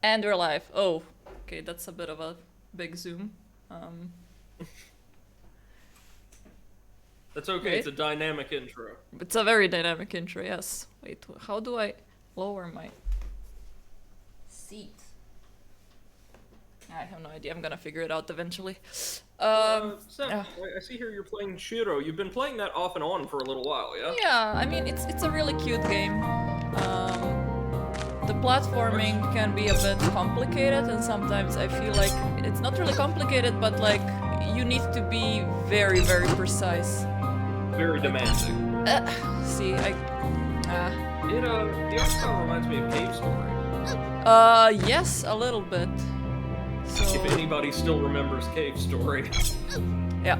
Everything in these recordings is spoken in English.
And we're live. Oh, okay, that's a bit of a big zoom. Um, That's okay, wait. it's a dynamic intro. It's a very dynamic intro, yes. Wait, how do I lower my seat? I have no idea. I'm gonna figure it out eventually. Sam, Uh, I see here you're playing Shiro. You've been playing that off and on for a little while, yeah? yeah, I mean it's a really cute game. The platforming can be a bit complicated, and sometimes I feel like it's not really complicated, but like you need to be very precise. Very demanding. See, The art style reminds me of Cave Story. yes, a little bit. So, If anybody still remembers Cave Story. yeah.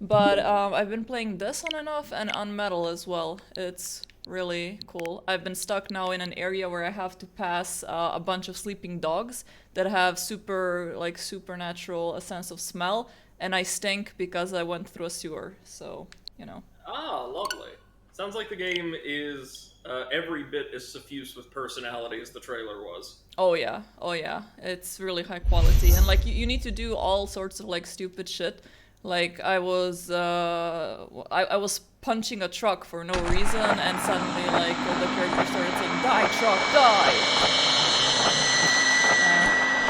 But I've been playing this on and off and on metal as well. It's really cool. I've been stuck now in an area where I have to pass a bunch of sleeping dogs that have supernatural a sense of smell, and I stink because I went through a sewer. So, you know. Ah, lovely. Sounds like the game is every bit as suffused with personality as the trailer was. Oh yeah, it's really high quality, and like you need to do all sorts of like stupid shit. Like I was punching a truck for no reason, and suddenly like the character started saying, "Die truck, die!"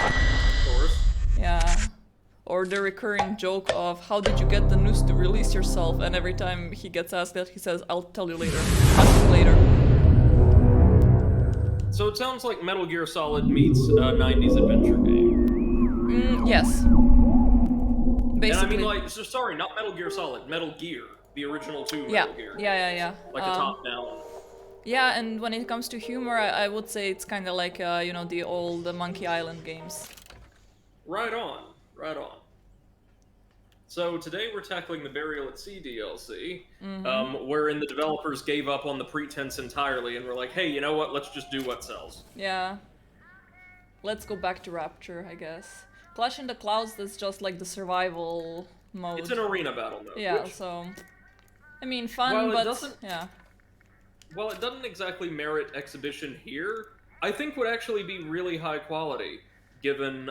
Of course. Yeah. Or the recurring joke of how did you get the noose to release yourself, and every time he gets asked that, he says, "I'll tell you later. Ask me later." So it sounds like Metal Gear Solid meets a 90s adventure game. Yes. Basically. And I mean, like, so sorry, not Metal Gear Solid, Metal Gear. The original two Yeah. Metal Gear. Yeah. Like a top down. Yeah, and when it comes to humor, I would say it's kind of like, the old Monkey Island games. Right on, right on. So today we're tackling the Burial at Sea DLC, wherein the developers gave up on the pretense entirely and were like, hey, you know what, let's just do what sells. Yeah. Let's go back to Rapture, I guess. Clash in the Clouds, that's just like the survival mode. It's an arena battle mode. Yeah, which, so... I mean, fun, while but... it doesn't, yeah. While it doesn't exactly merit exhibition here, I think would actually be really high quality, given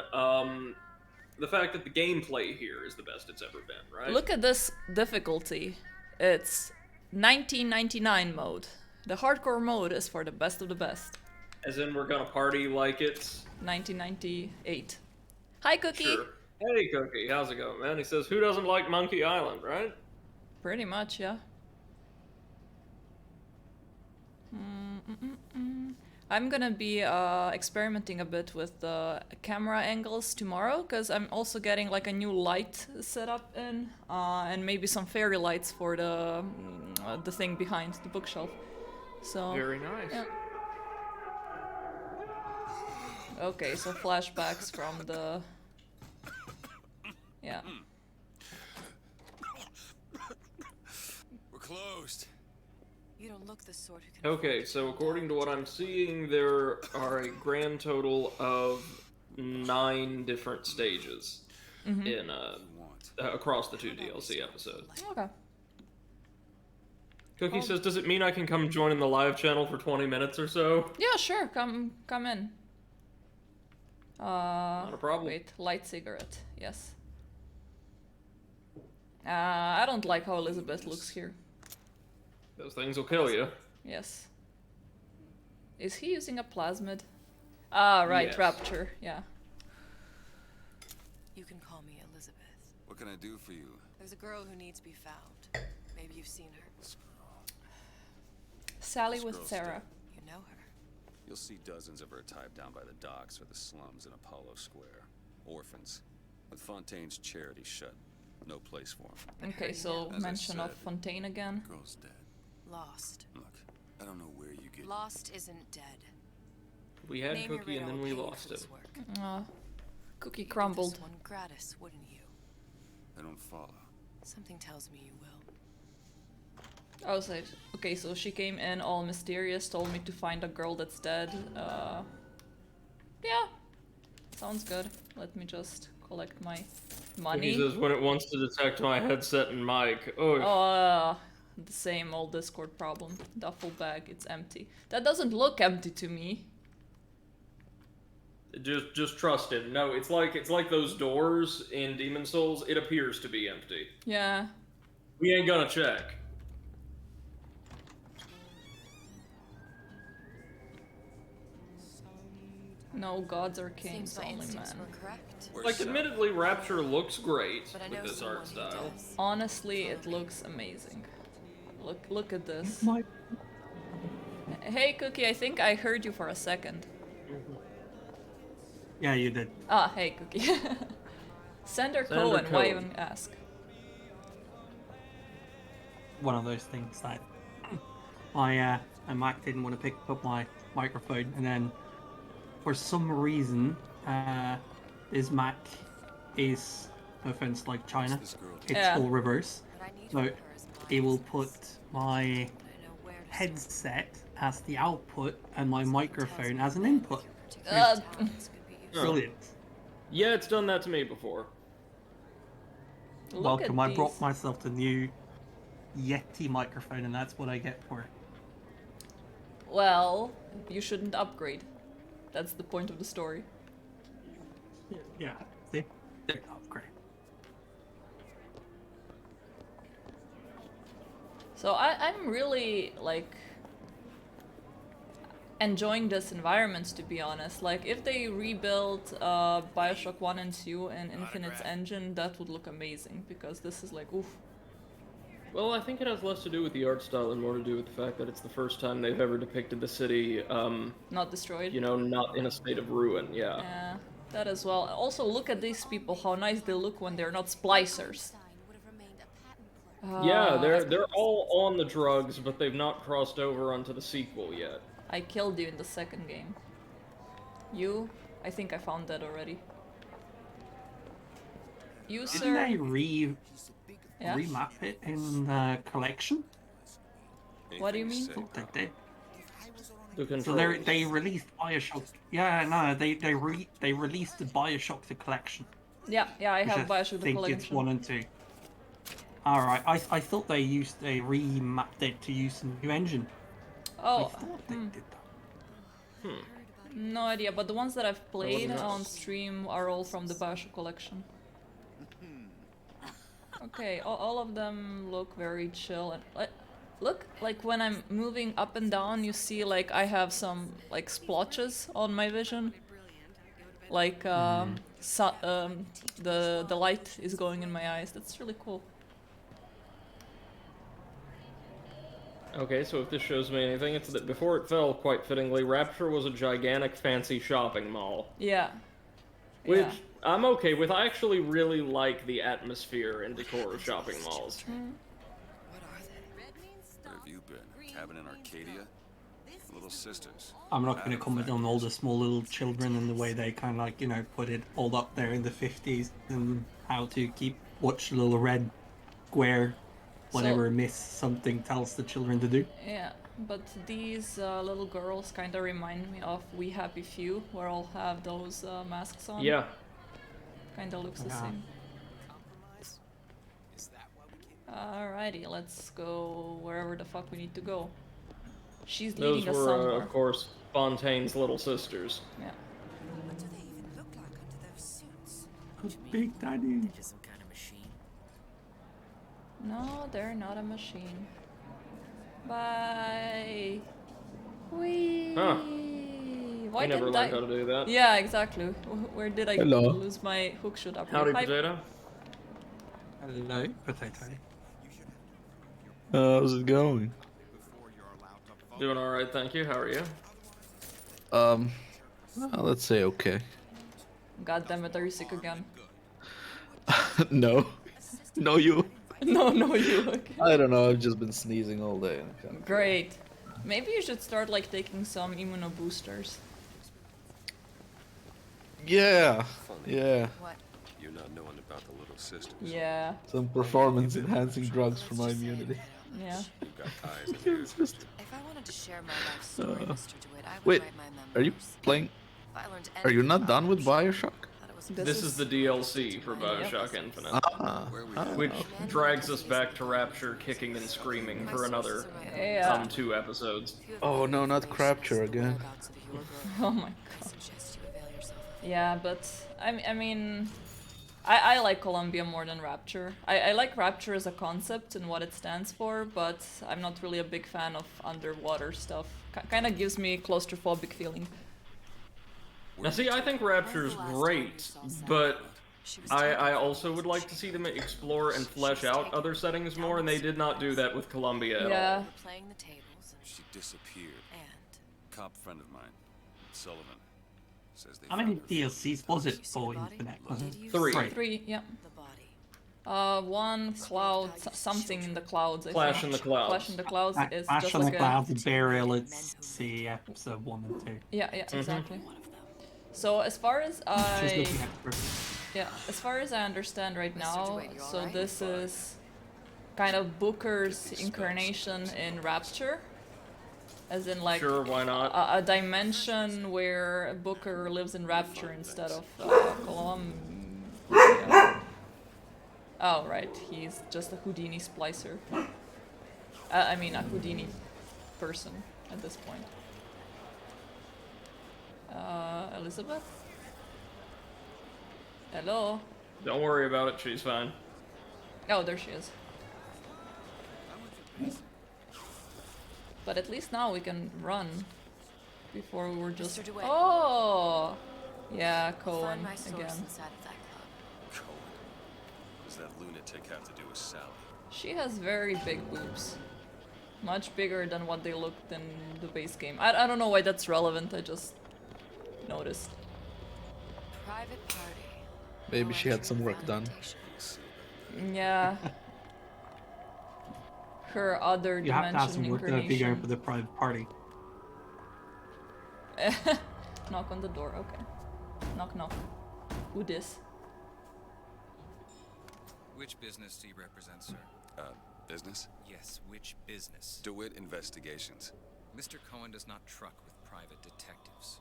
the fact that the gameplay here is the best it's ever been, right? Look at this difficulty. It's 1999 mode. The hardcore mode is for the best of the best. As in, we're gonna party like it's 1998. Hi, Cookie! Sure. Hey, Cookie, how's it going, man? He says, who doesn't like Monkey Island, right? Pretty much, yeah. I'm gonna be experimenting a bit with the camera angles tomorrow, because I'm also getting like a new light set up in, and maybe some fairy lights for the thing behind the bookshelf. So Very nice. yeah. Okay, so flashbacks from the... yeah. We're closed. You don't look the sort who can. Okay, so according to what I'm seeing, there are a grand total of 9 different stages in across the 2 DLC episodes. Okay. Cookie says, does it mean I can come join in the live channel for 20 minutes or so? Yeah, sure. Come in. Not a problem. Wait, light cigarette. Yes. I don't like how Elizabeth looks here. Those things will kill you. Yes. Is he using a plasmid? Ah, right, Yes. Rapture. Yeah. You can call me Elizabeth. What can I do for you? There's a girl who needs to be found. Maybe you've seen her. Sally This with girl's Sarah. dead. You know her. You'll see dozens of her typed down by the docks or the slums in Apollo Square. Orphans. With Fontaine's charity shut. No place for them. Okay, so As I mention of said, Fontaine again. Girl's dead. Lost. Look, I don't know where you get... Lost isn't dead. We had Name your Cookie and rate, then I'll we pay you lost for it. this work. Cookie You'd do crumbled. this one gratis, wouldn't you? I don't follow. Something tells me you will. Oh, so okay, so she came in all mysterious, told me to find a girl that's dead. Yeah, sounds good. Let me just collect my money. He says, when it wants to detect my headset and mic. Oh, The same old Discord problem. Duffel bag, it's empty. That doesn't look empty to me. Just trust him. No, it's like those doors in Demon Souls. It appears to be empty. Yeah. We ain't gonna check. No gods or kings, Seems my only instincts men. were correct. Like, admittedly, Rapture looks great But I with know this someone art who style. does. Honestly, it looks amazing. Look at this. My Hey, Cookie, I think I heard you for a second. yeah, you did. Ah, hey, Cookie. Sander Cohen, why Cohen. even ask? One of those things that my Mac didn't want to pick up my microphone, and then for some reason, this Mac is, no offense, like China. This girl. It's Yeah. all reverse, What I need so from her is it will mind. put my I know where to search. headset as the output and my microphone as an input. Uh, Talents could be used. Brilliant. Yeah, it's done that to me before. Look Welcome. at I brought these. myself the new Yeti microphone, and that's what I get for it. Well, you shouldn't upgrade. That's the point of the story. Yeah. See? There you go. Great. So I'm really like enjoying this environment, to be honest. Like if they rebuilt Bioshock 1 and 2 and Infinite's engine, that would look amazing because this is like oof. Well, I think it has less to do with the art style and more to do with the fact that it's the first time they've ever depicted the city, Not destroyed. you know, not in a state of ruin. Yeah. Yeah, that as well. Also, look at these people, how nice they look when they're not splicers. Would have remained a patent clerk. Yeah, Uh, they're all on the drugs, but they've not crossed over onto the sequel yet. I killed you in the second game. You? I think I found that already. You, Didn't sir? they Yeah? remap it in the collection? What do you Anything mean? say, Thought they pal? did. The So controls. they released Bioshock. Yeah, no, they released the Bioshock the collection. Yeah, I Which have Bioshock the think it's collection. 1 and 2. All right, I thought they remapped it to use a new engine. I Oh, thought they did that. no idea, but the ones that I've played wasn't on us. stream are all from the Bioshock collection. Okay, all of them look very chill and look, like when I'm moving up and down, you see like I have some like splotches on my vision. Like the light is going in my eyes. That's really cool. Okay, so if this shows me anything, it's that before it fell, quite fittingly, Rapture was a gigantic fancy shopping mall. Yeah. Which Yeah. I'm okay with. I actually really like the atmosphere and decor of shopping malls. What are they? Where have you been? Cabin in Arcadia? Little sisters. I'm not going to comment on all the small little children and the way they kind of like, you know, put it all up there in the 50s and how to keep watch the little red square whatever miss something tells the children to do. Yeah, but these little girls kind of remind me of We Happy Few, where all have those masks on. Yeah. Kind of looks the Yeah. same. Alrighty, let's go wherever the fuck we need to go. She's Those leading us were, somewhere. of course, Fontaine's little sisters. Yeah. What do they even look like under those suits? Big Daddy. Just some kind of machine. No, they're not a machine. Bye. Whee. Huh. Why I never didn't learned how to do that. Yeah, exactly. Where did I Hello. lose my hook shot up? Howdy, Hi. potato. Hello, potato. How's it going? Doing alright, thank you. How are you? Well, let's say okay. God damn it, are you sick again? No. No, you. No, you. Okay. I don't know, I've just been sneezing all day. Great. Maybe you should start like taking some immuno boosters. Yeah. Yeah. What? You're not knowing about the little sisters. Yeah, Some performance enhancing drugs for my immunity. yeah. You've got eyes and ears. If I wanted to share my life story, Mr. DeWitt, I would Wait, write my memoirs. are you playing? If I learned Are you anything not about done with Rapture, Bioshock? I thought it was This is the DLC for Bioshock Infinite, Ah. which drags us back to Rapture kicking and screaming for another Yeah. 2 episodes. Oh no, not Crapture again. Oh my god. I suggest you avail yourself Yeah, but I mean, I like Columbia more than Rapture. I like Rapture as a concept and what it stands for, but I'm not really a big fan of underwater stuff. Kind of gives me claustrophobic feeling. Now, see, I think Rapture's great, but I also would like to see them explore and flesh out other settings more, and they did not do that with Columbia at Yeah. all. We're playing the tables and... She disappeared. Cop friend of mine, Sullivan, says they How many found her DLCs was it You see the for body? Infinite? Did you Three. see 3, yeah. the body? One cloud, something in the clouds. I Clash think. in the Clouds. Clash in the clouds is Ash just on the like a. Clouds and Burial, let's see episode 1 and 2. Yeah, exactly. So as far as Just I, looking at the yeah, as far as I understand right now, DeWitt, you so alright? this is kind of Booker's incarnation in Rapture, as in like Sure, why not? a dimension where Booker lives in Rapture instead of Columbia. Oh right, he's just a Houdini splicer. I mean a Houdini person at this point. Elizabeth? Hello? Don't worry about it, she's fine. Oh, there she is. But at least now we can run. Before we were just... Mr. DeWitt. Oh! Yeah, Find Cohen my source again. inside of that club. Cohen. What does that lunatic have to do with Sally? She has very big boobs. Much bigger than what they looked in the base game. I don't know why that's relevant, I just noticed. Private party. Maybe she had some work done. Yeah. Her other You have to have dimension some work done if you're going incarnation. for the private party. Knock on the door, okay. Knock knock. Who dis? Which business do you represent, sir? Business? Yes, which business? DeWitt Investigations. Mr. Cohen does not truck with private detectives.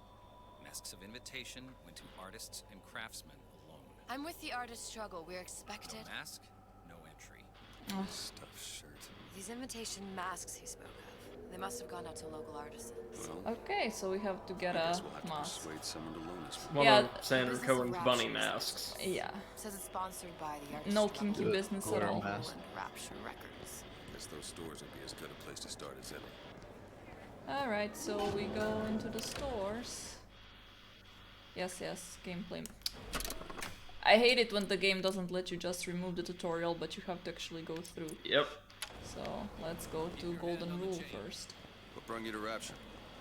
Masks of invitation went to artists and craftsmen alone. I'm with the artist struggle. We're expected. No mask, no entry. Stuffed shirt. These invitation masks he spoke of. They must have gone out to local artisans. Well, Okay, so we have to get I a guess we'll have to mask. persuade someone to loan us one. One Yeah. of Sandra Business Cohen's of bunny Rapture. masks. Yeah. Says it's sponsored by the artist No struggle. kinky business at Wear a all. mask. And Rapture Records. Guess those stores would be as good a place to start as any. Alright, so we go into the stores. Yes, gameplay. I hate it when the game doesn't let you just remove the tutorial, but you have to actually go through. Yep. So let's go to Golden Rule first. What brought you to Rapture?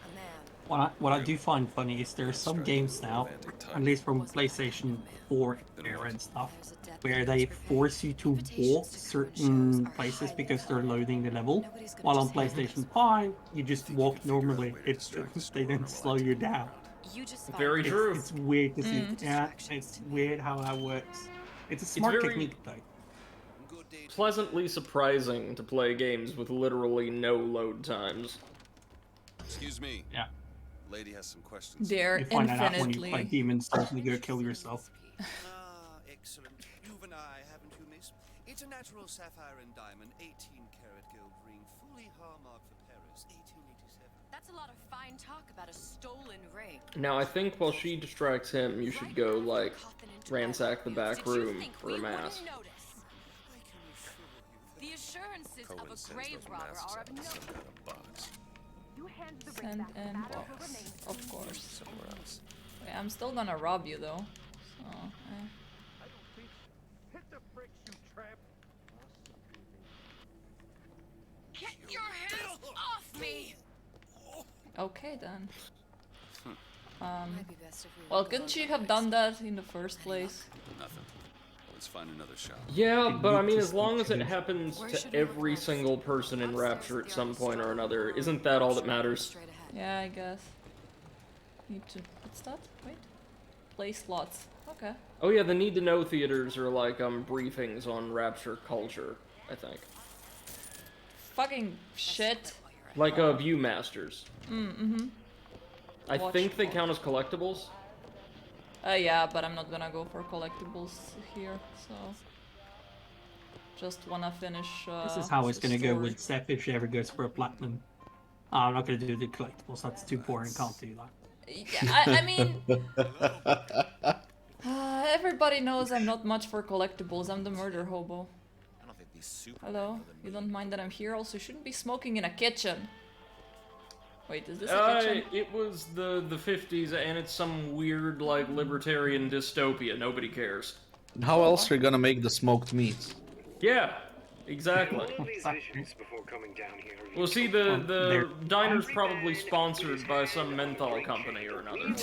A man. What I do find funny is there are some games now, at least from PlayStation 4 era and stuff, There's a death where they force you to walk certain places because they're loading the level, while on PlayStation 5 you just walk normally. They don't slow you down. You just Very find true. It's weird to see. Yeah, it's weird how that works. It's a smart very- technique though. Pleasantly surprising to play games with literally no load times. Excuse me. Yeah. Lady has some questions. They're You find that out when you play infinitely. Demon's Souls and you go kill yourself. Ah, excellent. You've an eye, haven't you, miss? It's a natural sapphire and diamond, 18-karat gold ring, fully hallmarked for Paris, 1887. That's a lot of fine talk about a stolen ring. Now, I think while she distracts him, you should go, like, ransack the back room for a mask. I can assure you that The assurances Cohen of a sends grave those robber masks are out of in no... some kind of box. Send and box. Of course. Somewhere else. Okay, I'm still gonna rob you though. So, Get your hands off me! Okay then. Might be best if we Well, go couldn't you over have this. done that in the first place? Nothing. Let's find another shop. Yeah, but I mean, just as long as it continue. happens Where to should we look every next? single person in Upstairs Rapture at at the some artist point or struggle. another, isn't that all that matters? Straight ahead. Yeah, I guess. Need to. What's that? Wait. Play slots. Okay. Oh yeah, the need to know theaters are like briefings on Rapture culture, I think. Fucking shit. Like Viewmasters. I Watch think they for- count as collectibles. Yeah, but I'm not gonna go for collectibles here, so. Just wanna finish. This is how it's the gonna go story. with Seth if she ever goes for a platinum. I'm not gonna do the collectibles, that's too boring, can't do that. Yeah, I mean, everybody knows I'm not much for collectibles. I'm the murder hobo. I don't think these super Hello? You don't mind that I'm here? Also, you shouldn't be smoking in a kitchen. Wait, is this a kitchen? It was the 50s, and it's some weird, like, libertarian dystopia. Nobody cares. And how else are you gonna make the smoked meats? Yeah, exactly. Well, see, the diner's probably sponsored by some menthol company or another.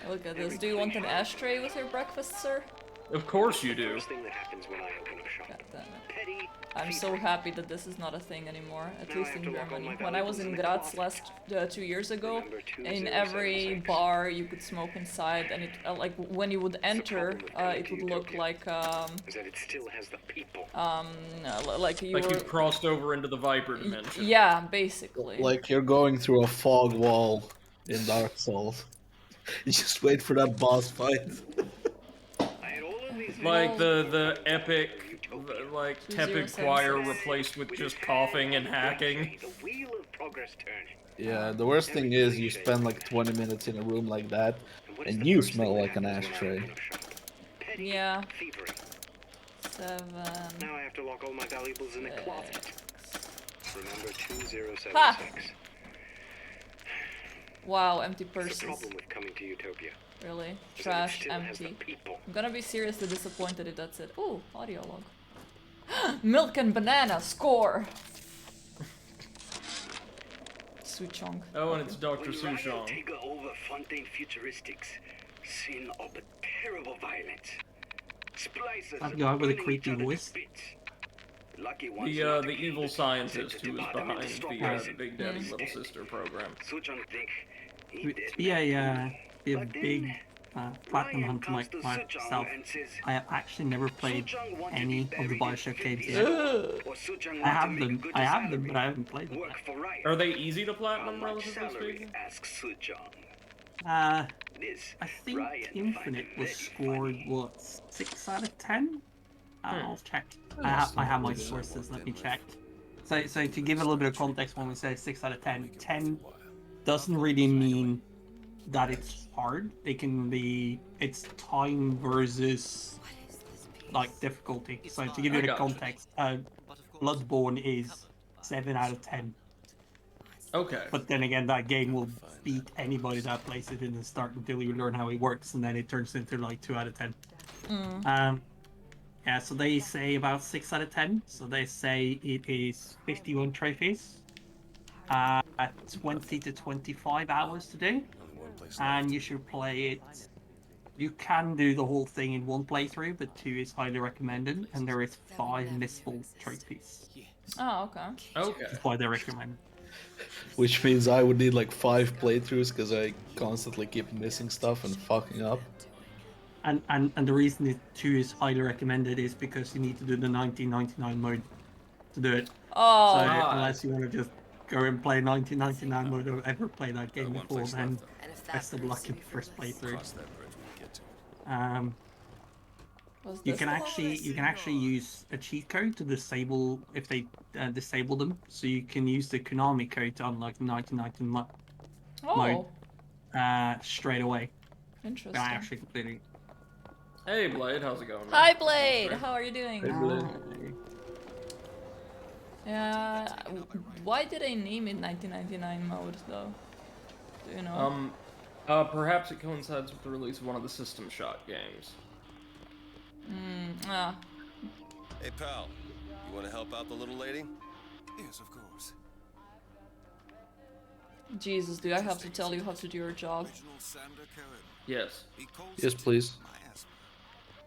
Look at this. Do you want an ashtray with your breakfast, sir? Of course you do. God damn it. I'm so happy that this is not a thing anymore, at least in Germany. When I was in Graz last 2 years ago, in every bar you could smoke inside, and it like when you would enter, it would look like like you Like were, you've crossed over into the Viper dimension. yeah, basically. Like you're going through a fog wall in Dark Souls. You just wait for that boss fight. Like the epic, like tepid 2076. choir replaced with just coughing and hacking. Yeah, the worst thing is you spend like 20 minutes in a room like that, and you smell like an ashtray. Yeah. 7. Now I have to lock all my valuables in a closet. Remember 2076. Ha! Wow, empty What's the purses. problem with coming to Utopia? Really? Is that it Trash, still has the empty. people. I'm gonna be seriously disappointed if that's it. Ooh, audio log. Milk and banana, score! Sweet chunk. Oh, and it's Dr. When Ryan Sushong. take over Fontaine Futuristics, scene of a terrible violence. Splices That guy with a burning creepy each other to voice. bits. Lucky ones The not the again. evil scientist Sent who to was divide them behind into strong the parts. Big Daddy Little Sister program. Sujong think he To dead be man. a But big then, platinum Ryan hunter comes to myself, Sujong and says, I have actually never played Sujong want to any be of the buried in Bioshock games 50 yet. or Sujong I want to have make them, good I have them, salary. but I haven't played them. Work for Ryan. Are they easy to How platinum, much relatively salary? speaking? Asks Sujong. This I think Ryan Infinite find it was very scored funny. what 6 out of 10. I'll check. Yes, I have my what I sources. walked Let me in with. check. So to give a little bit of context, when we say 6 out of 10, 10 doesn't really mean that it's hard. It can be it's time versus like difficulty. So to give you I the gotcha. context, Bloodborne is 7 out of 10. Okay. But then again, that game will beat anybody that plays it in the start until you learn how it works, and then it turns into like 2 out of 10. Yeah, so they say about 6 out of 10. So they say it is 51 trophies, 20 to 25 hours to do, Only one place and left. you should play it. You can do the whole thing in one playthrough, but 2 is highly recommended, and there is 5 missable trophies. Oh, okay. Okay. That's why they recommend. Which means I would need like 5 playthroughs because I constantly keep missing stuff and fucking up. And the reason that 2 is highly recommended is because you need to do the 1999 mode to do it. Oh, So God. unless you want to just go and play 1999 mode or ever play that game One before, place then left, though. And if that best of proves luck in to be first fruitless, playthrough. Cross that bridge when we get to it. was You this can the one actually use a cheat code to disable if they disable them. So you can use the Konami code to unlock 1999 Oh, straight away. interesting. I actually completely. Hey, Blade, how's it going? Man? Hi, Blade. How are you doing? Hey, Blade. Yeah. Why did they name it 1999 mode though? Do you know? Perhaps it coincides with the release of one of the System Shock games. Ah. Hey, pal. You want to help out the little lady? Yes, of course. Jesus, do I have to tell you how to do your job? Reginald Sander Cohen. Yes. He calls Yes, it please. miasma.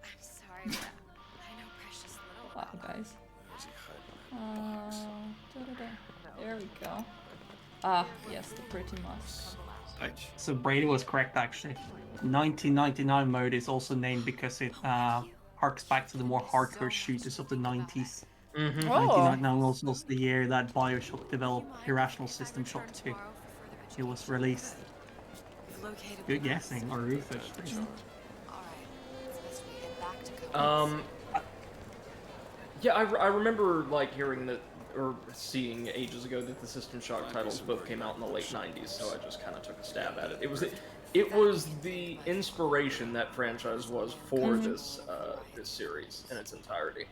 I'm sorry. I know precious little Wow, about guys. Where's he hiding? Da-da-da. There we go. Ah, yes, the pretty mouse. So Brady was correct actually. 1999 mode is also named because it harks back to the more hardcore shooters of the 90s. Mm-hmm. Oh, 1999 was also the year that Bioshock developed Irrational System Shock 2. It was released. We've located Good the guessing, or research. Alright, it's best we head back to Cohen's. Yeah, I remember like hearing that or seeing ages ago that the System Shock titles both came out in the late 90s, so I just kind of took a stab at it. It was the inspiration that franchise was for this series in its entirety.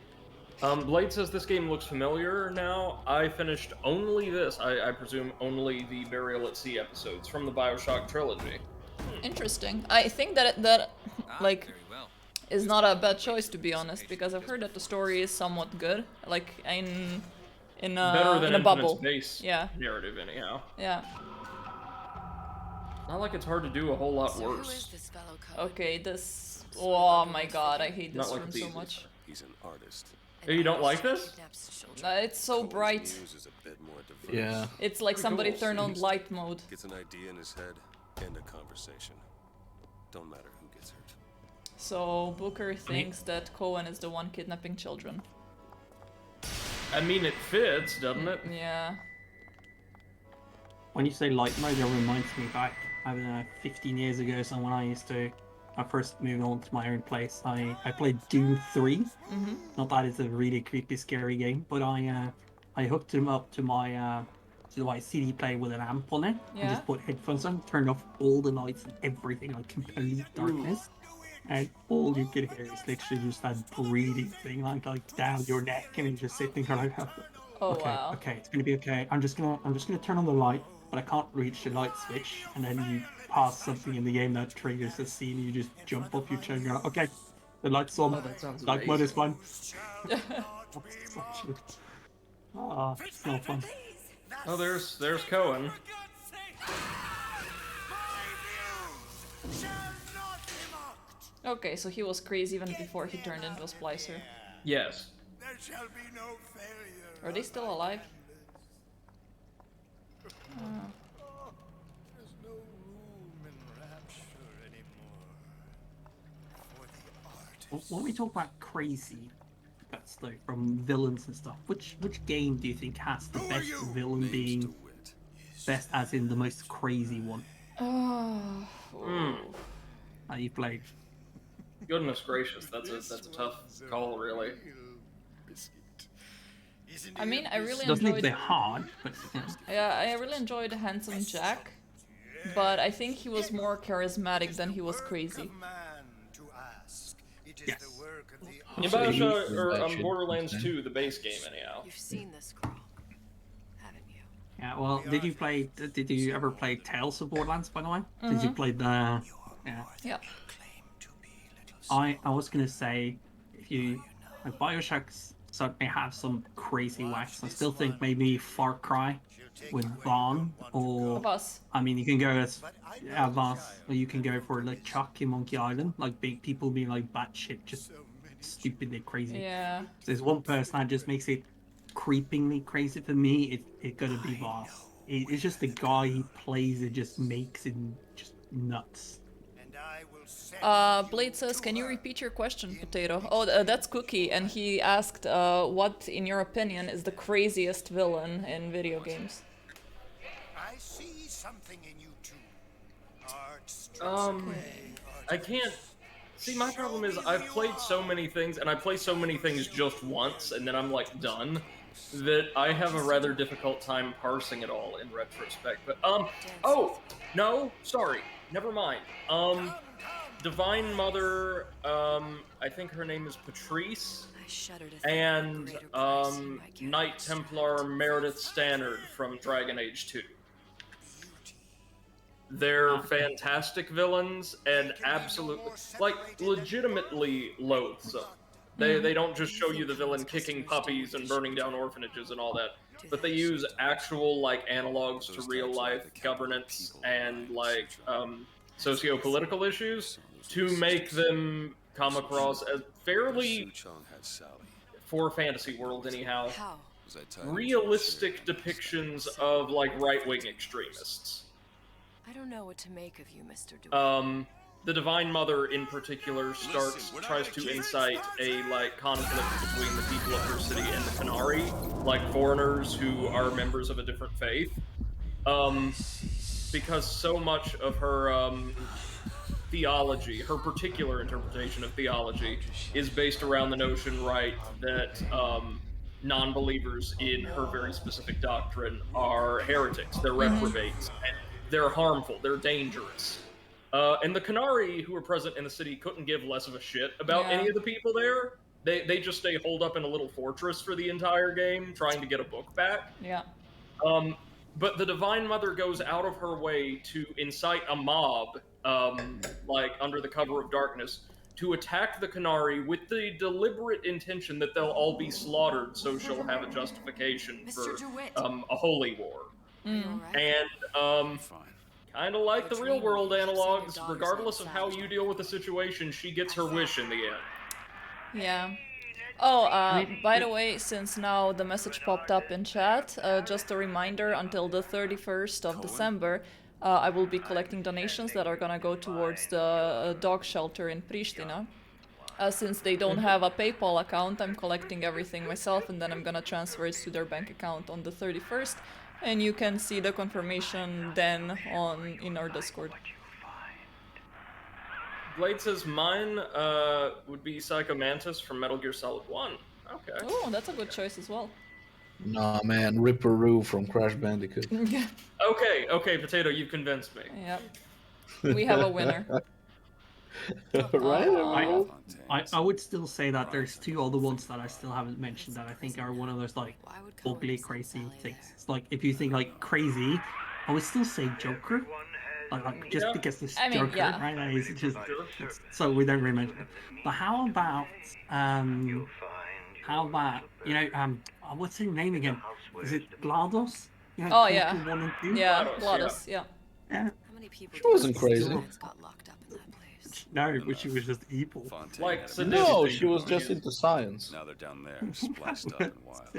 Blade says this game looks familiar now. I finished only this, I presume only the Burial at Sea episodes from the Bioshock trilogy. Interesting. I think that like Very well. is not a bad choice, to be honest, because I've heard that the story is somewhat good, like in Better than in a bubble. Infinite's base Yeah. narrative, anyhow. Yeah. Not like it's hard to do a whole lot So who is worse. this fellow Cohen? Okay, this. Oh my god, I hate this Not like room it's so easy. much. He's an artist. Hey, you don't like this? Kidnaps children. It's so Cohen's bright. muse is a bit more diverse. Yeah. It's like somebody cool. turned on light mode. Gets an idea in his head, end a conversation. Don't matter who gets hurt. So Booker thinks that Cohen is the one kidnapping children. I mean, it fits, doesn't it? Yeah. When you say light mode, it reminds me back, I don't know, 15 years ago, so when I first moved on to my own place, I played Doom 3. Not that it's a really creepy, scary game, but I hooked him up to my CD player with an amp on it, and Yeah. just put headphones on, turned off all the lights and everything, like complete darkness. And all you can hear is literally just that breathing thing, like down your neck, and you're just sitting there like, Oh okay, wow. okay, it's gonna be okay. I'm just gonna turn on the light, but I can't reach the light switch. And then you pass something in the game that triggers a scene. You just jump off your chair and you're like, okay, the light's on. that sounds Light mode is fun. It's not fun. Oh, there's Cohen. Okay, so he was crazy even before he turned into a splicer. Yes. There shall be no failure. Are they still alive? There's no room in rapture anymore. For the artist. When we talk about crazy, that's like from villains and stuff. Which game do you think has the best villain Names being to wit. best, as in the most crazy one Oh. that you played? Goodness gracious, that's a tough call, really. I mean, I really Doesn't need to be enjoyed. hard, but Yeah, I really enjoyed Handsome Jack, but I think he was more charismatic than he was crazy. Yes. In Absolutely. Bioshock, or That shit Borderlands is 2, the base game, anyhow. You've seen this girl, haven't you? yeah. Well, did you ever play Tales of Borderlands, by the way? Did you play the? Yeah. Yeah. I was gonna say, if you like Bioshock's certainly have some crazy whacks. I still think maybe Far Cry with Vaughn, or Voss. I mean, you can go as Voss, or you can go for like Chuck in Monkey Island, like big people being like batshit, just stupidly crazy. Yeah. There's one person that just makes it creepingly crazy for me. It gotta be Voss. It's just the guy he plays. It just makes it just nuts. Blade says, can you repeat your question, Potato? Oh, that's Cookie, and he asked, what, in your opinion, is the craziest villain in video games? I see something in you too. I can't... See, my problem is I've played so many things, and I play so many things just once, and then I'm, like, done, that I have a rather difficult time parsing it all in retrospect. But, oh! No, sorry. Never mind. Divine Mother, I think her name is Patrice, I shudder to think of and, greater price you might get. Knight Templar Meredith Stannard from Dragon Age 2. They're fantastic villains and absolutely, like, legitimately loathsome. They don't just show you the villain kicking puppies and burning down orphanages and all that, but they use actual, like, analogs to real life governance and, like, socio-political issues to make them come across as fairly, Suchong had Sally. for a fantasy world anyhow, How? Was I tied into realistic a chair? depictions of, like, right-wing extremists. I don't know what to make of you, Mr. Dwayne. The Divine Mother in particular tries to incite a, like, conflict between the people of her city and the Canary, like foreigners who are members of a different faith. Because so much of her, theology, her particular interpretation of theology, is based around the notion, right, that, non-believers in her very specific doctrine are heretics. They're reprobates. And they're harmful. They're dangerous. And the Canari who were present in the city couldn't give less of a shit about any of the people there. They just stay holed up in a little fortress for the entire game, trying to get a book back. Yeah. But the Divine Mother goes out of her way to incite a mob, like under the cover of darkness, to attack the Canari with the deliberate intention that they'll all be slaughtered, so she'll have a justification for a holy war. And kind of like the real world analogs, regardless of how you deal with the situation, she gets her wish in the end. Yeah. Oh, by the way, since now the message popped up in chat, just a reminder, until the 31st of December, I will be collecting donations that are gonna go towards the dog shelter in Pristina. Since they don't have a PayPal account, I'm collecting everything myself, and then I'm gonna transfer it to their bank account on the 31st, and you can see the confirmation then in our Discord. Blade says mine would be Psycho Mantis from Metal Gear Solid 1. Okay. Oh, that's a good choice as well. Nah, man, Ripperoo from Crash Bandicoot. Okay, Potato, you've convinced me. Yep. We have a winner. Right? I would still say that there's two other ones that I still haven't mentioned that I think are one of those like ugly, crazy things. It's like if you think like crazy, I would still say Joker. Like just because this Joker, right? And he's just so we don't really mention it. But how about what's his name again? Is it GLaDOS? You know, oh yeah. 1 and 2? Yeah, GLaDOS, yeah. Yeah. She wasn't crazy. No, but she was just evil. Like no, she was just into science. Now they're down there, spliced up and wild.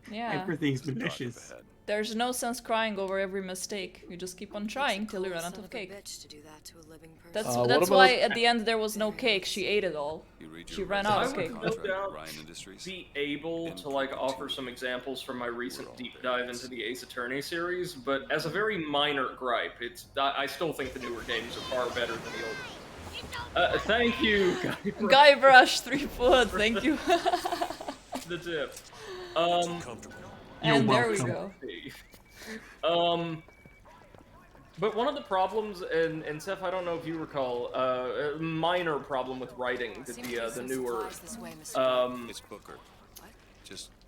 Yeah. Everything's malicious. There's no sense crying over every mistake. You just keep on trying till you run out of cake. That's why at the end there was no cake. She ate it all. She ran out of cake. I would no doubt be able to like offer some examples from my recent deep dive into the Ace Attorney series, but as a very minor gripe, I still think the newer games are far better than the older. Thank you, Guybrush 3 foot. Thank you. The tip. And there we go. But one of the problems, and Seth, I don't know if you recall, a minor problem with writing that the newer,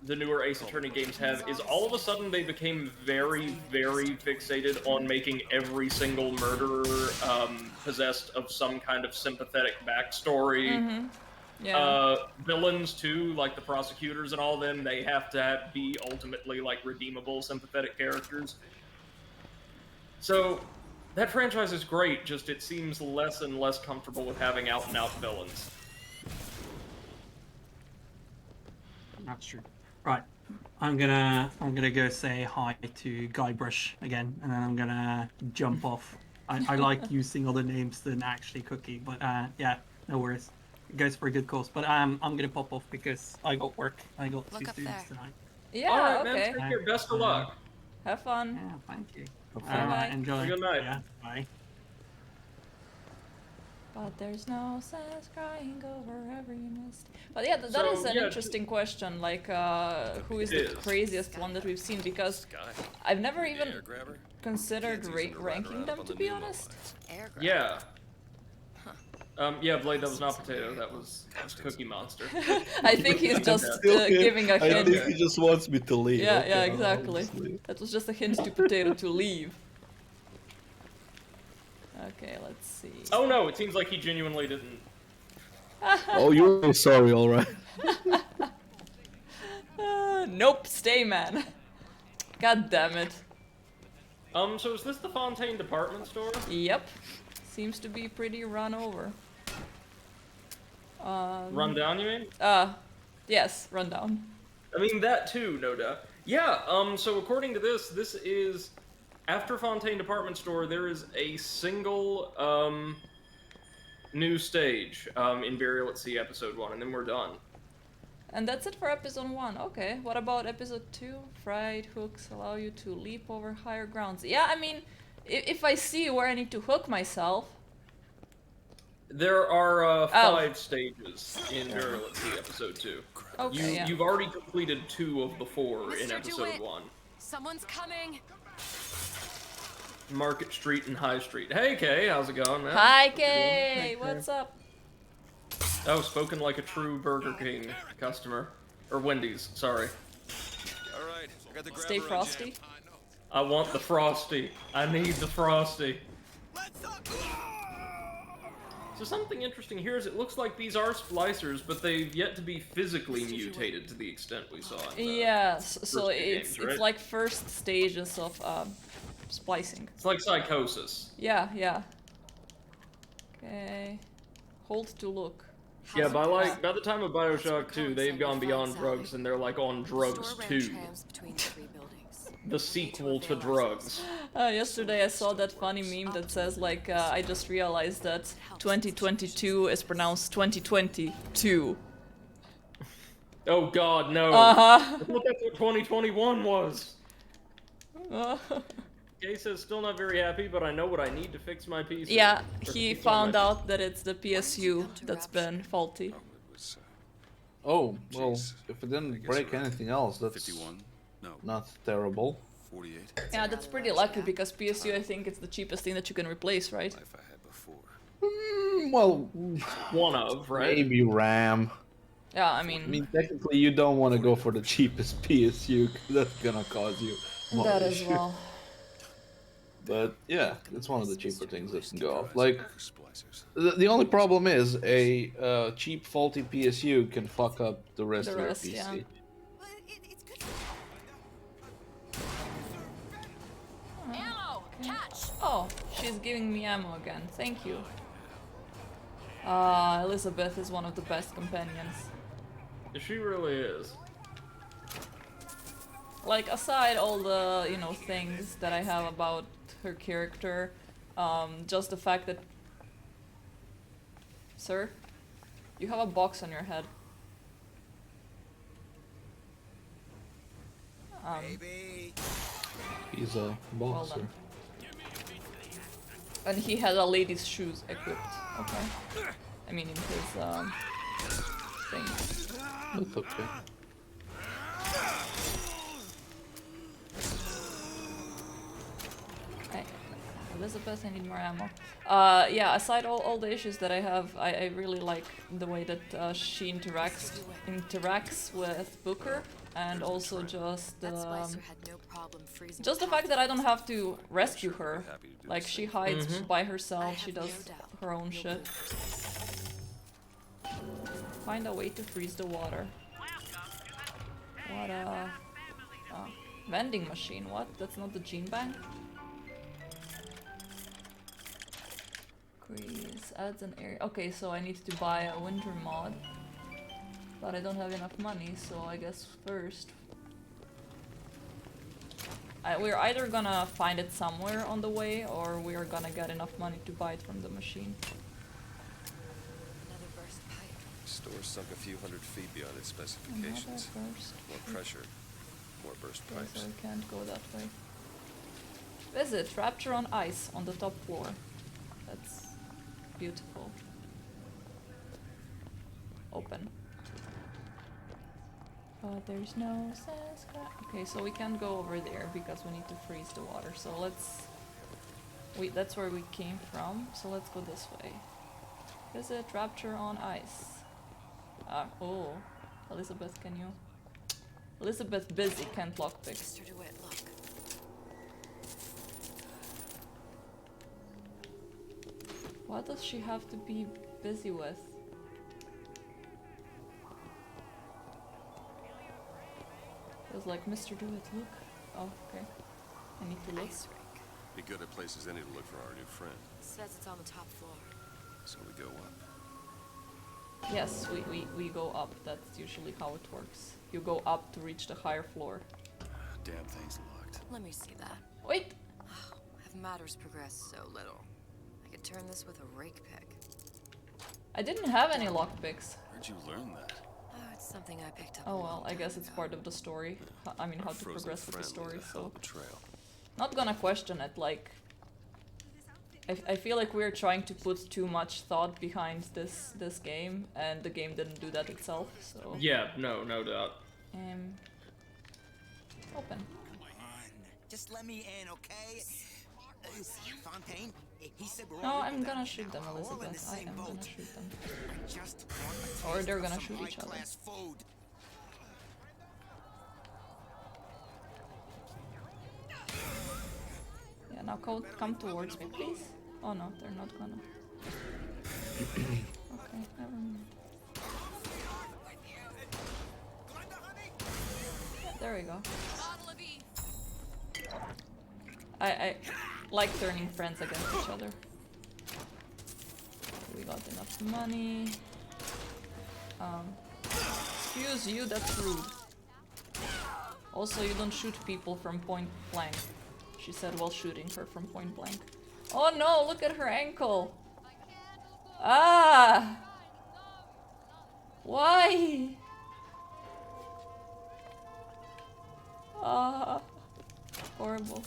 the newer Ace Attorney games have is all of a sudden they became very, very fixated on making every single murderer possessed of some kind of sympathetic backstory. Mm-hmm. Yeah. Villains too, like the prosecutors and all them, they have to be ultimately like redeemable, sympathetic characters. So that franchise is great, just it seems less and less comfortable with having out-and-out villains. That's true. Right, I'm gonna go say hi to Guybrush again, and then I'm gonna jump off. I like using other names than actually Cookie, but yeah, no worries. It goes for a good cause, but I'm gonna pop off because I got work. I got 2 students tonight. Yeah, alright, okay. Man, take care. Best of luck. Have fun. Yeah, thank you. Bye. Enjoy. Good night. Yeah, bye. But there's no sense crying over every mistake. But yeah, that is an interesting question. Like, who is the craziest one that we've seen? Because I've never even considered ranking them, to be honest. Yeah. Yeah, Blade, that was not Potato, that was Cookie Monster. I think he's just giving a hint. I think he just wants me to leave. Yeah, yeah, exactly. That was just a hint to Potato to leave. Okay, let's see. Oh no, it seems like he genuinely didn't. Oh, you're really sorry, alright. Nope, stay, man. God damn it. So is this the Fontaine department store? Yep. Seems to be pretty run over. Run down, you mean? Yes, run down. I mean, that too, no doubt. Yeah, so according to this, this is... After Fontaine Department Store, there is a single, new stage, in Burial at Sea Episode 1, and then we're done. And that's it for Episode 1. Okay, what about Episode 2? Fried hooks allow you to leap over higher grounds. Yeah, I mean, if I see where I need to hook myself... There are, 5 stages in Burial at Sea Episode 2. Okay, yeah. You've already completed 2 of the 4 in Mr. episode DeWitt. 1. Someone's coming. Market Street and High Street. Hey Kay, how's it going, man? Hi, Hope you're doing Kay! well. What's up? Oh, spoken like a true Burger King customer. Or Wendy's, sorry. All right, I got the Stay grabber frosty. unjammed. I want the Frosty. I need the Frosty. So something interesting here is it looks like these are splicers, but they've yet to be physically mutated to the extent we saw in the Yes, so first two it's games, right? like first stages of splicing. It's like psychosis. Yeah, yeah. Okay. Hold to look. Yeah, by the time of Bioshock 2, they've gone beyond drugs and they're like on drugs Store ran 2. trams between the 3 buildings. The sequel to drugs. Yesterday I saw that funny meme that says like, I just realized that 2022 is pronounced 2022. Oh god, no. Uh-huh. Look, that's what 2021 was. Gay says still not very happy, but I know what I need to fix my PC. Yeah, Or he fix on found my- out that it's the PSU that's been faulty. It was Oh, well, Jeez. if it didn't guess break we're anything else, that's 51. No, not terrible. 48. Yeah, that's pretty lucky because PSU I think it's the cheapest thing that you can replace, right? Life I had before. Well, One of, right? maybe RAM. Yeah, I I mean, mean, technically, you don't want to go for the cheapest PSU, 'cause that's gonna cause you more that as issues. well. But yeah, it's one of the cheaper things that can go off. Like, Splicers. the only problem is a cheap faulty PSU can fuck up the rest The of your rest, PC. yeah. Ammo! Catch! Oh, she's giving me ammo again. Thank you. Elizabeth is one of the best companions. She really is. Like, aside all the, you know, things that I have about her character, just the fact that... Sir? You have a box on your head. He's a Well boxer. done. And he had a lady's shoes equipped. Okay. I mean, in his, thing. That's okay. Hey, Elizabeth, I need more ammo. Aside all the issues that I have, I really like the way that she interacts with Booker, and also just That splicer had no problem freezing just the fact that I don't have to rescue her. Happy to do Like, the she same. hides by I herself, she have does no doubt her own you'll shit. Find a way to freeze the water. What a... Oh, vending machine, what? That's not the gene bank? Increase, adds an area. Okay, so I need to buy a winter mod. But I don't have enough money, so I guess first... we're either gonna find it somewhere on the way, or we're gonna get enough money to buy it from the machine. Another burst pipe. Store sunk a few hundred feet beyond its specifications. Another burst. More pressure, more burst Okay, pipes. so we can't go that way. Visit Rapture on Ice on the top floor. That's beautiful. Open. But there's no sense. Okay, so we can't go over there because we need to freeze the water. So let's... that's where we came from, so let's go this way. Visit Rapture on Ice. Oh. Elizabeth, can you... Elizabeth busy, can't lockpick. Mr. DeWitt, look. What does she have to be busy with? It was like, Mr. DeWitt, look. Oh, okay. I need to look. Ice rink. Be good at places any to look for our new friend. Says it's on the top floor. So we go up. Yes, we go up. That's usually how it works. You go up to reach the higher floor. Damn thing's locked. Let me see that. Wait! Have matters progressed so little? I could turn this with a rake pick. I didn't have any lockpicks. Where'd you learn that? Oh, it's something I picked up. Oh a well, long I time guess it's ago. part of the story. I mean, how Our to frozen progress with the friend story, leaves a hell so... of a trail. Not gonna question it, like... I feel like we're trying to put too much thought behind this game, and the game didn't do that itself. So Yeah, no doubt. Open. Come on, just let me in, okay? Fontaine, he said we're No, all I'm equal gonna down shoot here. them, We're all in the Elizabeth. I same am boat. gonna shoot them. I just want a Or taste they're of gonna some shoot each other. high-class food. Yeah, now come towards me, please. Oh no, they're not gonna. Okay, never mind. Yeah, there we go. I like turning friends against each other. We got enough money. Excuse you, that's rude. Also, you don't shoot people from point blank. She said while shooting her from point blank. Oh no, look at her ankle! Ah! Why? Ah, horrible.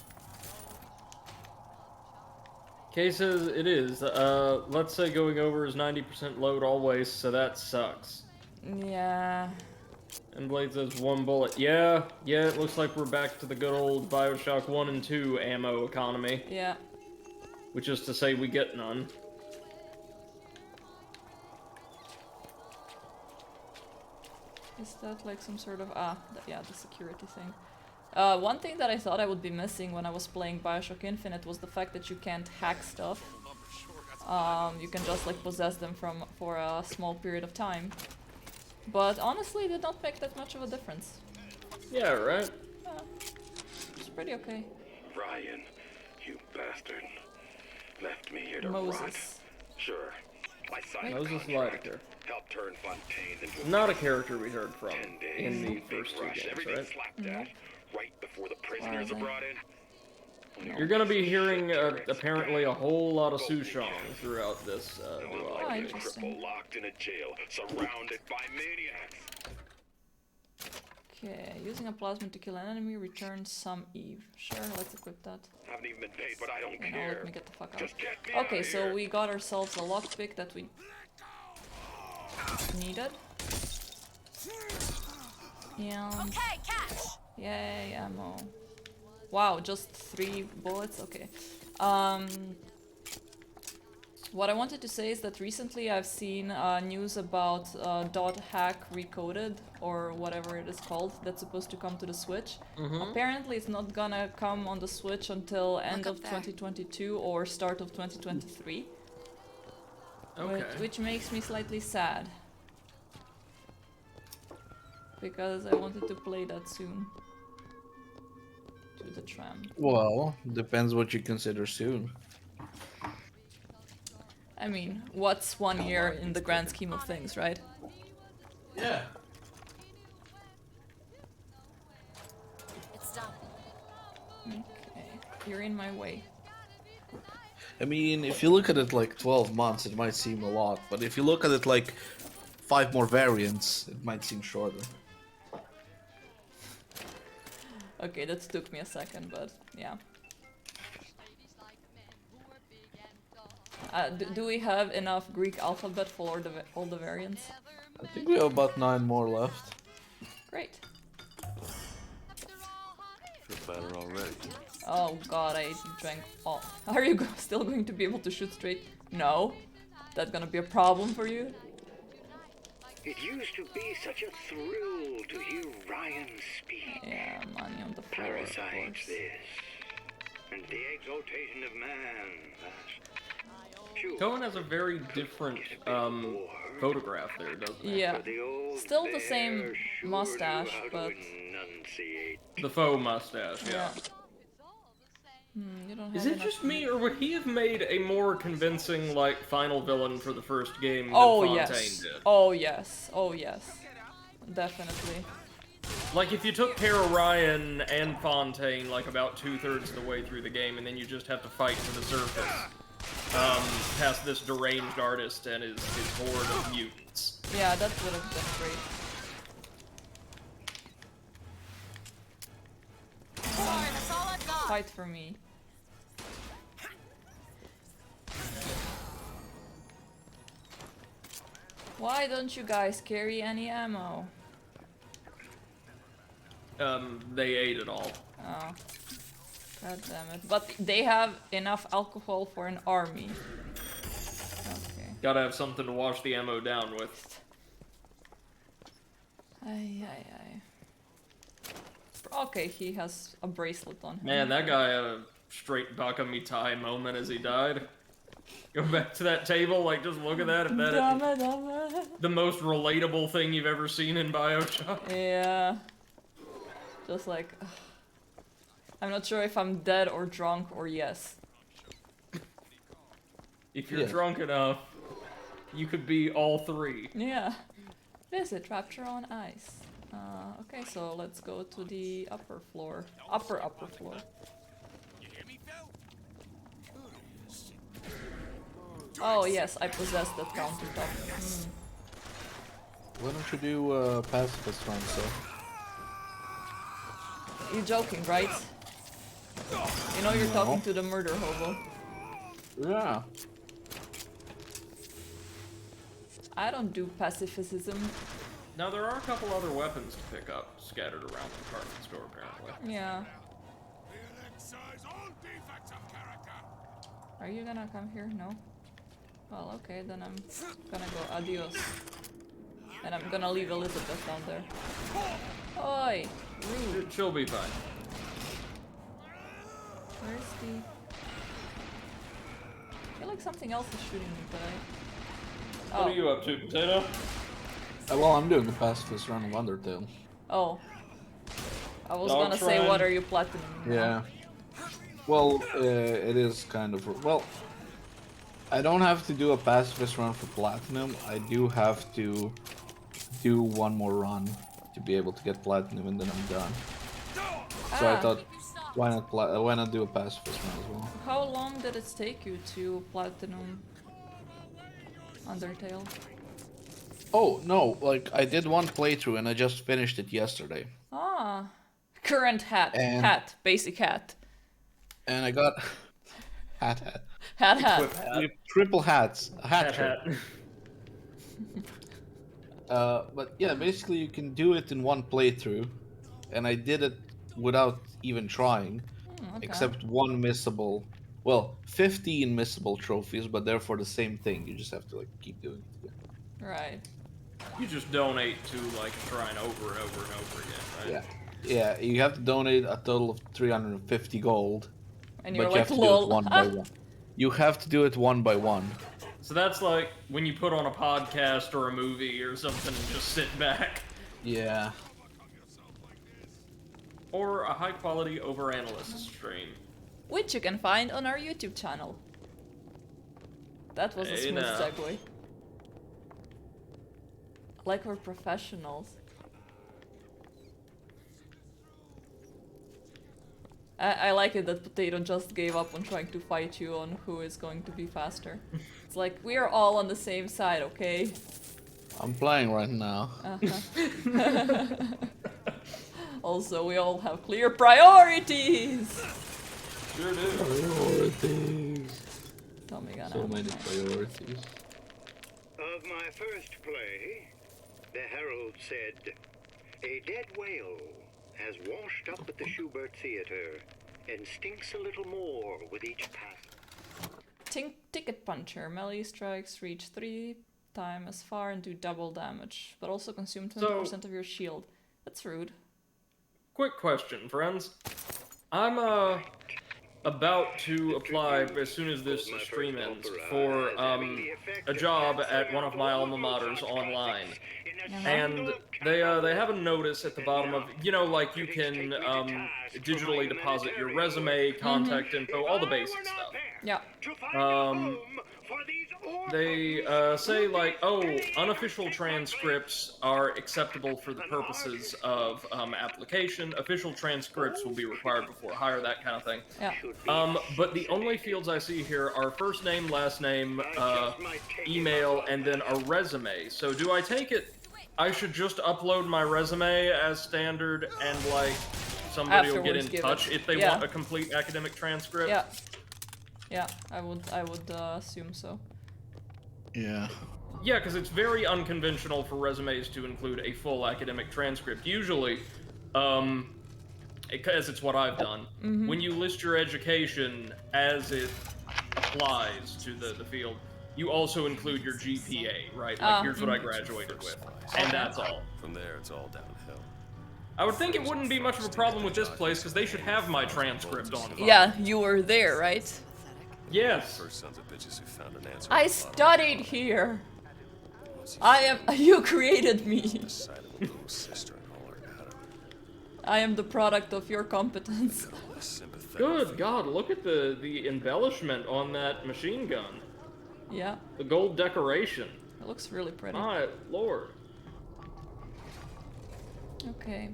Cases, it is. Let's say going over is 90% load always, so that sucks. Yeah. And Blade says 1 bullet. Yeah, it looks like we're back to the good old Bioshock 1 and 2 ammo economy. Yeah. Which is to say we get none. Is that like some sort of... yeah, the security thing. One thing that I thought I would be missing when I was playing Bioshock Infinite was the fact that you can't hack stuff. You can just like possess them for a small period of time. But honestly, it did not make that much of a difference. Yeah, right? Yeah, it's pretty okay. Ryan, you bastard. Left me here to Moses. rot. Sure. I signed a Moses contract. Lydecker. Helped turn Fontaine into Not a character we heard from 10 days. in the Big first 2 rush. games, Everything right? slapdash. Right before the prisoners are brought in. You're gonna be hearing apparently a whole lot of Sushong throughout this Oh, Like a interesting. cripple locked in a jail, surrounded by maniacs. Okay, using a plasma to kill an enemy returns some Eve. Sure, let's equip that. Haven't even been paid, but I don't And now care. let me get the fuck out. Just get me Okay, out of so here. we got ourselves a lockpick that we needed. And Okay, catch! yay, ammo. Wow, just 3 bullets? Okay. What I wanted to say is that recently I've seen news about .hack Recoded, or whatever it is called, that's supposed to come to the Switch. Apparently it's not gonna come on the Switch until end of up there. 2022 or start of 2023. Okay. Which makes me slightly sad. Because I wanted to play that soon. To the tram. Well, depends what you consider soon. I mean, what's 1 year in the grand scheme of things, right? Yeah. It's done. Okay, you're in my way. I mean, if you look at it like 12 months, it might seem a lot, but if you look at it like 5 more variants, it might seem shorter. Okay, that took me a second, but yeah. Do we have enough Greek alphabet for all the variants? I think we have about 9 more left. Great. Feel better already. Oh god, I drank all. Are you still going to be able to shoot straight? No. That's gonna be a problem for you? It used to be such a thrill to hear Ryan speak. Yeah, money on the floor, of Parasites course. this. And the exaltation of man. Sure. Cohen has a very different photograph there, doesn't he? Yeah. For the old Still the bear same sure mustache, knew how to but... enunciate. The faux mustache, yeah. Yeah. You don't have Is it enough just me, or would he have made a more convincing, like, final villain for the first game than Oh Fontaine yes. did? Oh yes. Oh yes. Definitely. Like, if you took Kara Ryan and Fontaine, like, about 2/3 of the way through the game, and then you just have to fight to the surface, past this deranged artist and his horde of mutants. Yeah, that would have been great. Sorry, that's all I've got. Fight for me. Why don't you guys carry any ammo? They ate it all. Oh. God damn it. But they have enough alcohol for an army. Okay. Gotta have something to wash the ammo down with. Ay. Okay, he has a bracelet on him. Man, that guy had a straight Bakamitai moment as he died. Go back to that table, like, just look at that. If that the most relatable thing you've ever seen in Bioshock. Yeah. Just like... I'm not sure if I'm dead or drunk or yes. If you're drunk enough, you could be all three. Yeah. Visit Rapture on Ice. Okay, so let's go to the upper floor. Upper floor. Oh yes, I possess that countertop. Why don't you do pacifist run, sir? You joking, right? You know you're talking to the murder hobo. Yeah. I don't do pacifism. Now, there are a couple other weapons to pick up scattered around the department store, apparently. Yeah. Are you gonna come here? No? Well, okay, then I'm gonna go adios. And I'm gonna leave Elizabeth down there. Oi! Rude. She'll be fine. Where's the... I feel like something else is shooting me, but I... What are you up to, Potato? Well, I'm doing the pacifist run of Undertale. Oh. I was Dog gonna say, shrine. what are you platinum? Yeah. Well, it is kind of... Well, I don't have to do a pacifist run for platinum. I do have to do one more run to be able to get platinum, and then I'm done. So I thought, why not do a pacifist run as well? How long did it take you to platinum Undertale? Oh, no, like, I did one playthrough and I just finished it yesterday. Ah. Current hat. And- Hat. Basic hat. And I got... hat. Hat. Triple hats. A hat trick. Hat. But yeah, basically you can do it in one playthrough, and I did it without even trying, Okay. except one missable, well, 15 missable trophies, but they're for the same thing. You just have to like keep doing it again. Right. You just donate to, like, a shrine over and over and over again, right? Yeah, you have to donate a total of 350 gold, And but you're you like, have to do it lol. one by one. You have to do it one by one. So that's like when you put on a podcast or a movie or something and just sit back. Yeah. Or a high-quality overanalysis stream. Which you can find on our YouTube channel. That was a Hey smooth now. segue. Like we're professionals. I like it that Potato just gave up on trying to fight you on who is going to be faster. It's like, we are all on the same side, okay? I'm playing right now. Also, we all have clear priorities! Sure do. Priorities. Tell me, gonna So many priorities. Of my first play, the herald said, "A dead whale has washed up at the Schubert Theater and stinks a little more with each pass." Ticket Puncher. Melee strikes reach 3 times as far and do double damage, but also consume 20% of your shield. That's rude. Quick question, friends. I'm about to apply as soon as this stream ends for a job at one of my alma maters online, and they have a notice at the bottom of, you know, like you can digitally deposit your resume, contact info, all the basic stuff. Yeah. They say, like, oh, unofficial transcripts are acceptable for the purposes of application. Official transcripts will be required before hire, that kind of thing. Yeah. But the only fields I see here are first name, last name, email, and then a resume. So do I take it I should just upload my resume as standard and, like, somebody will get in touch if they want a complete academic transcript? Yeah. Yeah, I would assume so. Yeah. Yeah, because it's very unconventional for resumes to include a full academic transcript. Usually, because it's what I've done, when you list your education as it applies to the field, you also include your GPA, right? Like, here's what I graduated with, and that's all. From there, it's all downhill. I would think it wouldn't be much of a problem with this place, because they should have my transcript on file. Yeah, you were there, right? Yes. First sons of bitches who found an answer. I studied here. You created me. I am the product of your competence. Good God, look at the embellishment on that machine gun. Yeah. The gold decoration. It looks really pretty. My lord. Okay.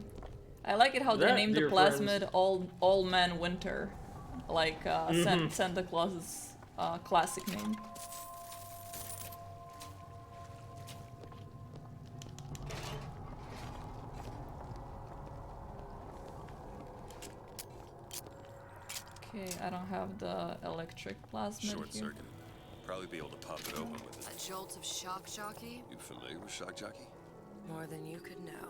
I like it how they That, named the dear plasmid All Man Winter. Like Santa Claus's classic name. Okay, I don't have the electric plasmid Short here. circuit. Probably be able to pop it open with it. A jolt of shock jockey? You familiar with shock jockey? More than you could know.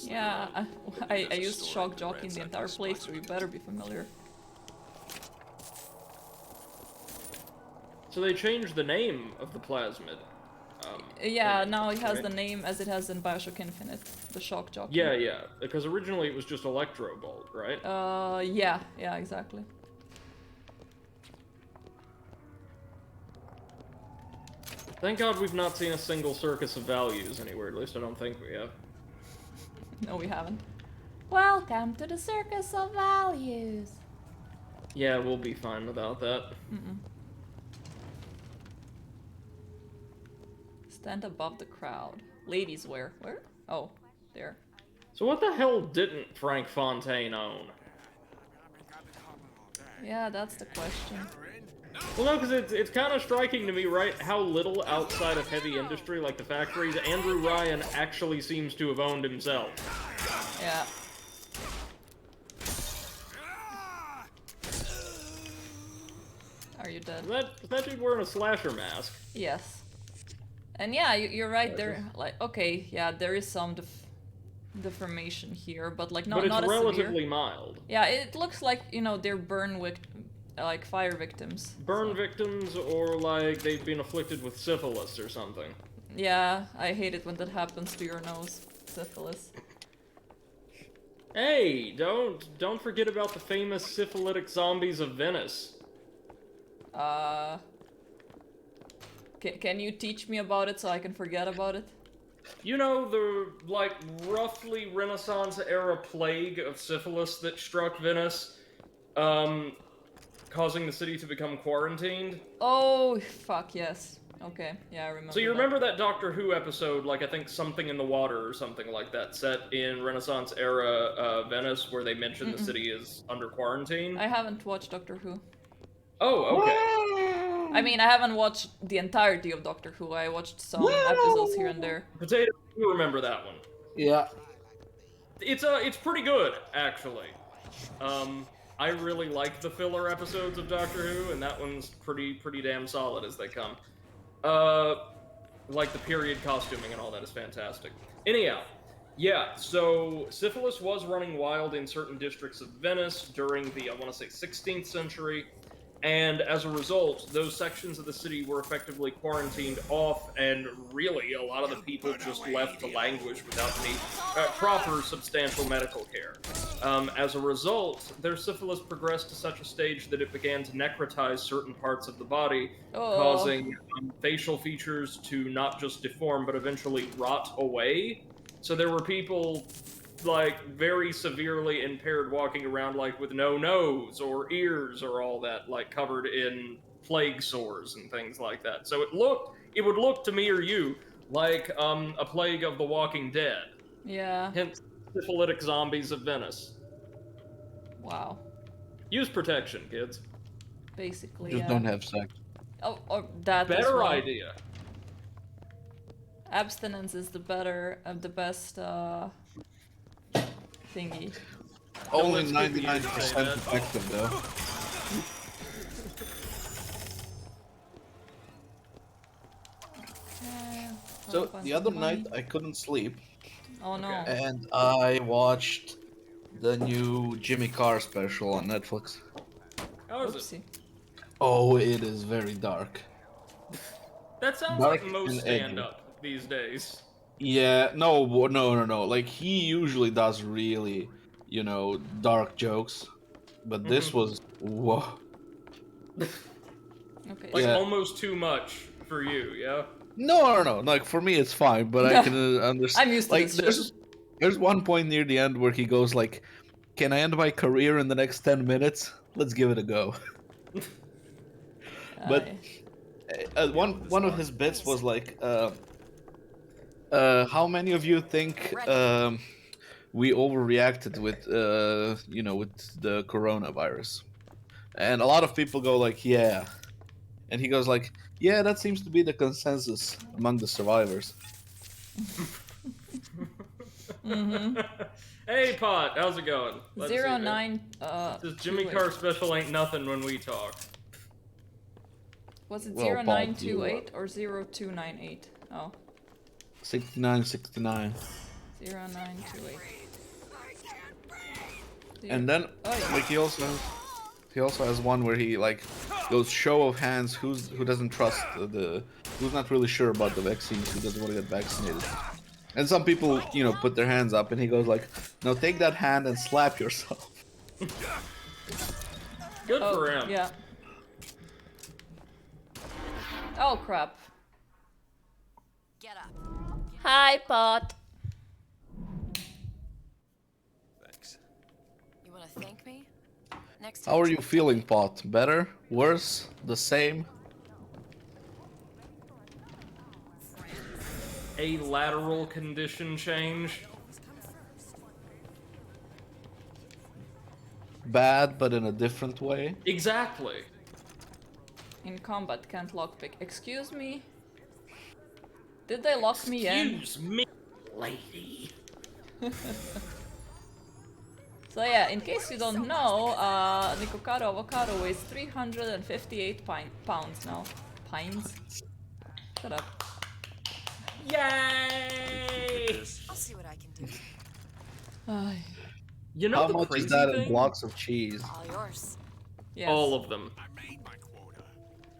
Yeah, I used shock jockey in the entire playthrough. You better be familiar. So they changed the name of the plasmid. Yeah, now it has the name as it has in Bioshock Infinite, the shock jockey. Yeah, because originally it was just Electrobolt, right? Yeah, exactly. Thank God we've not seen a single circus of values anywhere, at least I don't think we have. No, we haven't. Welcome to the circus of values. Yeah, we'll be fine without that. Stand above the crowd. Ladies wear. Where? Oh, there. So what the hell didn't Frank Fontaine own? Yeah, that's the question. Well, no, because it's kind of striking to me, right, how little outside of heavy industry, like the factories, Andrew Ryan actually seems to have owned himself. Yeah. Are you dead? Is that dude wearing a slasher mask? Yes. And yeah, you're right, there, like, okay, yeah, there is some deformation here, but like not as severe. But it's relatively mild. Yeah, it looks like, you know, they're like fire victims. Burn victims, or like they've been afflicted with syphilis or something. Yeah, I hate it when that happens to your nose. Syphilis. Hey, don't forget about the famous syphilitic zombies of Venice. Can you teach me about it so I can forget about it? You know, the, like, roughly Renaissance-era plague of syphilis that struck Venice, causing the city to become quarantined? Oh, fuck, yes. Okay, yeah, I remember. So you remember that Doctor Who episode, like, I think Something in the Water or something like that, set in Renaissance-era Venice, where they mentioned the city is under quarantine? I haven't watched Doctor Who. Oh, okay. I mean, I haven't watched the entirety of Doctor Who. I watched some episodes here and there. Potato, you remember that one? Yeah. It's pretty good, actually. I really like the filler episodes of Doctor Who, and that one's pretty damn solid as they come. Like the period costuming and all that is fantastic. Anyhow, yeah, so syphilis was running wild in certain districts of Venice during the, I want to say, 16th century. And as a result, those sections of the city were effectively quarantined off, and really, a lot of the people just left to languish without any proper substantial medical care. As a result, their syphilis progressed to such a stage that it began to necrotize certain parts of the body, causing facial features to not just deform, but eventually rot away. So there were people, like, very severely impaired walking around, like, with no nose or ears or all that, like, covered in plague sores and things like that. So it would look to me or you like a plague of the Walking Dead. Yeah. Hence, syphilitic zombies of Venice. Wow. Use protection, kids. Basically, Just don't have sex. Oh, that Better idea. Abstinence is the best, thingy. Only 99% effective, though. Okay. So find the some other money. night I couldn't sleep, Oh no. Okay. and I watched the new Jimmy Carr special on Netflix. How is it? Oopsie. Oh, it is very dark. That sounds Dark like most and edgy. stand-up these days. Yeah, no. Like he usually does really, dark jokes, but this was whoa. Okay. Like So, Yeah. almost too much for you, yeah? No. Like for me, it's fine, but I can understand. I'm used to Like this shit. there's one point near the end where he goes like, "Can I end my career in the next 10 minutes? Let's give it a go." But Aye. one of his bits was like, how many of you think we overreacted with with the coronavirus? And a lot of people go like, yeah. And he goes like, yeah, that seems to be the consensus among the survivors. Hey, Pot, how's it going? Glad to see you, man. 09. This Jimmy 28. Carr special ain't nothing when we talk. Was it Well, Paul, 0928 or 0298? Oh, 69. 0928. And then Oh, yeah. like he also has one where he like goes show of hands who doesn't trust who's not really sure about the vaccines, who doesn't want to get vaccinated. And some people, put their hands up, and he goes like, "No, take that hand and slap yourself." Good Oh, for him. yeah. Oh, crap. Get up. Hi, Pot. Thanks. You want to thank me? Next time. How are you feeling, Pot? Better? Worse? The same? A lateral condition change. Bad, but in a different way? Exactly. In combat, can't lockpick. Excuse me? Did they lock me in? Excuse me, lady. So yeah, in case you don't know, Nikocado Avocado weighs 358 pounds now. Pines? Shut up. Yay! I'll see what I can do. Ay. You know How the much crazy is that thing? in blocks of cheese? All yours. Yes. All of them.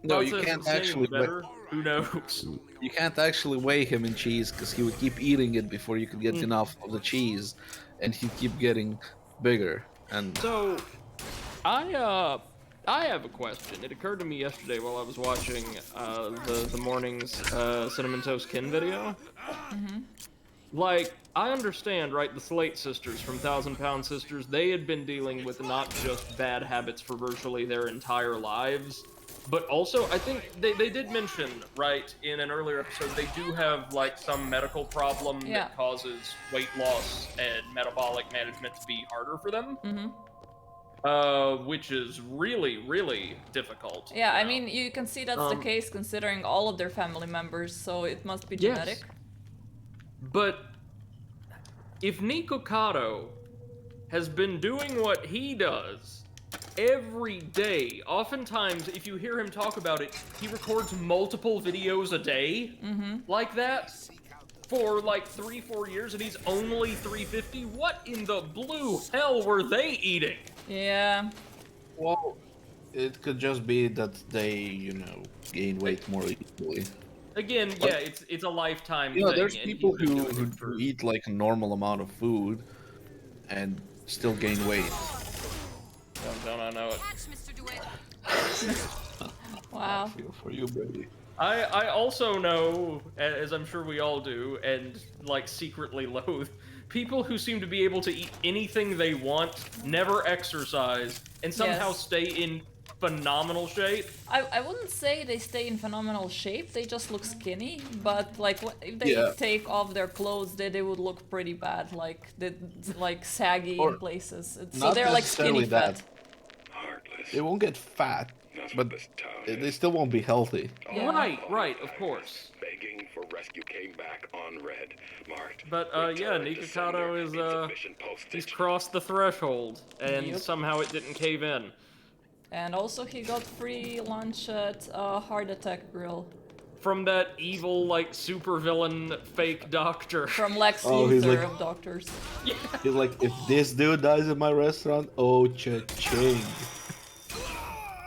No, Well, you since can't it's named actually better. Who knows? You can't actually weigh him in cheese because he would keep eating it before you could get enough of the cheese, and he'd keep getting bigger. And So, I have a question. It occurred to me yesterday while I was watching the morning's Cinnamon Toast Kin video. Like, I understand, right? The Slate sisters from 1,000 Pound Sisters, they had been dealing with not just bad habits for virtually their entire lives, but also, I think they did mention, right, in an earlier episode, they do have, like, some medical problem that causes weight loss and metabolic management to be harder for them. Which is really, really difficult. Yeah, I mean, you can see that's the case considering all of their family members, so it must be genetic. But if Nikocado has been doing what he does every day, oftentimes if you hear him talk about it, he records multiple videos a day like that for like 3-4 years, and he's only 350. What in the blue hell were they eating? Yeah. well, it could just be that they, gain weight more easily. Again, yeah, it's a lifetime thing. There's and people he's been who, doing it for... eat like a normal amount of food and still gain weight. Don't I know it? Mr. DeWitt. Wow. I feel for you, baby. I also know, as I'm sure we all do, and like secretly loathe, people who seem to be able to eat anything they want, never exercise, and somehow stay in phenomenal shape. I wouldn't say they stay in phenomenal shape, they just look skinny, but like if they take off their clothes, they would look pretty bad, like saggy in places. So they're like skinny fat. They won't get fat, but they still won't be healthy. Yeah. Right, of course. Begging for rescue came back on red, marked. But yeah, Nikocado is he's crossed the threshold, and somehow it didn't cave in. And also he got free lunch at Heart Attack Grill. from that evil, like, supervillain fake doctor. From Lex Oh, he's Luthor like- of Doctors. He's like, if this dude dies in my restaurant, oh, cha-ching.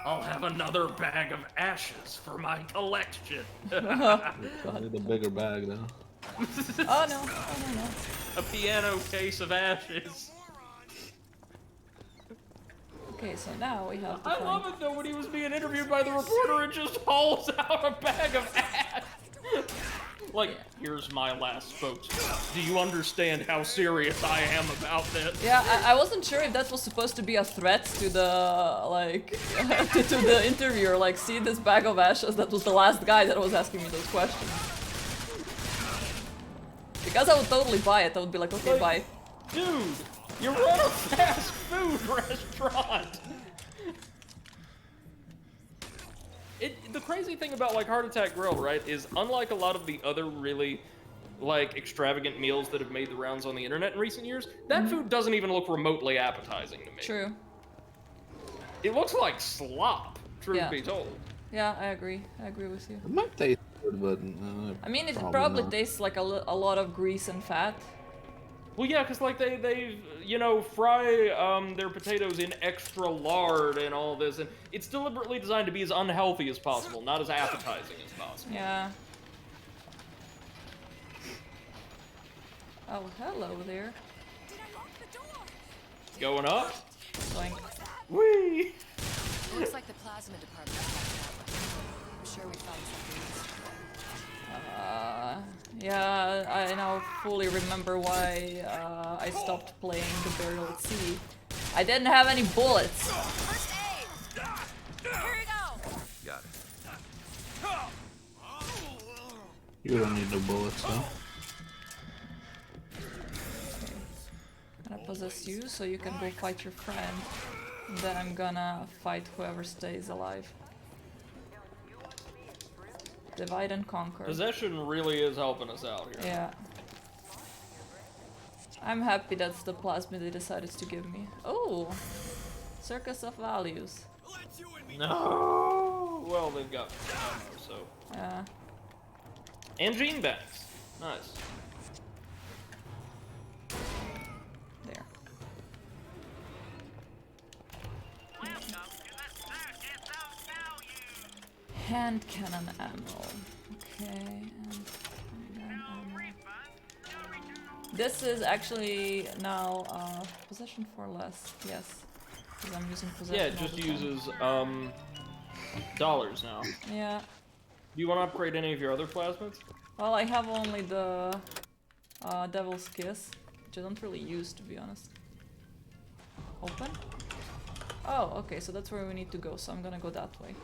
I'll have another bag of ashes for my collection. Probably the bigger bag, though. Oh no, oh no, no. A piano case of ashes. Okay, so now we have to I find... love it though when he was being interviewed by the reporter and just hauls out a bag of ash. Like, here's my last spokesman. Do you understand how serious I am about this? Yeah, I wasn't sure if that was supposed to be a threat to the, like, to the interviewer. Like, see this bag of ashes? That was the last guy that was asking me those questions. Because I would totally buy it. I would be like, okay, buy. Dude, you run a fast food restaurant. The crazy thing about, like, Heart Attack Grill, right, is unlike a lot of the other really, like, extravagant meals that have made the rounds on the internet in recent years, that food doesn't even look remotely appetizing to me. True. It looks like slop, truth Yeah. be told. Yeah, I agree. I agree with you. It might taste good, but I mean, it probably not. tastes like a lot of grease and fat. Well, yeah, because, like, they you know, fry their potatoes in extra lard and all this, and it's deliberately designed to be as unhealthy as possible, not as appetizing as possible. Yeah. Oh, hello there. Going up? Going. Whee! Looks like the plasma department is back that way. I'm sure we found something useful. Yeah, I now fully remember why I stopped playing the Burial at Sea. I didn't have any bullets. First aid! Here you go! Got it. You don't need the bullets, though. I'm gonna possess you so you can go fight your friend. And then I'm gonna fight whoever stays alive. Divide and conquer. Possession really is helping us out here. Yeah. I'm happy that's the plasma they decided to give me. Oh! Circus of Values. No! Well, they've got ammo, so. Yeah. And gene banks. Nice. There. Hand cannon ammo. Okay, and ammo. This is actually now possession for less. Yes, because I'm using possession. Yeah, it all just the time. uses dollars now. Yeah. Do you want to upgrade any of your other plasmids? Well, I have only the Devil's Kiss, which I don't really use, to be honest. Open? Oh, okay, so that's where we need to go, so I'm gonna go that way.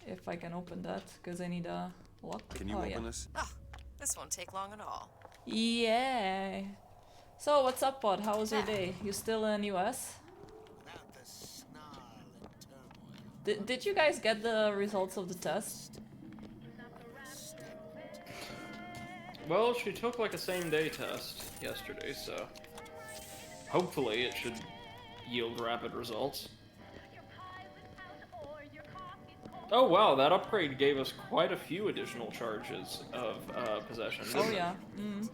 If I can open that, because I need a lock. Can you oh, open yeah. this? Ah, this won't take long at all. Yeah. So, what's up, Pod? How was your day? You still in US? Did you guys get the results of the test? Well, she took like a same-day test yesterday, so hopefully it should yield rapid results. Oh wow, that upgrade gave us quite a few additional charges of possession. Oh didn't it? yeah. Mm.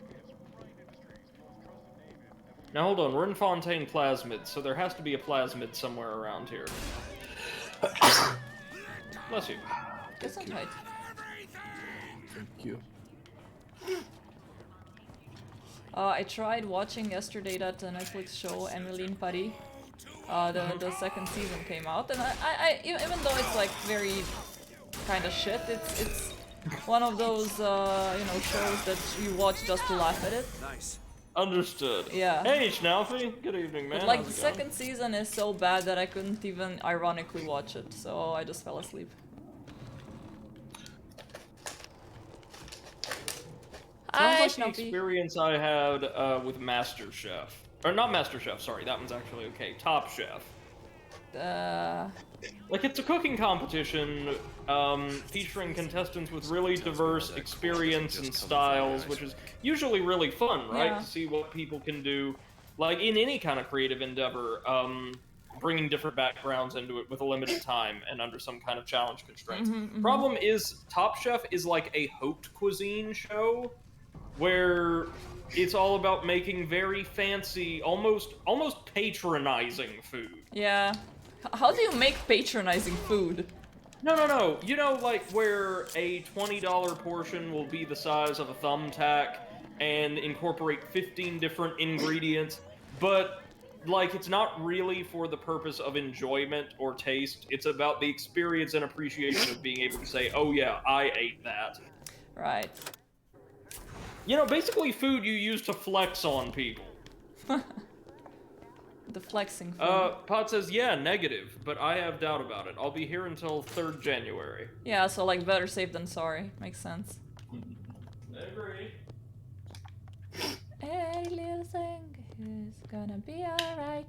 Now hold on, we're in Fontaine Plasmid, so there has to be a Plasmid somewhere around here. Bless you. Gesundheit. Thank you. I tried watching yesterday that Netflix show Emily in Paris. The second season came out, and I even though it's like very kind of shit, it's one of those you know, shows that you watch just to laugh at it. Nice. Understood. Yeah. Hey, Schnaufy. Good evening, man. But like How's the it going? second season is so bad that I couldn't even ironically watch it, so I just fell asleep. Sounds Hi, like the Schnappy. experience I had with MasterChef. Or not MasterChef, sorry, that one's actually okay. Top Chef. Like, it's a cooking competition featuring contestants with really diverse experience and styles, which is usually really fun, right? Yeah. To see what people can do, like, in any kind of creative endeavor. bringing different backgrounds into it with a limited time and under some kind of challenge constraints. Mm-hmm. Problem is, Top Chef is like a haute cuisine show where it's all about making very fancy, almost patronizing food. Yeah. How do you make patronizing food? No. You know, like where a $20 portion will be the size of a thumbtack and incorporate 15 different ingredients, but like it's not really for the purpose of enjoyment or taste. It's about the experience and appreciation of being able to say, "Oh yeah, I ate that." Right. You know, basically food you use to flex on people. The flexing food. Pot says, yeah, negative, but I have doubt about it. I'll be here until 3rd January. Yeah, so like better safe than sorry. Makes sense. I agree. Every little thing is gonna be alright.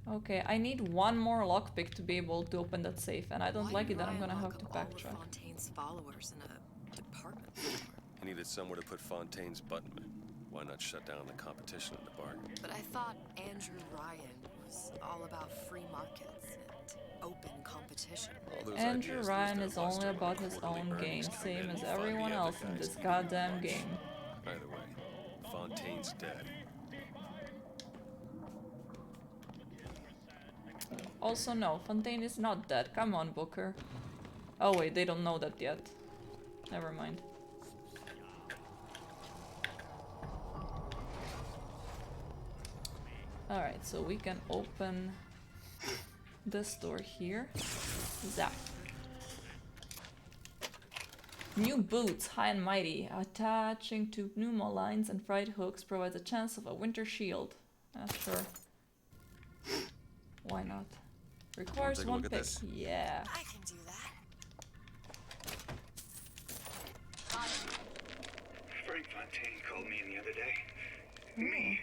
Okay, I need one more lockpick to be able to open that safe, and I don't like it that I'm gonna have to backtrack. Fontaine's followers in a department store. He needed somewhere to put Fontaine's button. Why not shut down the competition in the bargain? But I thought Andrew Ryan was all about free markets and open competition. Andrew Ryan is only about his own game, same as everyone else in this goddamn game. Either way, Fontaine's dead. Also, no, Fontaine is not dead. Come on, Booker. Oh wait, they don't know that yet. Never mind. Alright, so we can open this door here. Zap. New boots, high and mighty. Attaching to pneumo lines and fried hooks provides a chance of a winter shield. Sure. Why not? Requires Take a one look at pick. this. Yeah. I can do that. Frank Fontaine called me in the other day. Me?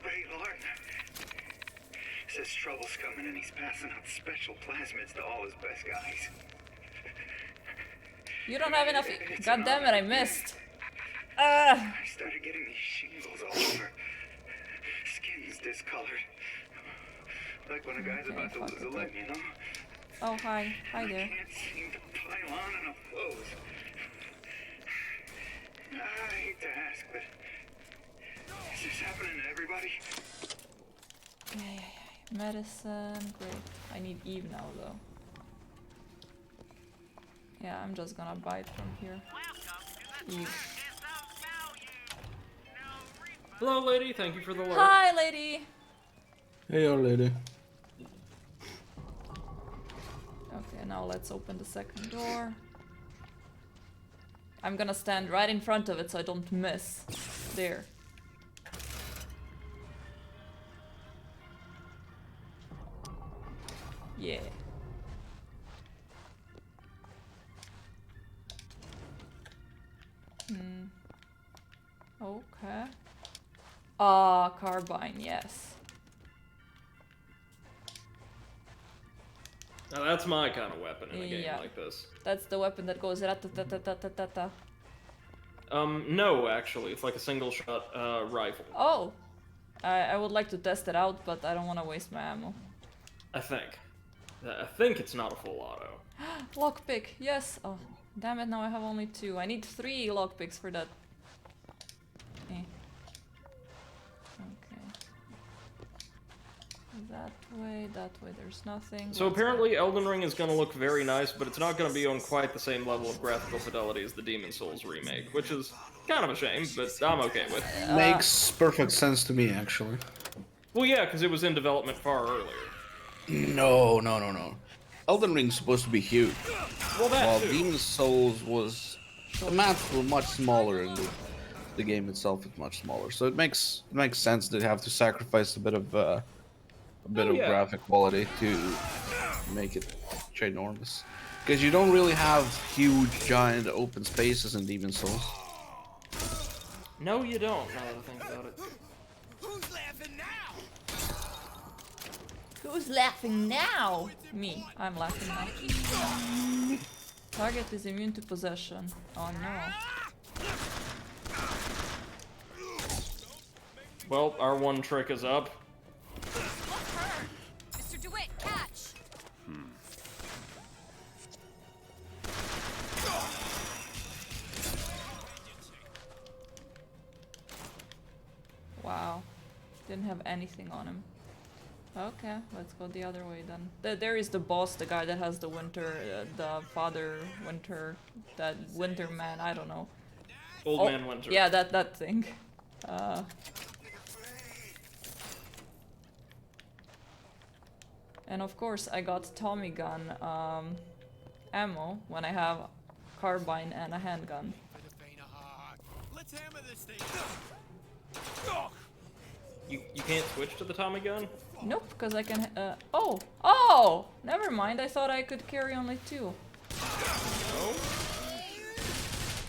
Ray Larden. Says trouble's coming and he's passing out special plasmids to all his best guys. You don't have enough. God damn it! I missed. I started getting these shingles all over. Skin's discolored. Like when a guy's about to lose a limb, you know? Oh, hi. Hi there. I can't seem to pile on enough clothes. I hate to ask, but is this happening to everybody? Yeah. Medicine, great. I need Eve now, though. Yeah, I'm just gonna buy it from here. Eve. Hello, lady. Thank you for the alert. Hi, lady! Hey, old lady. Okay, now let's open the second door. I'm gonna stand right in front of it so I don't miss. There. Yeah. Okay. Carbine, yes. Now that's my kind of weapon in a game Yeah. like this. That's the weapon that goes rat-ta-ta-ta-ta-ta-ta. No, actually, it's like a single-shot rifle. Oh! I would like to test it out, but I don't want to waste my ammo. I think it's not a full auto. Lockpick, yes! Oh, damn it, now I have only 2. I need 3 lockpicks for that. Okay. That way, there's nothing. So apparently Elden Ring is going to look very nice, but it's not going to be on quite the same level of graphical fidelity as the Demon's Souls remake, which is kind of a shame, but I'm okay with. Makes perfect sense to me, actually. Well, yeah, because it was in development far earlier. No. Elden Ring's supposed to be huge. Well, that While too. Demon's Souls was... The maps were much smaller and the game itself is much smaller. So it makes sense that they have to sacrifice a bit of graphic quality to make it ginormous. Because you don't really have huge, giant open spaces in Demon's Souls. No, you don't, now that I think about it. Who's laughing now? Who's laughing now? Me. I'm laughing now. Target is immune to possession. Oh no. Well, our one trick is up. didn't have anything on him. Okay, let's go the other way then. There is the boss, the guy that has the winter, the father winter, that winter man, I don't know. Old Man Winter. Yeah, that thing. And of course I got Tommy gun ammo when I have carbine and a handgun. Let's hammer this thing. You can't switch to the Tommy gun? Nope, because I can. Oh! Never mind. I thought I could carry only 2. Oh.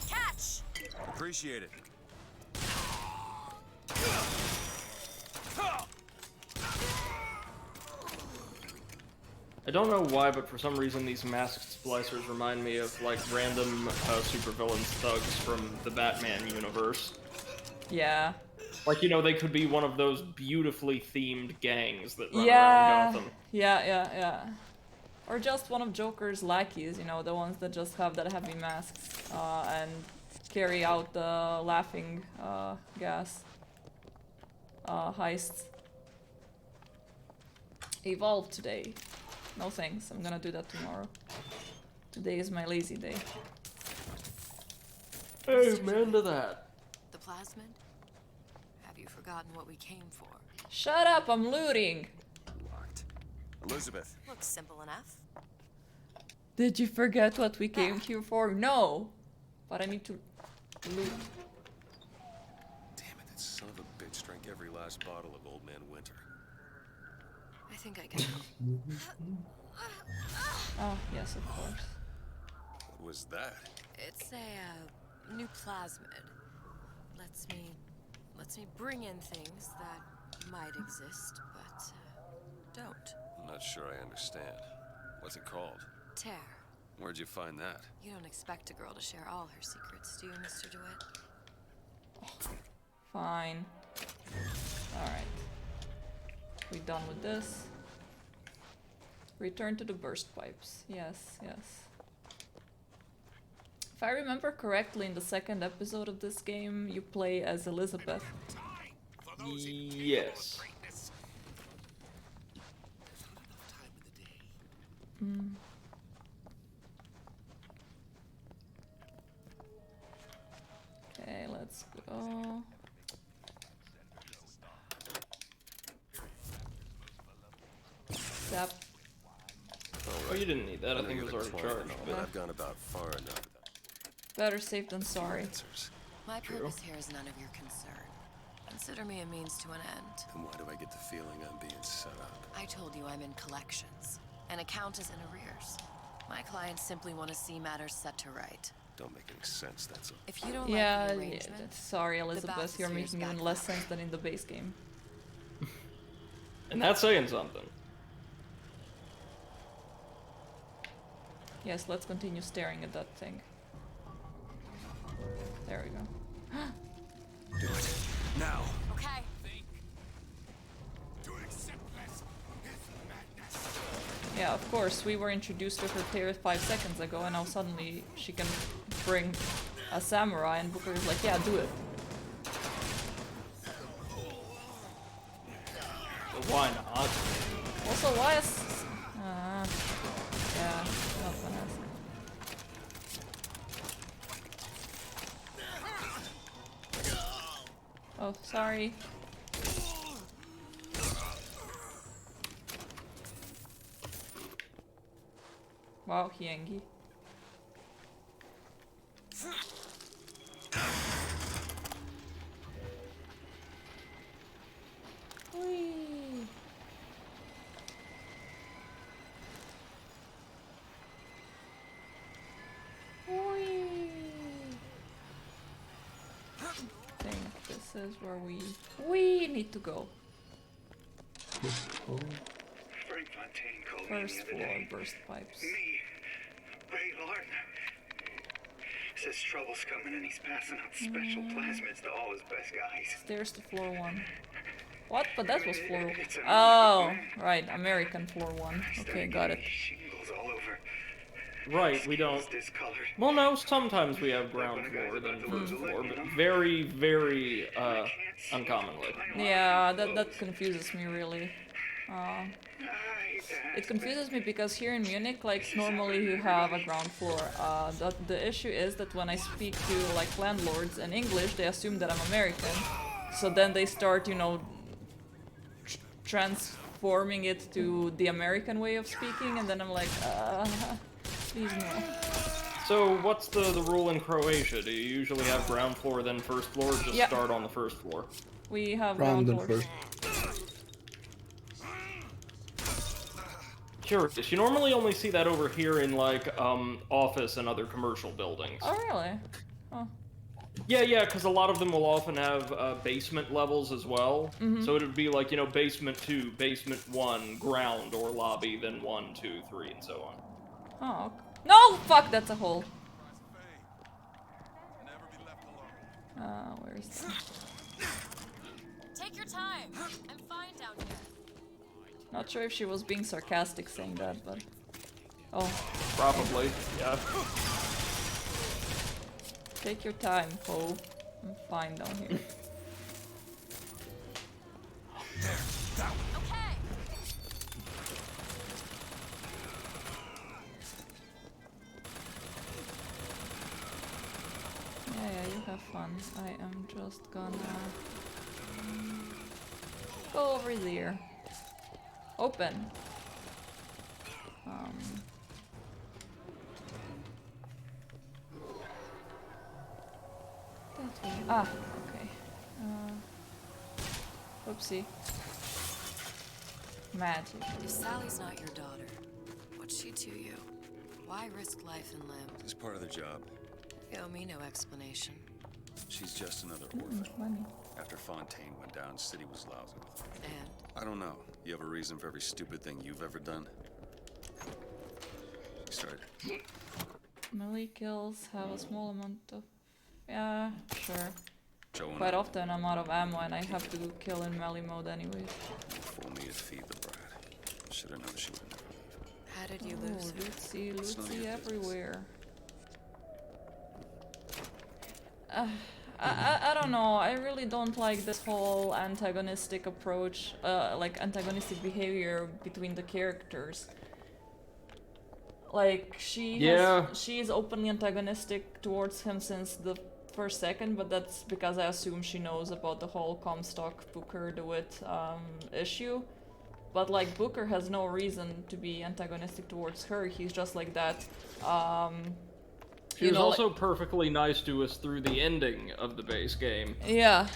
Catch! Appreciate it. I don't know why, but for some reason these masked splicers remind me of like random supervillains thugs from the Batman universe. Yeah. Like, you know, they could be one of those beautifully themed gangs that run around Gotham. Yeah. Or just one of Joker's lackeys, you know, the ones that just have that heavy masks and carry out the laughing gas heists. Evolve today. No thanks, I'm gonna do that tomorrow. Today is my lazy day. Amen to that. The plasmid? Have you forgotten what we came for? Shut up, I'm looting! Locked. Elizabeth. Looks simple enough. Did you forget what we came here for? No! But I need to loot. Damn it, that son of a bitch drank every last bottle of Old Man Winter. I think I can help. Oh, yes, of course. What was that? It's a new plasmid. Lets me bring in things that might exist, but don't. I'm not sure I understand. What's it called? Tear. Where'd you find that? You don't expect a girl to share all her secrets, do you, Mr. DeWitt? Fine. Alright. We done with this. Return to the burst pipes. Yes. If I remember correctly, in the second episode of this game, you play as Elizabeth. Yes. Okay, let's go. Zap. Oh, you didn't need that. I think it was already charged. But I've gone about far enough. Better safe than sorry. Answers. My purpose here is none of your concern. Consider me a means to an end. Then why do I get the feeling I'm being set up? I told you I'm in collections. An account is in arrears. My clients simply want to see matters set to right. Don't make any sense, that's all. If you don't Yeah, like the arrangement, sorry Elizabeth, you're Bathysphere's making even back less now. sense than in the base game. And that's saying something. Yes, let's continue staring at that thing. There we go. Do it. Now! Okay. Yeah, of course, we were introduced to her player 5 seconds ago, and now suddenly she can bring a samurai, and Booker is like, yeah, do it. But why not? Also, why is... yeah, not gonna ask. Oh, sorry. Wow, Hiengi. Whee! Whee! I think this is where we need to go. Frank Fontaine called me First the other floor, day. burst pipes. Me, Ray Lord. Says trouble's coming and he's passing out special plasmids to all his best guys. Stairs to floor 1. What? But that was floor... It's a Oh, right, American floor 1. Okay, got it. Shingles all over. Right, we don't. Well, no, sometimes we have ground floor than first floor, but very, very uncommonly. Yeah, that confuses me really. Uh, it confuses me because here in Munich, like normally you have a ground floor. The issue is that when I speak to like landlords in English, they assume that I'm American. So then they start, you know, transforming it to the American way of speaking, and then I'm like, please no. So, what's the rule in Croatia? Do you usually have ground floor then first floor, or just Yeah. start on the first floor? We have Ground ground and floors. first. Curious. You normally only see that over here in like office and other commercial buildings. Oh really? Oh. Yeah, because a lot of them will often have basement levels as well. Mhm. So it would be like, you know, basement 2, basement 1, ground or lobby, then 1, 2, 3, and so on. Oh. Okay. No! Fuck, that's a hole. Where is that? Take your time. I'm fine down here. Not sure if she was being sarcastic saying that, but... Oh. Probably, yeah. Take your time, Poe. I'm fine down here. Okay. Yeah, you have fun. I am just gonna... go over there. Open. That way. Ah, okay. Oopsie. Magic. If Sally's not your daughter, what's she to you? Why risk life and limb? It's part of the job. You owe me no explanation. She's just another orphan. Money. After Fontaine went down, City was lousy with her. And I don't know. You have a reason for every stupid thing you've ever done? You started. Melee kills have a small amount of... Yeah, sure. Joe and Quite I often I'm out of ammo and I have to kill in melee mode anyway. fool me to feed the brat. Should have known she would never leave. how did you Oh, lose her? Lucy, It's none of Lucy your business. everywhere. I don't know, I really don't like this whole antagonistic approach, like antagonistic behavior between the characters. Like, she is openly antagonistic towards him since the first second, but that's because I assume she knows about the whole Comstock Booker DeWitt issue. But like, Booker has no reason to be antagonistic towards her, he's just like that. She was also perfectly nice to us through the ending of the base game. Yeah,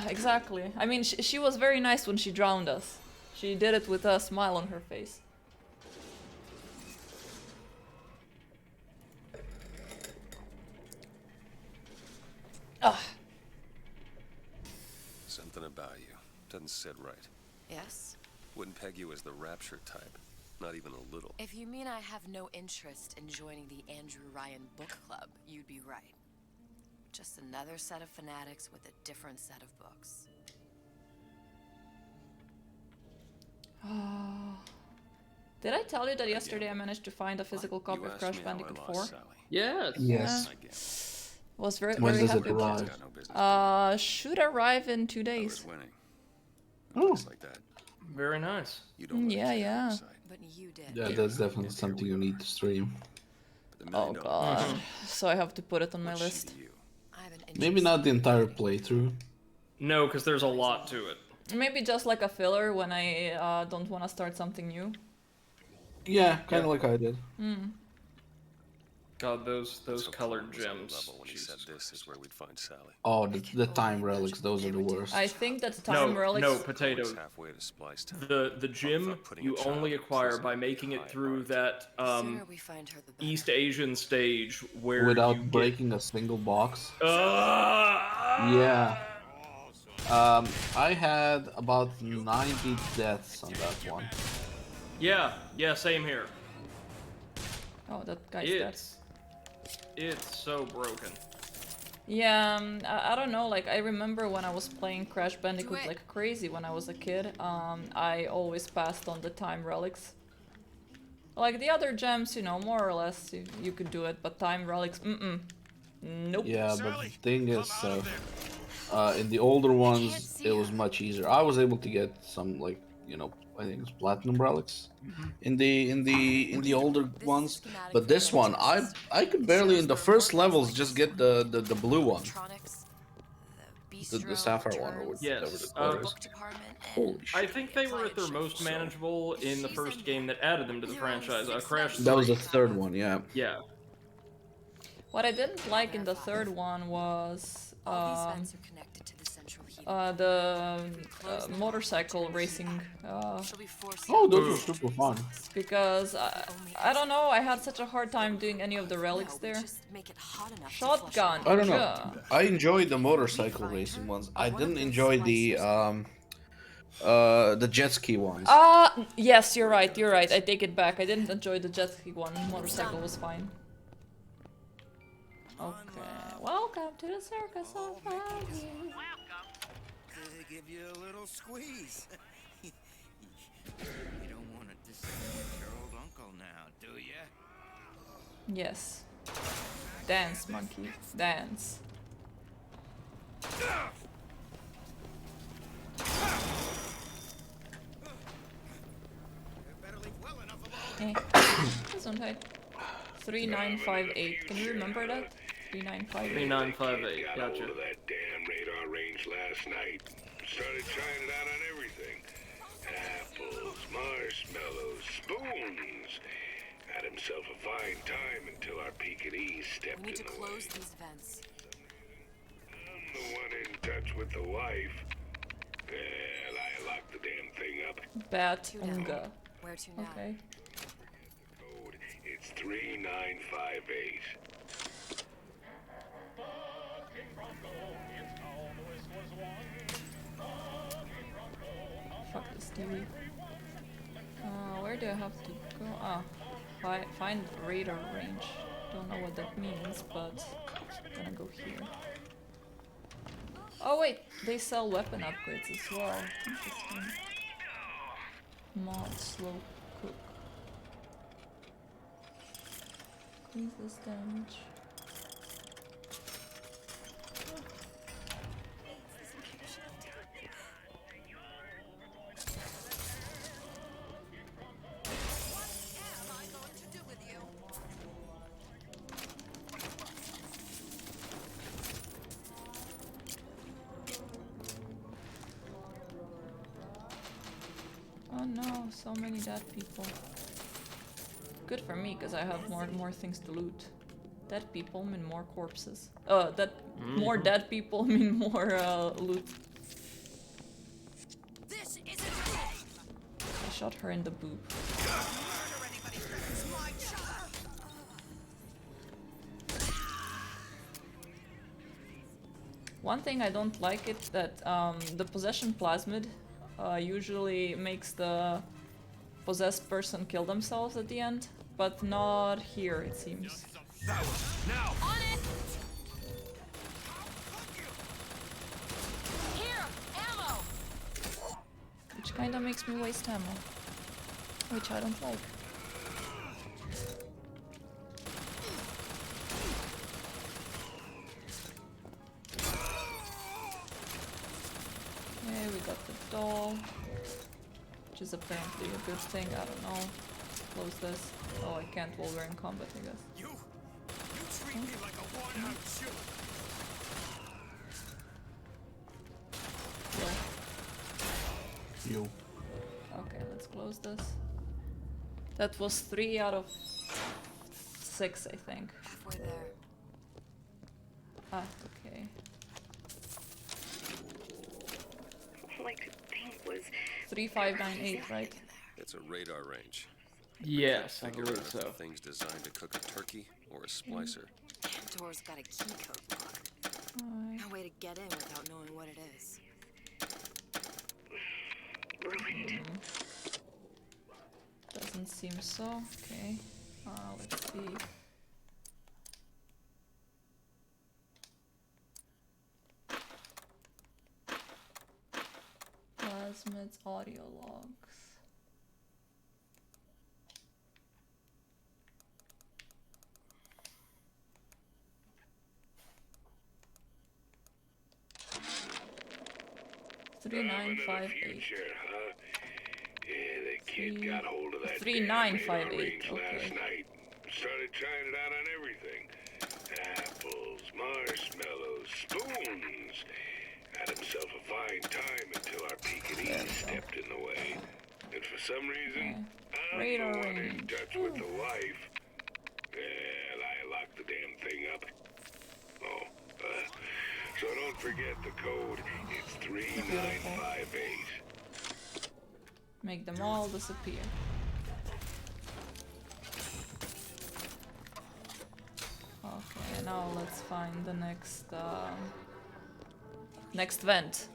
exactly. I mean, she was very nice when she drowned us. She did it with a smile on her face. Ah. Something about you. Doesn't sit right. Yes? Wouldn't peg you as the rapture type. Not even a little. If you mean I have no interest in joining the Andrew Ryan Book Club, you'd be right. Just another set of fanatics with a different set of books. Did I tell you that yesterday I managed to find a physical copy You of asked Crash me how I Bandicoot lost 4? Sally. Yes. Yes. I guess. Was very, When very does it happy about arrive? Got no business. should arrive in 2 I days. was winning. Oh. Just like that. Very nice. You don't Yeah, yeah. But you did. Yeah, Yeah, that's definitely here something we you are. need to stream. But the Oh million-dollar god. question, So I have to put it on my what's she list. to you? I have an Maybe interest. not the entire playthrough. No, because there's a lot to it. Maybe just like a filler when I don't want to start something new. Yeah, kind of like I did. God, those So colored Clone was on the gems. level when he said Jesus this Christ. is where we'd find Sally. Oh, the time relics, those are the worst. I think that time No, relics... no, potatoes. Halfway to Splice Town. The gym you only acquire by making it through that The sooner we find her, the better. East Asian stage where Without you breaking a single box. Get... Yeah. I had about 90 deaths on that one. Yeah, same here. Oh, that guy's dead. It's so broken. Yeah, I don't know, like, I remember when I was playing Crash Bandicoot it. like crazy when I was a kid, I always passed on the time relics. Like the other gems, you know, more or less you could do it, but time relics, nope. Yeah, but the thing is, in the older ones, it was much easier. I was able to get some, like, you know, I think it's platinum relics in the older ones, but this one, I could barely in the first levels just get the blue one, the sapphire one, or whatever the Yes. color is. Holy I shit! think they were at their most manageable in the first game that added them to the franchise. Crash 3. That was the third one, yeah. Yeah. What I didn't like in the third one was the motorcycle racing. Oh, those were super fun. Because I don't know, I had such a hard time doing any of the relics there. Shotgun. I don't know. I enjoyed the motorcycle racing ones. I didn't enjoy the jet ski ones. Yes, you're right. You're right. I take it back. I didn't enjoy the jet ski one. Motorcycle was fine. Okay, welcome to the circus of Maggie. Welcome. To give you a little squeeze. You don't want to disappoint your old uncle now, do you? Yes. Dance, monkey. Dance. Hey. Gesundheit. 3958. Can you remember that? 3958. 3958. Got Gotcha. hold of that damn radar range last night. Started trying it out on everything. Apples, marshmallows, spoons. Had himself a fine time until our Pekingese stepped We need to in the close way. these vents. I'm the one in touch with the wife. Well, I locked the damn thing up. Bat Unga. Where to now? Okay. Code, it's 3958. Fuck this TV. Where do I have to go? Find radar range. Don't know what that means, but I'm gonna go here. Oh wait, they sell weapon upgrades as well. Interesting. Mod slow cook. Increase this damage. Oh no, so many dead people. Good for me, because I have more things to loot. Dead people mean more corpses. More dead people mean more loot. This isn't I shot her in the boob. One thing I don't like it that the possession plasmid usually makes the possessed person kill themselves at the end, but not here it seems. now. On it! Here! Ammo! Which kinda makes me waste ammo. Which I don't like. Okay, we got the doll. Which is apparently a good thing, I don't know. Close this. Oh, I can't while we're in combat, I guess. You treat me like a worn-out shoe. You. Okay, let's close this. That was 3 out of 6, I think. Halfway there. Okay. All I could think was 3598, right? It's a radar range. Yes, I Figure believe out if so. the thing's designed to cook a turkey or a splicer. Door's got a key code lock. No way to get in without knowing what it is. ruined. Doesn't seem so. Okay. Let's see. Plasmids, audio logs. 3958. Future, huh? Yeah, that kid Three- got hold of that 3958, range okay. last night. Started trying it out on everything. Apples, marshmallows, spoons. Had himself a fine time until our Pekingese stepped in the way. And for some reason, I'm Radar the one in range. touch with the wife. Well, I locked the damn thing up. Oh, so don't forget the code. It's 3958. Make them all disappear. Okay, now let's find the next vent.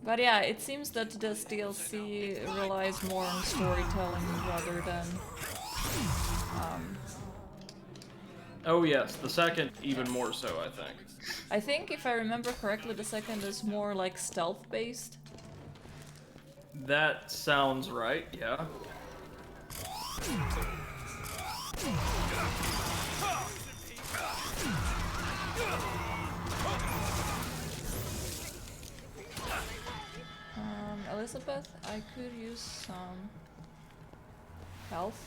But yeah, it seems that this DLC relies more on storytelling rather than Oh yes, the second even more so, I think. I think if I remember correctly, the second is more like stealth based. That sounds right, yeah. Elizabeth, I could use some health.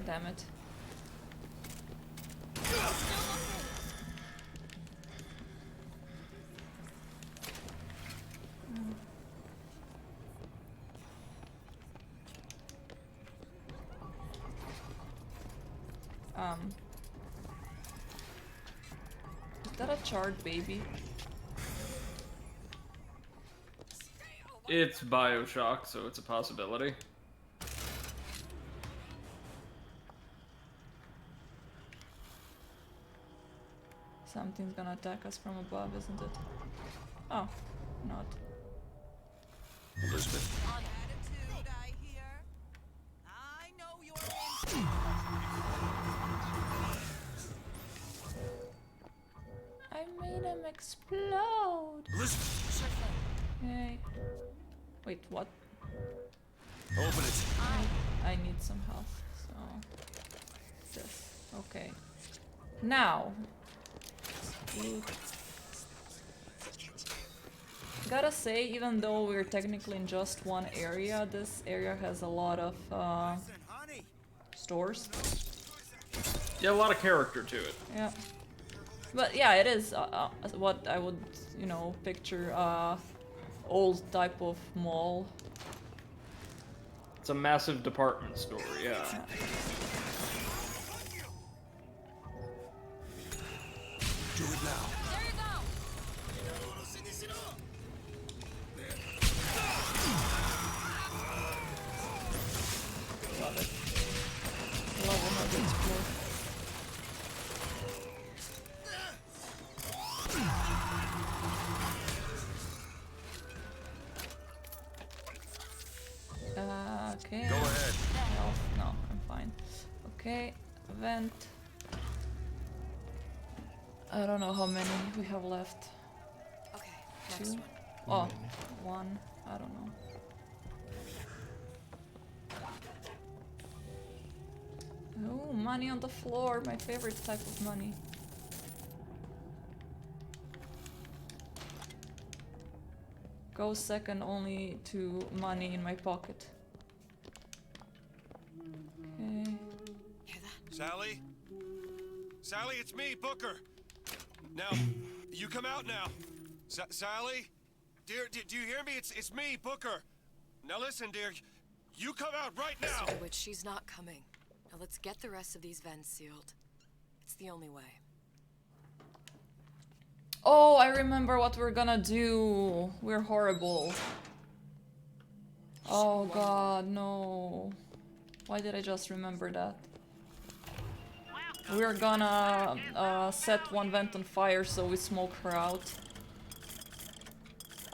Damn it. Is that a charred baby? It's Bioshock, so it's a possibility. Something's gonna attack us from above, isn't it? Oh, not. Elizabeth, Attitude, I hear. I know you're I made him explode! Elizabeth, Yay. Wait, what? open it. I need some health, so... This. Okay. Now. Loot. Gotta say, even though we're technically in just one area, this area has a lot of stores. Yeah, a lot of character to it. Yeah. But yeah, it is what I would, you know, picture old type of mall. It's a massive department store, yeah. Do it now. There you go! Love it. Love how they explode. Okay. Go ahead. Health. No, I'm fine. Okay, vent. I don't know how many we have left. Okay, next Two? one. Oh, one. I don't know. Oh, money on the floor. My favorite type of money. Goes second only to money in my pocket. Okay. Sally? Sally, it's me, Booker. Now, you come out now. Sally? Dear, do you hear me? It's me, Booker. Now listen, dear. You come out right now! Mr. DeWitt, she's not coming. Now let's get the rest of these vents sealed. It's the only way. Oh, I remember what we're gonna do. We're horrible. Oh god, no. Why did I just remember that? We're gonna set one vent on fire so we smoke her out.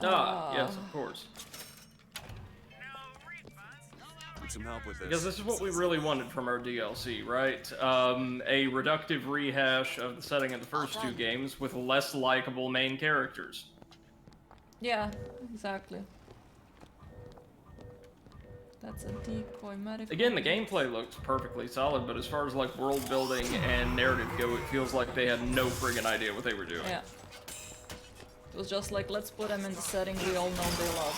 Yes, of course. Need some help with this. Because this is what we really wanted from our DLC, right? A reductive rehash of the setting of the first two games with less likable main characters. Yeah, exactly. That's a decoy medical. Again, the gameplay looks perfectly solid, but as far as like world building and narrative go, it feels like they had no friggin' idea what they were doing. Yeah. It was just like, let's put them in the setting we all know they love.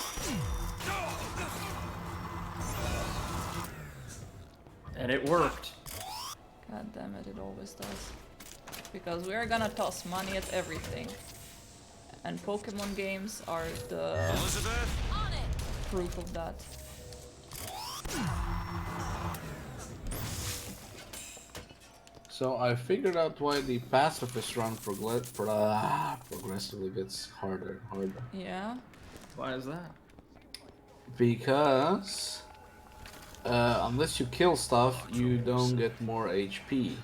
And it worked. God damn it, it always does. Because we are gonna toss money at everything. And Pokemon games are the proof of that. So I figured out why the pacifist run progressively gets harder and harder. Yeah. Why is that? Because unless you kill stuff, you don't get more HP.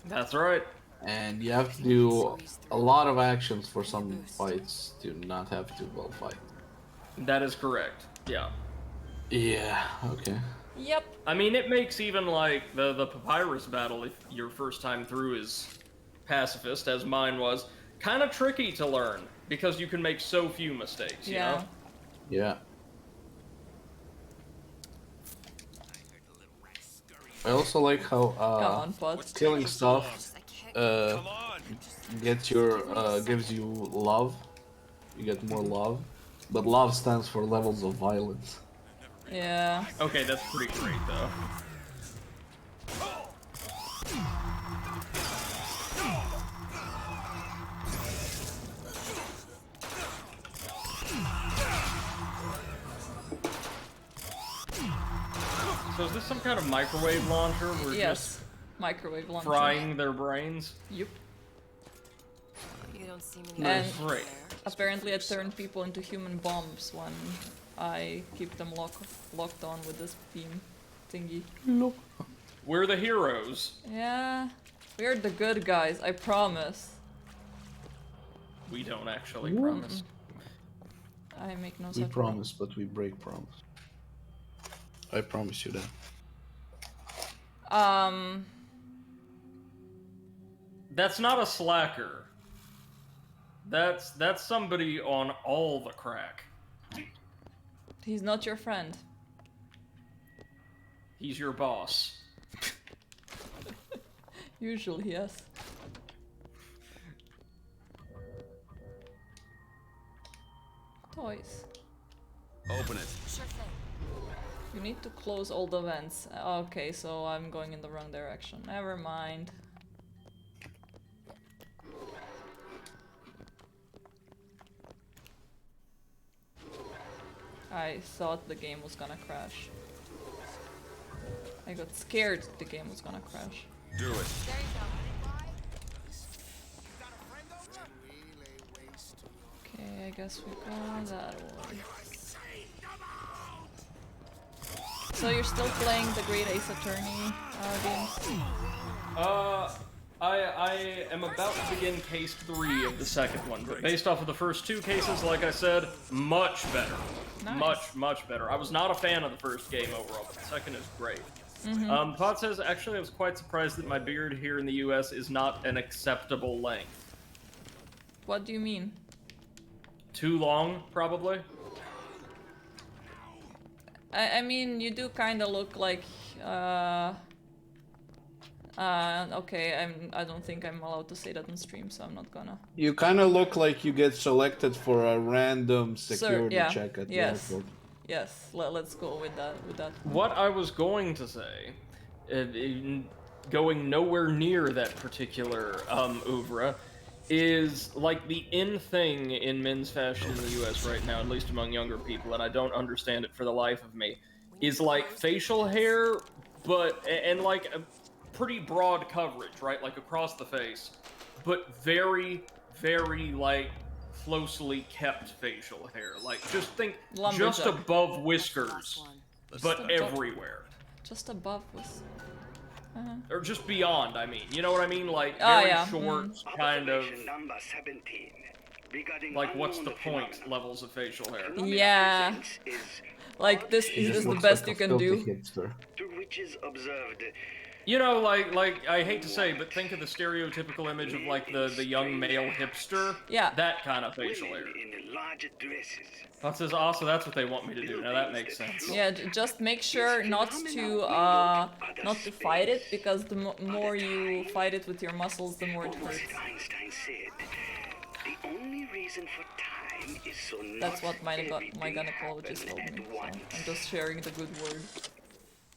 That's right. And you have to do a lot of actions for some fights to not have to well fight. That is correct. Yeah. Yeah, okay. Yep. I mean, it makes even like the Papyrus battle, if your first time through is pacifist, as mine was, kind of tricky to learn because you can make so few mistakes. You know? Yeah. I also like how killing stuff gives you love. You get more love, but love stands for levels of violence. Yeah. Okay, that's pretty great though. So is this some kind of microwave launcher? We're just microwave launcher. frying their brains? Yep. You don't see many And great. apparently I turn people into human bombs when I keep them locked on with this beam thingy. Look. We're the heroes. Yeah. We're the good guys, I promise. We don't actually promise. I make no We such promise, but we break promise. I promise you that. That's not a slacker. That's somebody on all the crack. He's not your friend. He's your boss. Usually, yes. Toys. Open it. Sure thing. You need to close all the vents. Okay, so I'm going in the wrong direction. Never mind. I thought the game was gonna crash. I got scared the game was gonna crash. Do it. There you go. Okay, I guess we go that way. So you're still playing the Great Ace Attorney games? I am about to begin case 3 of the second one, but based off of the first 2 cases, like I said, much better. Nice. Much better. I was not a fan of the first game overall, but the second is great. Pod says, actually, I was quite surprised that my beard here in the US is not an acceptable length. What do you mean? Too long, probably? I mean, you do kind of look like, okay, I don't think I'm allowed to say that on stream, so I'm not gonna. You kind of look like you get selected for a random security check at the airport. Yes, let's go with that. What I was going to say, going nowhere near that particular oeuvre, is like the in thing in men's fashion in the US right now, at least among younger people, and I don't understand it for the life of me, is like facial hair, and like a pretty broad coverage, right? Like across the face, but very, very like closely kept facial hair. Like just think just above whiskers, but everywhere. Just above whiskers. Or just beyond, I mean. You know what I mean? Like, very short, kind of... Number 17, like, what's the point levels of facial hair. Yeah. Like, this is the best you can do. To which is observed You know, like I hate to say, but think of the stereotypical image of like the young male hipster. Yeah. That kind of facial hair. In larger dresses. That says also that's what they want me to do. Now that makes sense. Yeah, just make sure not to fight it, because the more you fight it with your muscles, the more it hurts. Einstein said, the only reason for time is so That's what my gynecologist told me. So I'm just sharing the good word.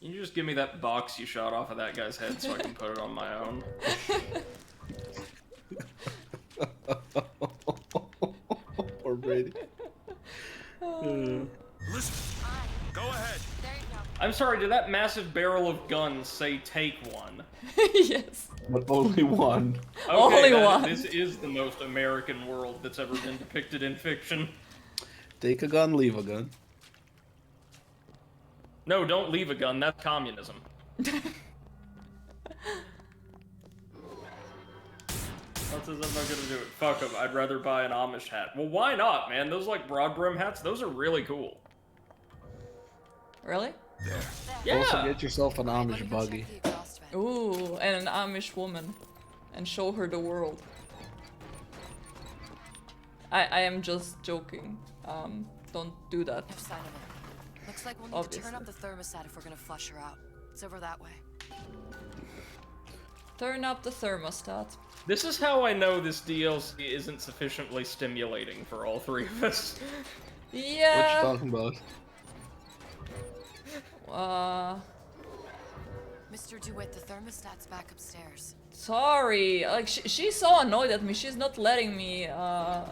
Can you just give me that box you shot off of that guy's head so I can put it on my own? Poor Brady. Listen, go ahead. I'm sorry, did that massive barrel of guns say take one? Yes. But only one. Okay, Only one. This is the most American world that's ever been depicted in fiction. Take a gun, leave a gun. No, don't leave a gun, that's communism. That says I'm not gonna do it. Fuck them, I'd rather buy an Amish hat. Well, why not, man? Those, like, broad brim hats, those are really cool. Really? Yeah! Also get yourself an Amish buggy. Ooh, and an Amish woman. And show her the world. I am just joking. Don't do that. No sign of her. Looks like we'll need to turn up the thermostat if we're gonna flush her out. It's over that way. Turn up the thermostat. This is how I know this DLC isn't sufficiently stimulating for all three of us. Yeah. What you talking about? Mr. DeWitt, the thermostat's back upstairs. Sorry, like she's so annoyed at me. She's not letting me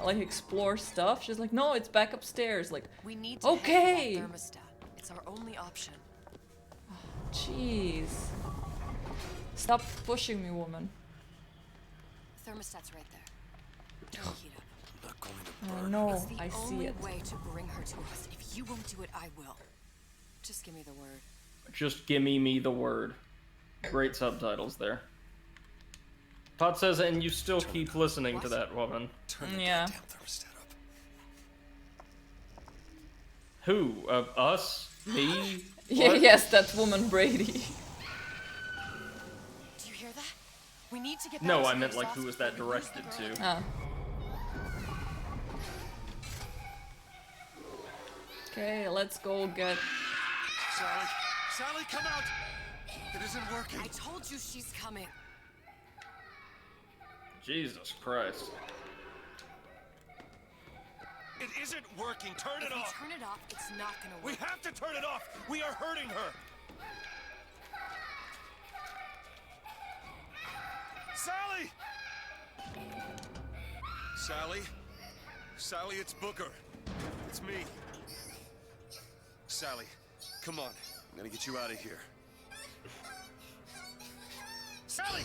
like explore stuff. She's like, no, it's back upstairs. Like, we need to okay. hack that thermostat. It's our only option. Jeez. Stop pushing me, woman. Thermostat's right there. Don't heat up. Not going to I know, It's the I see only it. way to bring her to us. If you won't do it, I will. Just give me the word. Just gimme me the word. Great subtitles there. Pot says, and you still keep listening to that woman. Yeah. Who? Us? Me? Yeah, What? yes, that woman Brady. Do you hear that? We need to get back No, to I the meant like exhaust who was that before we lose the directed girl. to? Okay, let's go get. Sally! Sally, come out! It isn't working. I told you she's coming. Jesus Christ. It isn't working. Turn If it we off. turn it off, it's not gonna We work. have to turn it off. We are hurting her. Sally! Sally? Sally, it's Booker. It's me. Sally, come on. I'm gonna get you out of here. Sally!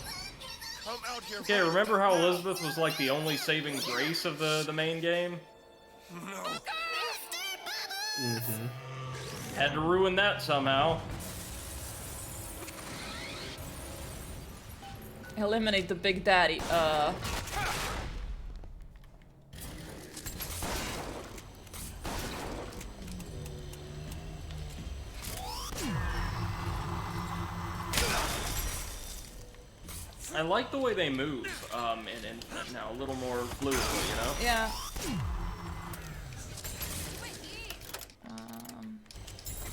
Come out here. Okay, remember how Elizabeth was like the only saving grace of the main game? No. Had to ruin that somehow. Eliminate the Big Daddy. I like the way they move in Infinite now, a little more fluidly, you know? Yeah.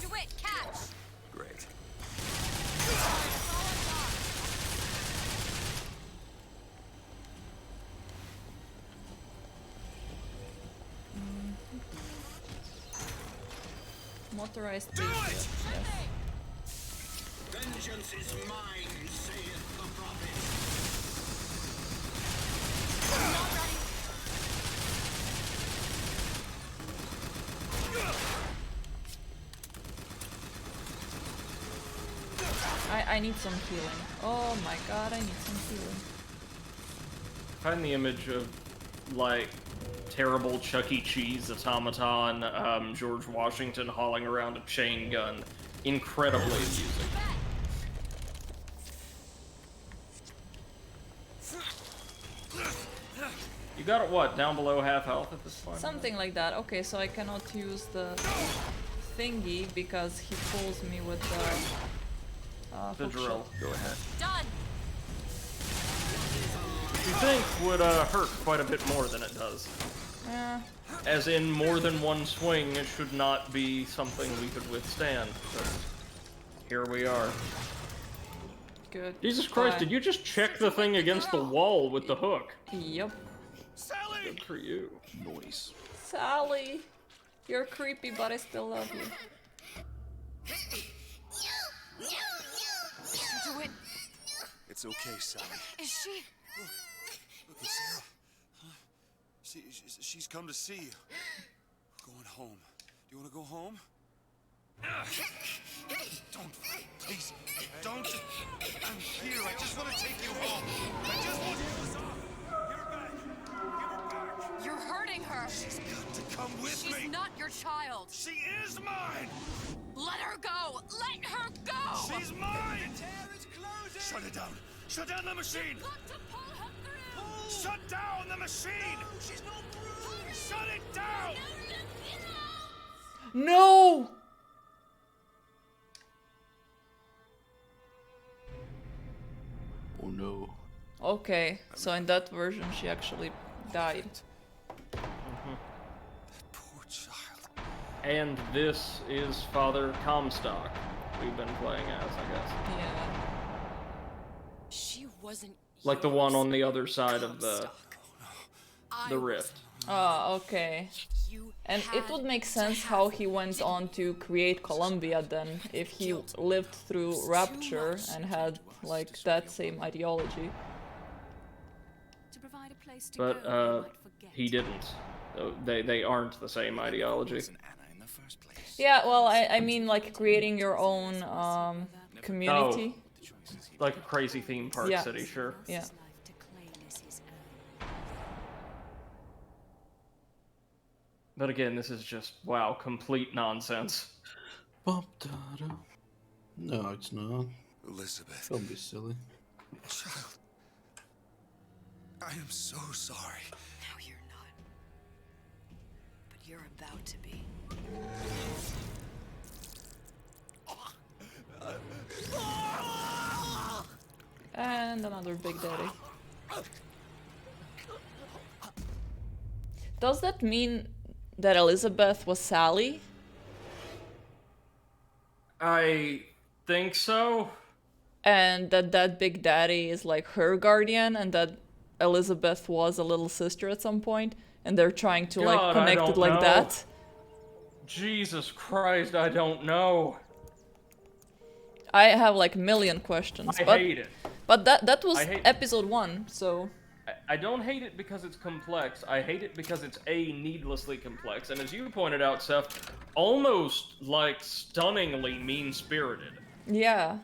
DeWitt, catch! Great. Motorized vehicle. Yes. Vengeance is mine, saith the prophet. I need some healing. Oh my god, I need some healing. Find the image of, like, terrible Chuck E. Cheese automaton George Washington hauling around a chain gun. Incredibly amusing. You got it, what, down below half health at this point? Something like that. Okay, so I cannot use the thingy because he pulls me with the The drill. Go ahead. Done. You think would hurt quite a bit more than it does. Yeah. As in, more than one swing should not be something we could withstand. But here we are. Good. Jesus Christ, Bye. did you just check the thing against the wall with the hook? Yep. Sally! Good for you. Noise. Sally! You're creepy, but I still love you. Did you do it? It's okay, Sally. Is she? Look at Sarah. She's come to see you. Going home. Do you want to go home? Don't, please, don't. I'm here. I just want to take you home. I just want you. Give her back. Give her back. You're hurting her. She's got to come with me. She's not your child. She is mine. Let her go. Let her go. She's mine. The tear is closing. Shut it down. Shut down the machine. You've got to pull her through. Pull. Shut down the machine. No, she's not through. Shut it down. No! Oh no. Okay, so in that version she actually died. Poor child. And this is Father Comstock we've been playing as, I guess. Yeah. She wasn't Like the one on the other side of Comstock. the rift. Oh, okay. You And it had would make to sense have how he went on to create Columbia then, if he lived through Rapture and had, like, that same ideology. To provide a place to But, go you might forget. he didn't. They aren't the same ideology. Wasn't Anna in the first place? Yeah, well, I mean, like, creating your own, community. Like a crazy theme park Yeah. city, sure. Yeah. Life to claim as his own. But again, this is just, wow, complete nonsense. Bum-da-da. No, it's not. Elizabeth. Don't be silly. Child. I am so sorry. No, you're not. But you're about to be. And another Big Daddy. Does that mean that Elizabeth was Sally? I think so. And that Big Daddy is like her guardian, and that Elizabeth was a little sister at some point, and they're trying to like God, I connect don't it like know. that? Jesus Christ, I don't know. I have like a million questions. I but, hate it. But that was I hate- episode 1, so... I don't hate it because it's complex. I hate it because it's needlessly complex, and as you pointed out, Seth, almost like stunningly mean-spirited. Yeah.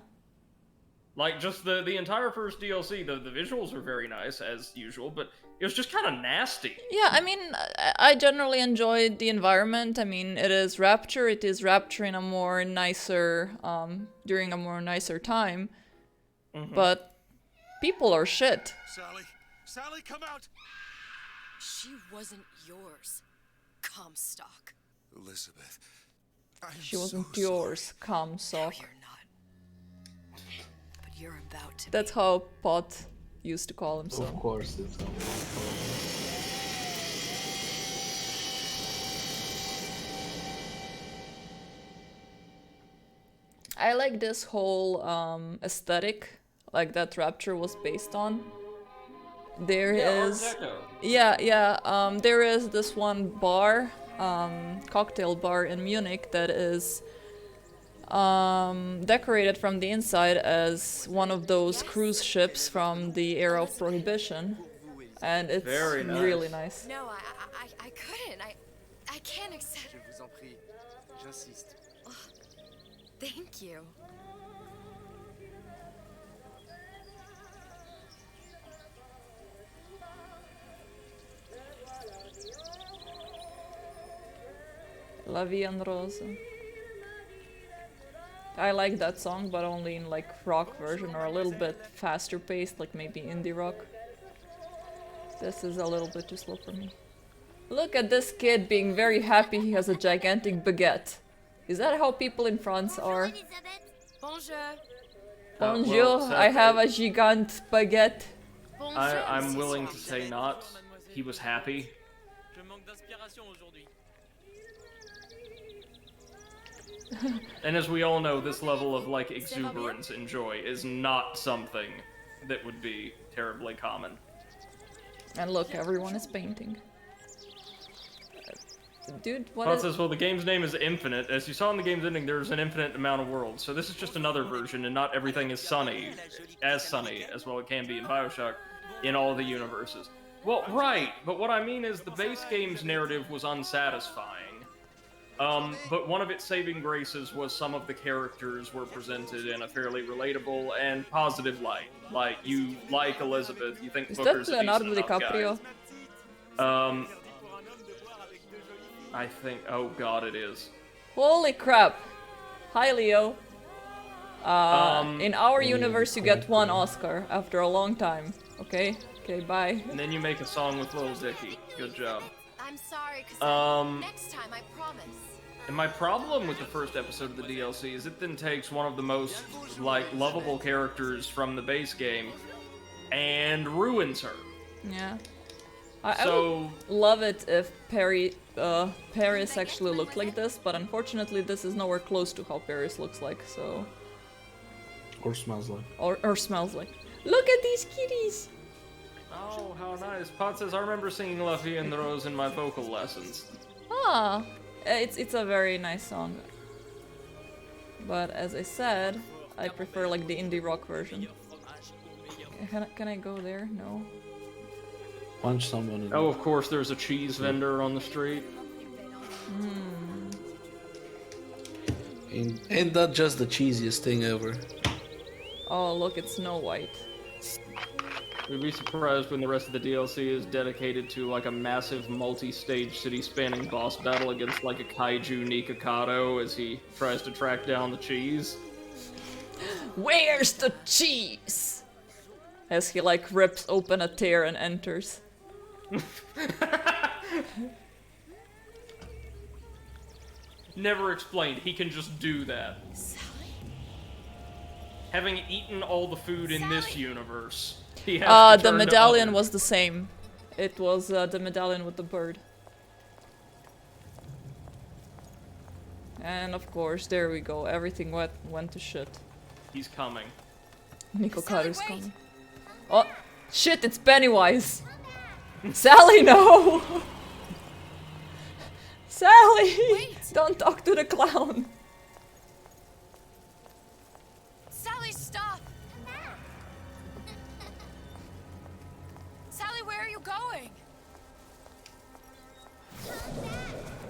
Like just the entire first DLC, the visuals were very nice as usual, but it was just kind of nasty. Yeah, I mean, I generally enjoyed the environment. I mean, it is Rapture in a more nicer, during a more nicer time. But people are shit. Sally. Sally, come out. She wasn't yours, Comstock. Elizabeth. I am She wasn't so yours, No, Comstock. you're not. But you're about to That's how Pot used to call himself. Of course, it's not. I like this whole aesthetic, like that Rapture was based on. There is, Art Deco. yeah. There is this one bar, cocktail bar in Munich that is decorated from the inside as one of those cruise ships from the era of Prohibition, and it's Very nice. really nice. No, I couldn't. I can't accept. Je vous en prie. J'insiste. Thank you. La Vie en Rose. I like that song, but only in like rock version or a little bit faster paced, like maybe indie rock. This is a little bit too slow for me. Look at this kid being very happy he has a gigantic baguette. Is that how people in France are? Bonjour. Bonjour, I have a gigant baguette. I'm willing to say not. He was happy. And as we all know, this level of, like, exuberance and joy is not something that would be terribly common. And look, everyone is painting. Dude, what Todd is... says, well, the game's name is Infinite. As you saw in the game's ending, there's an infinite amount of worlds. So this is just another version, and not everything is sunny as well it can be in Bioshock, in all the universes. Well, right, but what I mean is the base game's narrative was unsatisfying. But one of its saving graces was some of the characters were presented in a fairly relatable and positive light. Like, you like Elizabeth, you think Is Booker's that a decent Leonardo enough DiCaprio? guy. I think, oh god, it is. Holy crap! Hi, Leo. In our universe, you get one Oscar after a long time. Okay? Okay, bye. And then you make a song with Lil Dicky. Good job. I'm sorry, cause next time I promise. And my problem with the first episode of the DLC is it then takes one of the most, like, lovable characters from the base game and ruins her. Yeah. I would love it if Paris actually looked like this, but unfortunately this is nowhere close to how Paris looks like, so... Or smells like. Or smells like. Look at these kitties! Oh, how nice. Pot says, I remember singing La Vie en Rose in my vocal lessons. Ah! It's a very nice song. But as I said, I prefer like the indie rock version. Can I go there? No. Punch someone. Oh, of course, there's a cheese vendor on the street. Ain't that just the cheesiest thing ever? Oh, look, it's Snow White. We'd be surprised when the rest of the DLC is dedicated to like a massive multi-stage city-spanning boss battle against like a kaiju Nikocado as he tries to track down the cheese. Where's the cheese? As he like rips open a tear and enters. Never explained. He can just do that. Having eaten all the food in this universe, he has to the turn to medallion other. was the same. It was the medallion with the bird. And of course, there we go. Everything went to shit. He's coming. Nikokaru's coming. Oh, shit, it's Pennywise! Sally, no! Sally! Wait. Don't talk to the clown! Sally, stop! Sally, where are you going?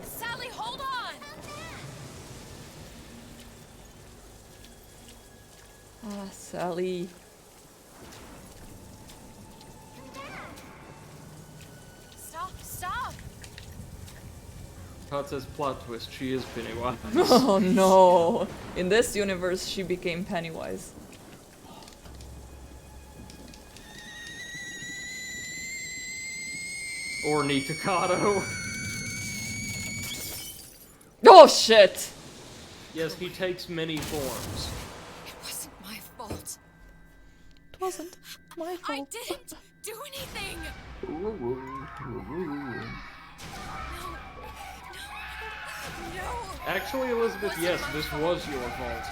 Sally, hold on! Ah, Sally. Stop! Todd says plot twist, she is Pennywise. Oh no! In this universe, she became Pennywise. Or Nikocado. Oh shit! Yes, he takes many forms. It wasn't my fault. It wasn't my fault. I didn't do anything! No! Actually, Elizabeth, yes, this was your fault.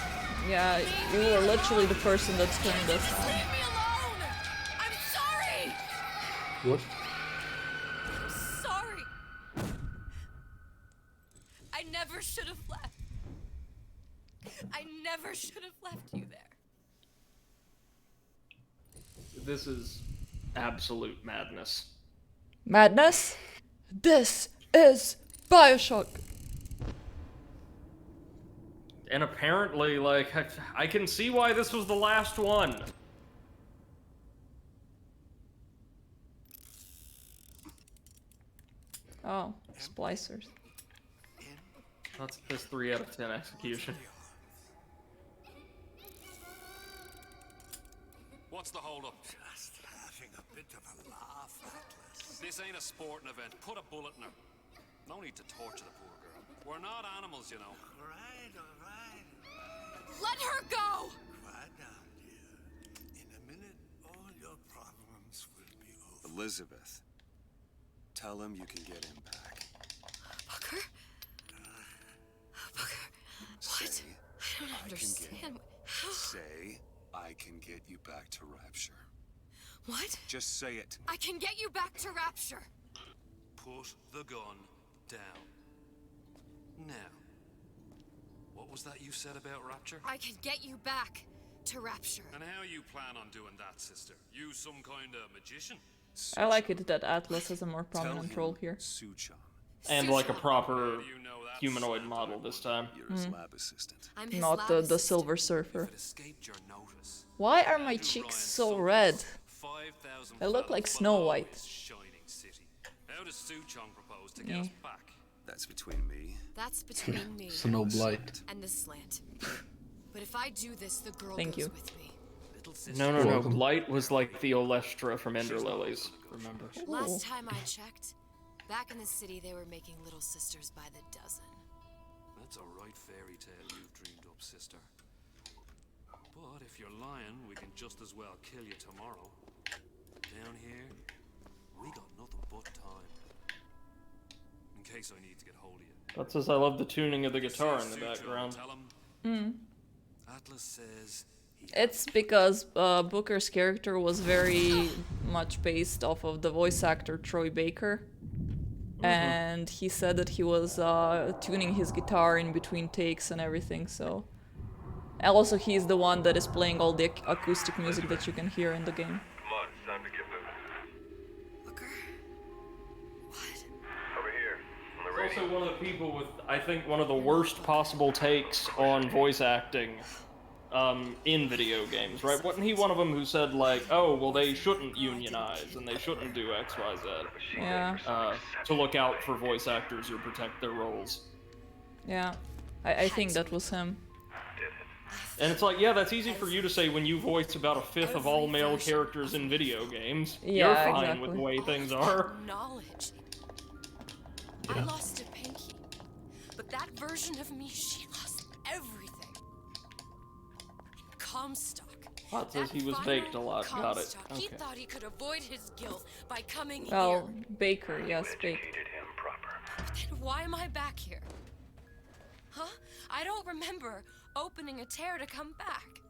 Yeah, you were literally the person that turned this on. Leave me alone! I'm sorry! What? I'm sorry! I never should have left. I never should have left you there. This is absolute madness. Madness? This is Bioshock! And apparently, like, I can see why this was the last one. Oh, splicers. That's this 3 out of 10 execution. What's the holdup? Just having a bit of a laugh, Atlas. This ain't a sporting event. Put a bullet in her. No need to torture the poor girl. We're not animals, you know. All right. Let her go! Quiet down, dear. Elizabeth, tell him you can get him back. Booker? Booker, what? Say, I don't understand. How? Say, I can get you back to Rapture. What? Just say it. I can get you back to Rapture. Put the gun down. Now, what was that you said about Rapture? I can get you back to Rapture. And how you plan on doing that, sister? You some kind of magician? I like it that Atlas has a more prominent role here. And like a proper humanoid model this time. You're his lab assistant. I'm his Not lab the assistant. Silver Surfer. It escaped your notice. Why are my cheeks so red? 5,000 They look like fathoms Snow below White. his shining city. How does Suchong propose to Yeah. get us back? That's between me. That's between me Snowblight. and the slant. But if I do this, the girl Thank goes you. with me. No. Blight was like the Olestra from Ender Lilies. Remember? Last time I checked, back in the city they were making little sisters by the dozen. That's a right fairy tale you've dreamed up, sister. But if you're lying, we can just as well kill you tomorrow. Down here, we got nothing but time. In case I need to get hold of you. That's as I love the tuning of the guitar in the background. Tell him Mm. Atlas says It's because Booker's character was very much based off of the voice actor Troy Baker. And he said that he was tuning his guitar in between takes and everything, so... And also, he's the one that is playing all the acoustic music that you can hear in the game. Come on, it's time to get moving. Booker? What? Over here, on the He's radio. also one of the people with, I think, one of the worst possible takes on voice acting in video games, right? Wasn't he one of them who said, like, oh, well, they shouldn't unionize and they shouldn't do X, Y, Z? Yeah. To look out for voice actors or protect their roles. Yeah. I think that was him. And it's like, yeah, that's easy for you to say when you voice about a fifth of all male characters in video games. Yeah, You're fine exactly. with the way things are. Knowledge. I lost a pinky. But that version of me, she lost everything. Comstock. Plot says That he was final baked a lot. Got it. Comstock, He Okay. thought he could avoid his guilt by coming Well, here. Baker, yes, Baker. Educated him proper. Then why am I back here? Huh? I don't remember opening a tear to come back.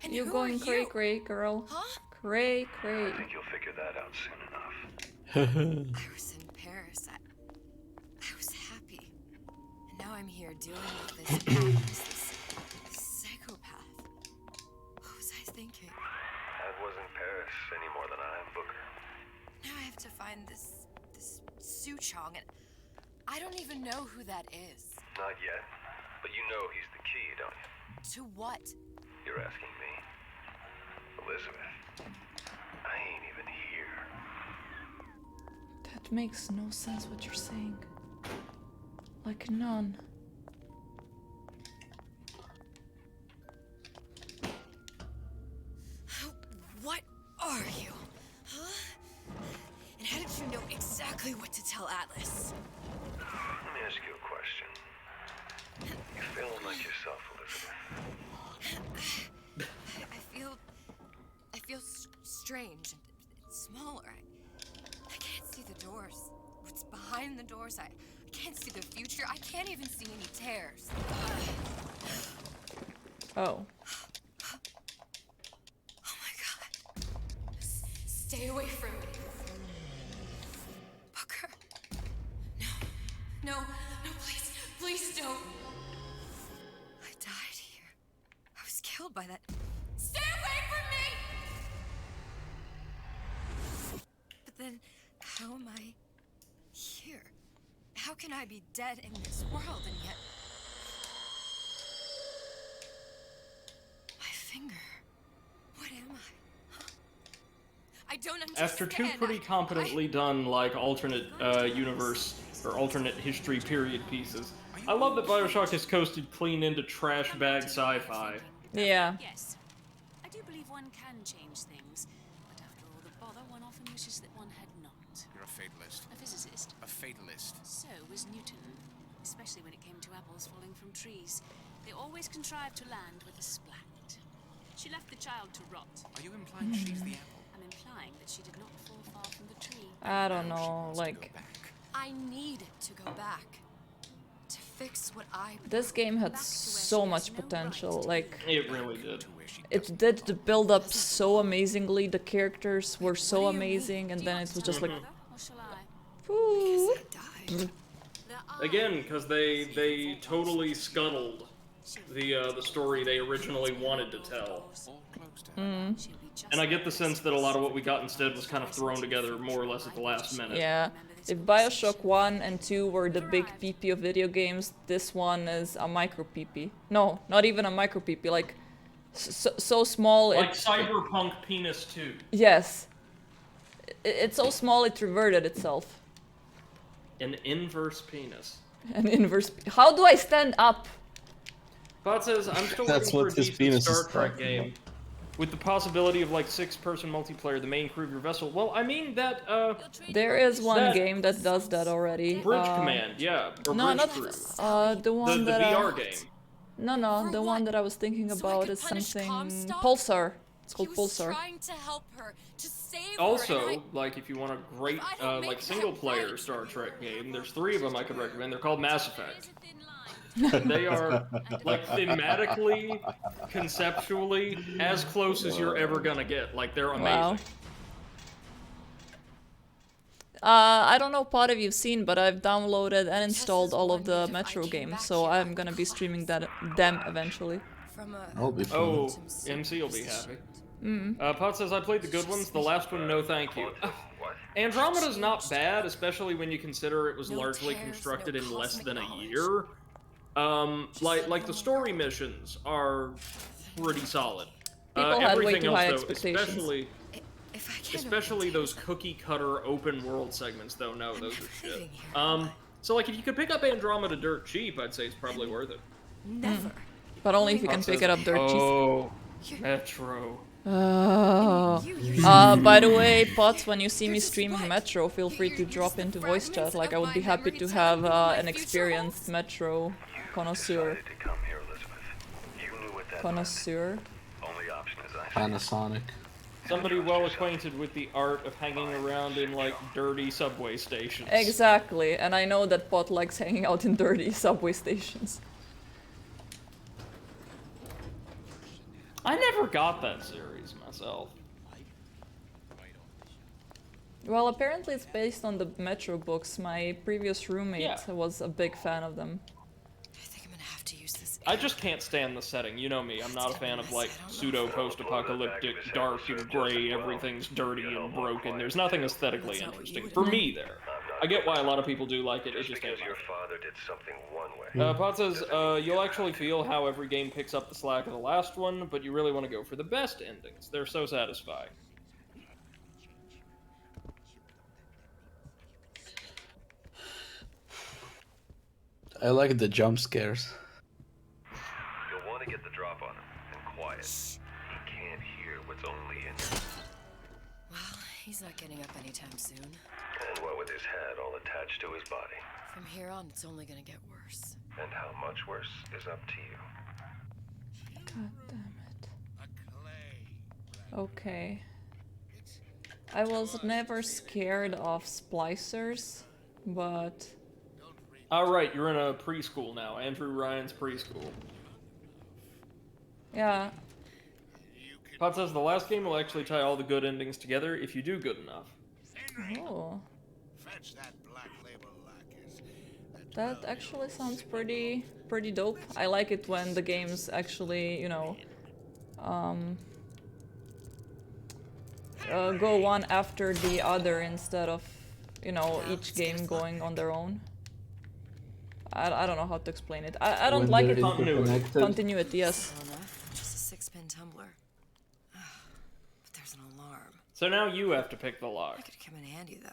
And You're who going are cray you? cray, girl. Huh? Cray cray. I think you'll figure that out soon enough. I was in Paris. I was happy. And now I'm here dealing with this Atlas, this psychopath. What was I thinking? That wasn't Paris any more than I am Booker. Now I have to find this Suchong, and I don't even know who that is. Not yet, but you know he's the key, don't you? To what? You're asking me. Elizabeth, I ain't even here. That makes no sense what you're saying. Like none. What are you? Huh? And how did you know exactly what to tell Atlas? Let me ask you a question. You feeling like yourself, Elizabeth? I feel strange and smaller. I can't see the doors. What's behind the doors? I can't see the future. I can't even see any tears. Oh. Oh my god. Stay away from me. Booker. No, please. Please don't. I died here. I was killed by that. Stay away from me! But then, how am I here? How can I be dead in this world and yet... My finger. What am I? Huh? I don't understand. After two pretty competently done, like, alternate universe or alternate history period pieces, I love that Bioshock has coasted clean into trash bag sci-fi. Yeah. Yes. I do believe one can change things, but after all the bother, one often wishes that one had not. You're a fatalist. A physicist. A fatalist. So was Newton, especially when it came to apples falling from trees. They always contrived to land with a splat. She left the child to rot. Are you implying she's the apple? I'm implying that she did not fall far from the tree? I don't know, like I need to go back to fix what I. this game had so much potential. Like It really did. it did the build up so amazingly. The characters were so amazing, and then it was just like, Or shall I? ooh. Again, because they totally scuttled the story they originally wanted to tell. And I get the sense that a lot of what we got instead was kind of thrown together more or less at the last minute. Yeah. If Bioshock 1 and 2 were the big PP of video games, this one is a micro PP. No, not even a micro PP, like so small. Like Cyberpunk Penis 2. Yes. It's so small it reverted itself. An inverse penis. An inverse. How do I stand up? Bot says, I'm still That's waiting for what a this decent penis Star is Trek talking game. With the possibility of like 6-person multiplayer, the main crew of your vessel. Well, I mean that There is one game that does that already. Bridge Command, yeah. Or No, Bridge not Crew. the one The that VR game. No, the one that I was thinking about is something Pulsar. It's called Pulsar. Trying to help her, to save Also, like if you want a great like single player Star Trek game, there's 3 of them I could recommend. They're called Mass Effect. They are like thematically, conceptually, as close as you're ever gonna get. Like they're amazing. Wow. I don't know part of you've seen, but I've downloaded and installed all of the Metro games, so I'm gonna be streaming them eventually. Oh, MC will be happy. Pot says, I played the good ones, the last one, no thank you. Andromeda's not bad, especially when you consider it was largely constructed in less than a year. Like the story missions are pretty solid. People had way Everything too else, high though, expectations. especially those cookie-cutter open world segments, though, no, those are shit. So like, if you could pick up Andromeda dirt cheap, I'd say it's probably worth it. Never. But only if you can pick it up dirt cheap. Oh, Metro. Oh. By the way, Pots, when you see me streaming Metro, feel free to drop into voice chat. Like, I would be happy to have an experienced Metro connoisseur. Connoisseur? Panasonic. Somebody well acquainted with the art of hanging around in, like, dirty subway stations. Exactly, and I know that Pot likes hanging out in dirty subway stations. I never got that series myself. Well, apparently it's based on the Metro books. My previous roommate was a big fan of them. I just can't stand the setting, you know me. I'm not a fan of, like, pseudo-post-apocalyptic, dark and gray, everything's dirty and broken. There's nothing aesthetically interesting. For me, there. I get why a lot of people do like it, it just ain't your father did something one way. Pot says, you'll actually feel how every game picks up the slack of the last one, but you really want to go for the best endings. They're so satisfying. I like the jump scares. You'll want to get the drop on him, and quiet. He can't hear what's only in him. Well, he's not getting up anytime soon. And what with his head all attached to his body. From here on, it's only gonna get worse. And how much worse is up to you. God damn it. Okay. I was never scared of splicers, but... Alright, you're in a preschool now. Andrew Ryan's preschool. Yeah. Pot says the last game will actually tie all the good endings together if you do good enough. Oh. That actually sounds pretty dope. I like it when the games actually, you know, go one after the other instead of, you know, each game going on their own. I don't know how to explain it. I don't like it. Continuity, yes. Just a 6-pin tumbler. But there's an alarm. So now you have to pick the lock. That could come in handy, though.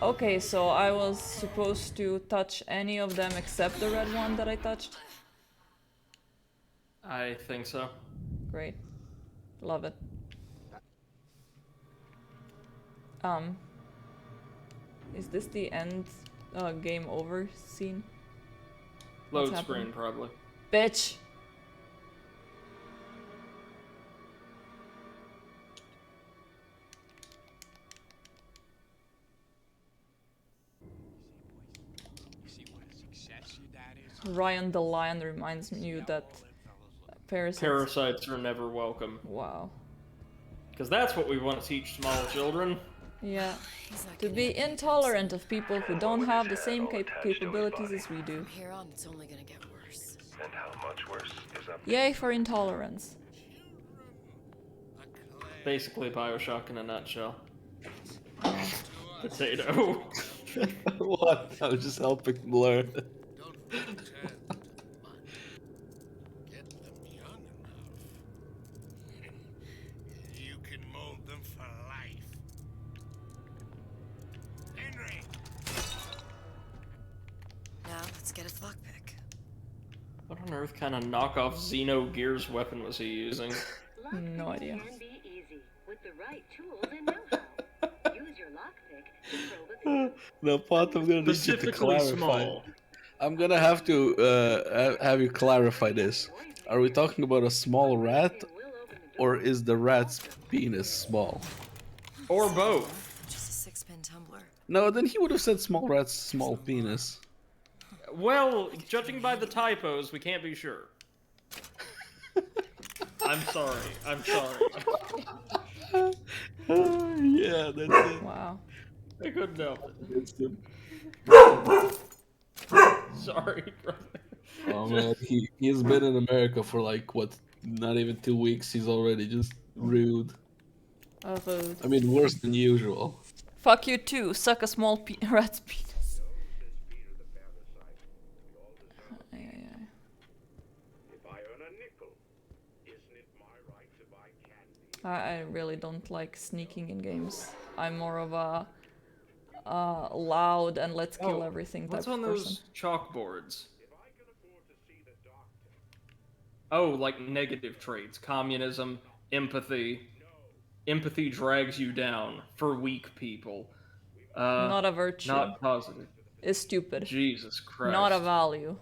Okay, so I was supposed to touch any of them except the red one that I touched? I think so. Great. Love it. Is this the end game over scene? Load screen, probably. Bitch! Ryan the Lion reminds me that parasites are never welcome. Wow. Because that's what we want to teach small children. Yeah. To be intolerant of people who don't have the same capabilities as we do. From here on, it's only gonna get worse. And how much worse is up? Yay for intolerance. Basically Bioshock in a nutshell. Potato. What? I was just helping learn. You can mold them for life. Henry! Now, let's get his lockpick. What on earth kind of knockoff Xenogears weapon was he using? No idea. Can be easy with the right tools and know-how. Use your lockpick to probe a No, Pot, I'm gonna need you to Specifically clarify. small. I'm gonna have to have you clarify this. Are we talking about a small rat, or is the rat's penis small? Or both. Just a six-pin tumbler. No, then he would have said small rat's small penis. Well, judging by the typos, we can't be sure. I'm sorry. I'm sorry. Yeah, that's it. Wow. I couldn't help It's him. it. Sorry, brother. Oh man, he's been in America for like what? Not even 2 weeks. He's already just rude. Rude. I mean, worse than usual. Fuck you too. Suck a small rat's penis. I really don't like sneaking in games. I'm more of a loud and let's kill everything type What's of on person. those chalkboards? Oh, like negative traits. Communism, empathy. Empathy drags you down for weak people. Not a virtue. Not positive. Is stupid. Jesus Christ. Not a value.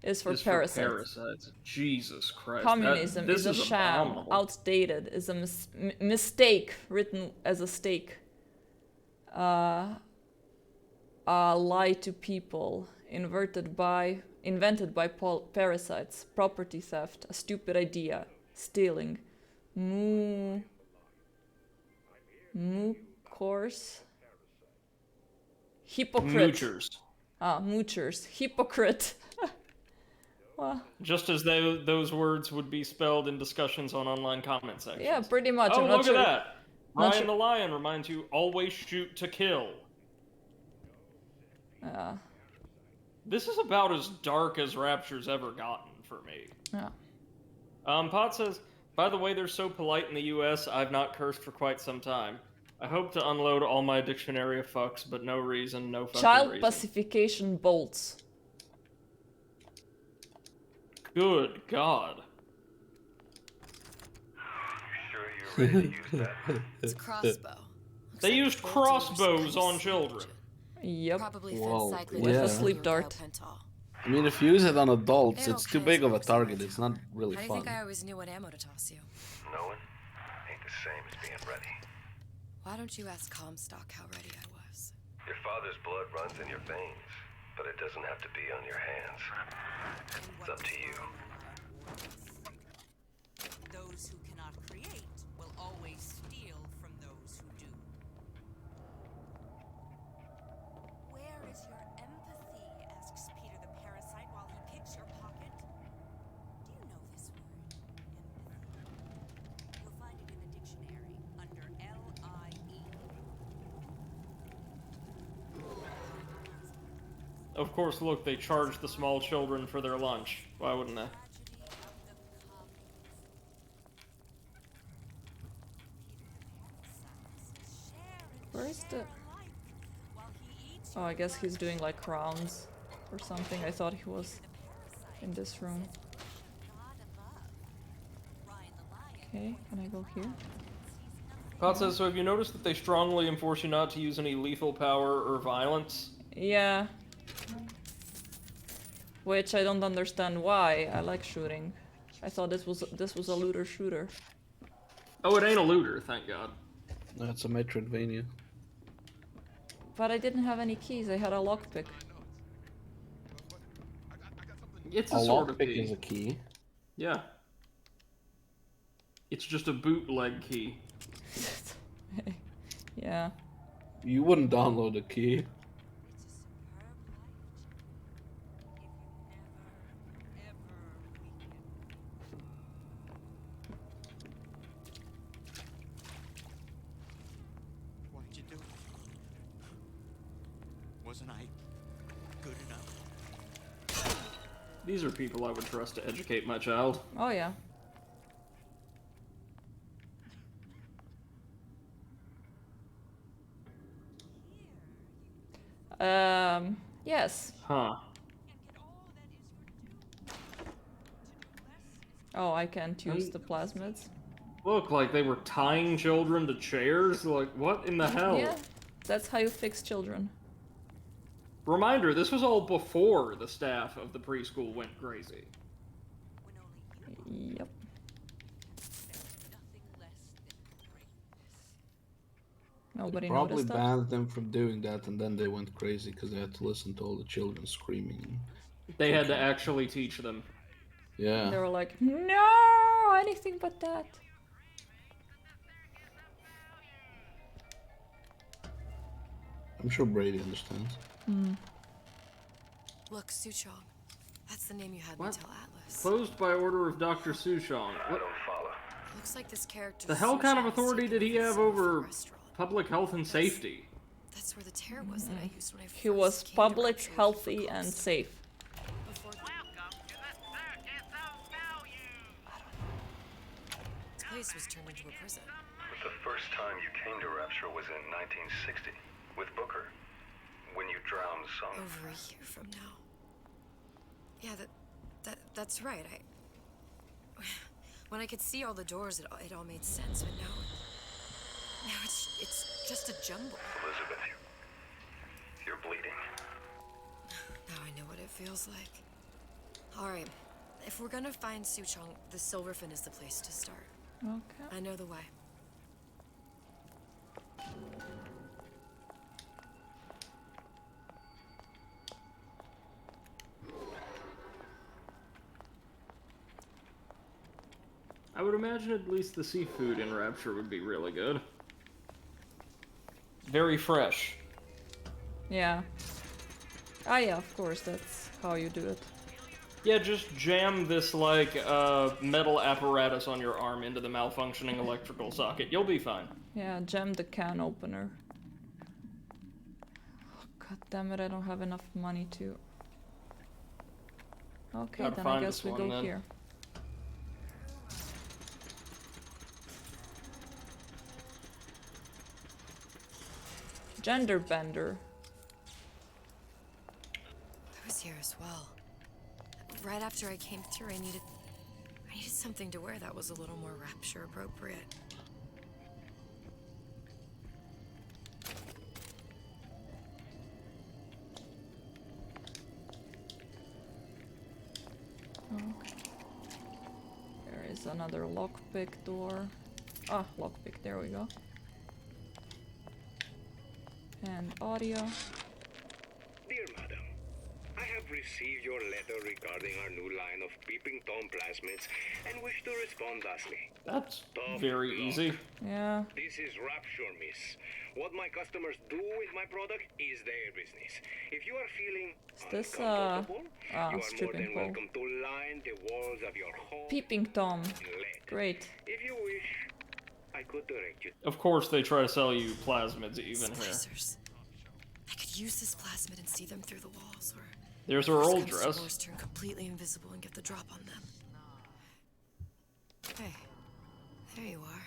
Is for parasites. Parasites. Jesus Christ. Communism This is a sham, abominable. outdated, is a mistake written as a stake. A lie to people, invented by parasites, property theft, a stupid idea, stealing, course, hypocrite. Moochers. Moochers, hypocrite. Well, Just as those words would be spelled in discussions on online comment sections. yeah, pretty much. Oh, I'm not look sure. at that! Not Ryan sure. the Lion reminds you, always shoot to kill. This is about as dark as Rapture's ever gotten for me. Yeah. Pot says, by the way, they're so polite in the US, I've not cursed for quite some time. I hope to unload all my dictionary of fucks, but no reason, no fucking Child reason. pacification bolts. Good God. It's a crossbow. They used crossbows on children. Yep. Probably fed Well, cyclic yeah. A sleep dart. I mean, if you use it on adults, They're it's too okay big as of a long as target. they're It's not really How do you fun. think I always knew what ammo to toss you? Knowing ain't the same as being ready. Why don't you ask Comstock how ready I was? Your father's blood runs in your veins, but it doesn't have to be on your hands. It's up to you. Those who cannot create will always steal from those who do. Where is your empathy? Asks Peter the parasite while he picks your pocket. Do you know this word? Empathy. You'll find it in the dictionary under L-I-E. Of course, look, they charged the small children for their lunch. Why wouldn't they? Where is the... Oh, I guess he's doing like rounds or something. I thought he was in this room. Okay, can I go here? Pot says, so have you noticed that they strongly enforce you not to use any lethal power or violence? Yeah. Which I don't understand why. I like shooting. I thought this was a looter shooter. Oh, it ain't a looter, thank God. That's a Metroidvania. But I didn't have any keys. I had a lockpick. It's A a sort of lockpick key. is a key. Yeah. It's just a bootleg key. Yeah. You wouldn't download a key. Why'd you do it? Wasn't I good enough? These are people I would trust to educate my child. Oh yeah. Yes. Huh. Oh, I can't use the plasmids. Look, like they were tying children to chairs? Like, what in the hell? Yeah, that's how you fix children. Reminder, this was all before the staff of the preschool went crazy. Yep. Nobody Probably noticed that. banned them from doing that, and then they went crazy because they had to listen to all the children screaming. They had to actually teach them. Yeah. They were like, no, anything but that. I'm sure Brady understands. Look, Suchong. That's the name you had What? me tell Atlas. Closed by order of Dr. Sushong. What Looks like this character. the hell kind of Suchong's authority taken did he have over the over restaurant. public health and safety? That's where the tear was that I used when I first He was came to public, Rapture with healthy, Focus. and safe. Before this place was turned into a prison. The first time you came to Rapture was in 1960 with Booker, when you drowned some. Over a year from now. Yeah, that's right. When I could see all the doors, it all made sense. But now it's just a jumble. Elizabeth, you're bleeding. Now I know what it feels like. All right, if we're gonna find Suchong, the Silverfin is the place to start. Okay. I know the way. I would imagine at least the seafood in Rapture would be really good. Very fresh. Yeah. Ah, yeah, of course, that's how you do it. Yeah, just jam this, like, metal apparatus on your arm into the malfunctioning electrical socket. You'll be fine. Yeah, jam the can opener. God damn it, I don't have enough money to... Okay, Gotta then I find guess this we one, go then. here. Gender bender. I was here as well. Right after I came through, I needed something to wear that was a little more Rapture appropriate. Okay. There is another lockpick door. Ah, lockpick, there we go. And audio. Dear Madam, I have received your letter regarding our new line of Peeping Tom plasmids and wish to respond thusly. That's Tough very luck. easy. Yeah. This is Rapture, miss. What my customers do with my product is their business. If you are feeling Is this, uncomfortable, you are more stripping than pole. welcome to line the walls of your home Peeping Tom. in lead. Great. If you wish, I could direct you. Of course they try to sell you plasmids even here. Splicers. I could use this plasmid and see them through the walls, or There's her worst old comes to dress. worst, turn completely invisible and get the drop on them. Hey, there you are.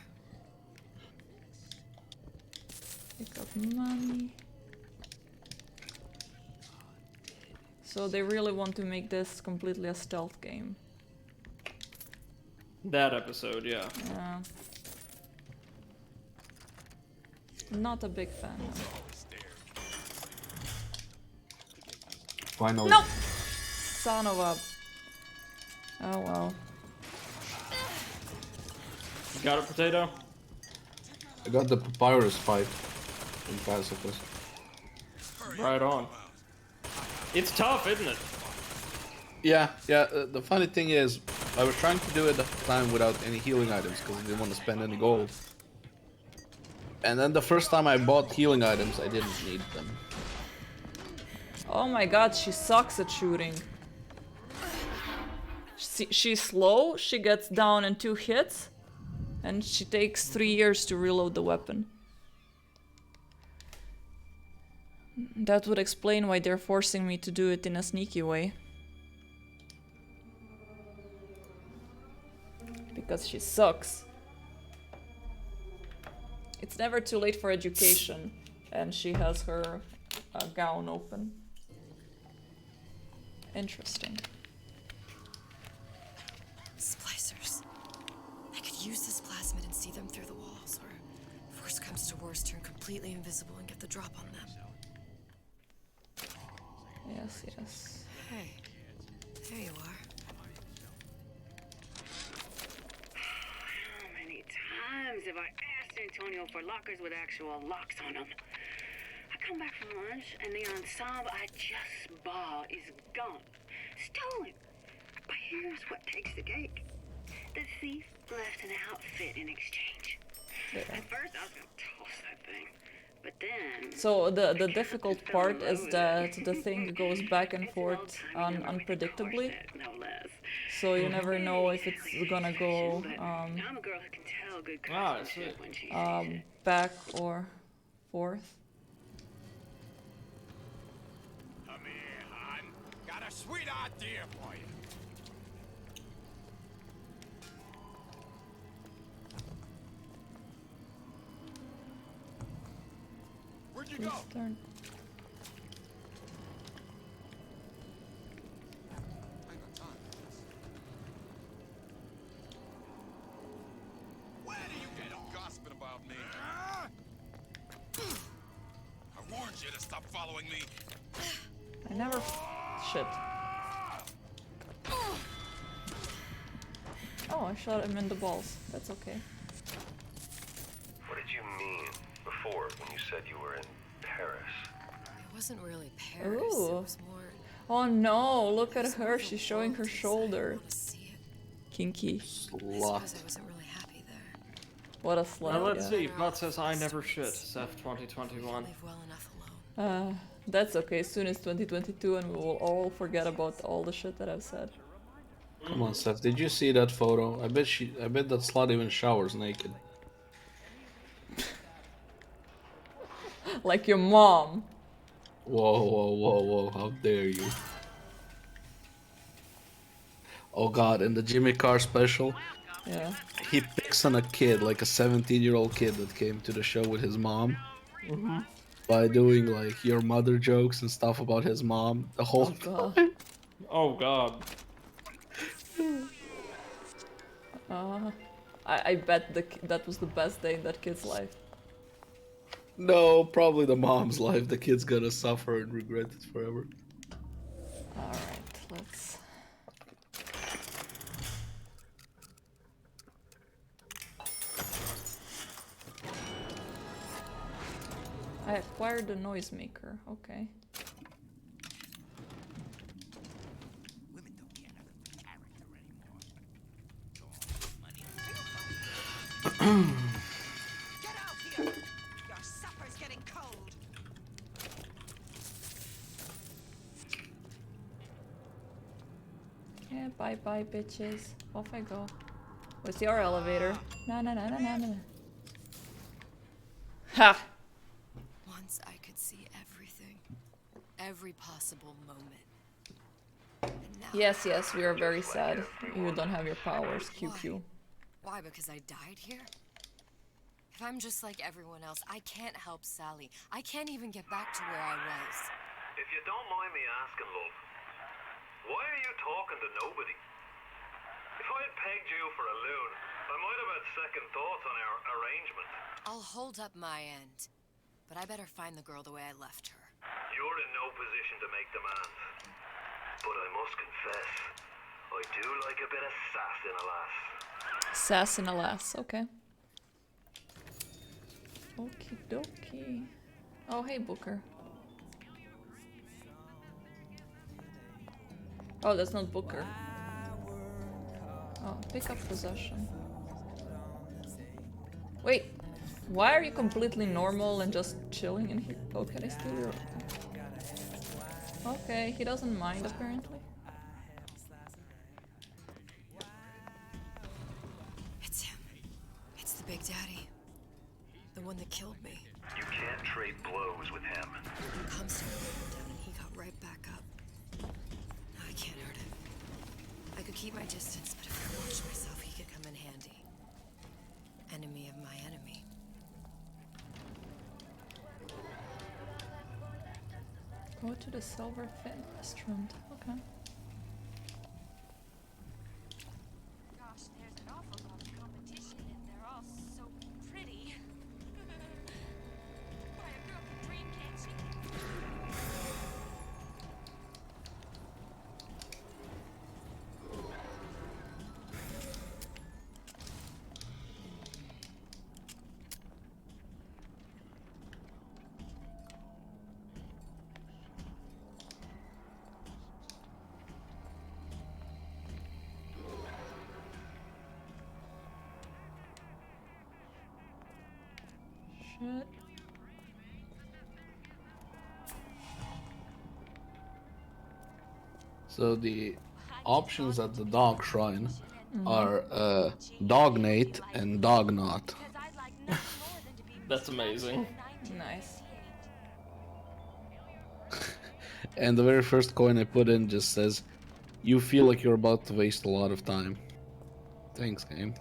Pick up money. So they really want to make this completely a stealth game. That episode, yeah. Yeah. Not a big fan. No. Finally. No! Son of a... Oh well. You got it, Potato? I got the papyrus fight in pacifist. Right on. It's tough, isn't it? Yeah. The funny thing is, I was trying to do it at the time without any healing items because I didn't want to spend any gold. And then the first time I bought healing items, I didn't need them. Oh my god, she sucks at shooting. She's slow, she gets down in 2 hits, and she takes 3 years to reload the weapon. That would explain why they're forcing me to do it in a sneaky way. Because she sucks. It's never too late for education, and she has her gown open. Interesting. Splicers. I could use this plasmid and see them through the walls, or if worst comes to worst, turn completely invisible and get the drop on them. Yes, yes. Hey, there you are. How many times have I asked Antonio for lockers with actual locks on them? I come back from lunch and the ensemble I just bought is gone. Stolen. But here's what takes the cake. The thief left an outfit in exchange. At first I was gonna toss that thing. But then... So the difficult part is that the thing goes back and forth unpredictably. So you never know if it's gonna go back or forth. Come here, hon. Got a sweet idea for you. Where'd you go? Turn. Where do you get off gossiping about me? I warned you to stop following me. I never... Shit. Oh, I shot him in the balls. That's okay. What did you mean before when you said you were in Paris? It wasn't really Paris. Ooh. It was more... Oh no, look at her. She's showing her shoulder. Kinky. I suppose I wasn't really happy there. What a slut. Now let's yeah. see. Bot says I never shit. Seth 2021. Leave well enough alone. That's okay. Soon it's 2022 and we will all forget about all the shit that I've said. Come on, Steph. Did you see that photo? I bet that slut even showers naked. Like your mom. Whoa. How dare you. Oh god, in the Jimmy Carr special, Yeah. he picks on a kid, like a 17-year-old kid that came to the show with his mom. By doing like your mother jokes and stuff about his mom the whole time. Oh god. I bet that was the best day in that kid's life. No, probably the mom's life. The kid's gonna suffer and regret it forever. Alright, let's... I acquired the noisemaker, okay. Get out here! Your supper's getting cold. Yeah, bye bitches. Off I go. Where's your elevator? No. Ha! Once I could see everything. Every possible moment. And now... Yes, we are very sad. You don't have your powers, QQ. Why? Because I died here? If I'm just like everyone else, I can't help Sally. I can't even get back to where I was. If you don't mind me asking, love, why are you talking to nobody? If I had pegged you for a loon, I might have had second thoughts on our arrangement. I'll hold up my end. but I better find the girl the way I left her. You're in no position to make demands. But I must confess, I do like a bit of sass in a lass. Sass in a lass, okay. Okie dokie. Oh, hey, Booker. Oh, that's not Booker. Oh, pick up possession. Wait, why are you completely normal and just chilling in here? Oh, can I steal your... Okay, he doesn't mind apparently. It's him. It's the Big Daddy. The one that killed me. You can't trade blows with him. Comstock put him down and he got right back up. No, I can't hurt him. I could keep my distance, but if I watch myself, he could come in handy. Enemy of my enemy. Go to the Silver Fin restaurant. Okay. Gosh, there's an awful lot of competition and they're all so pretty. Why, a girl can dream, can't she? Shit. So the options at the dog shrine are Dognate and Dognot. That's amazing. Nice. And the very first coin I put in just says, "You feel like you're about to waste a lot of time." Thanks, game.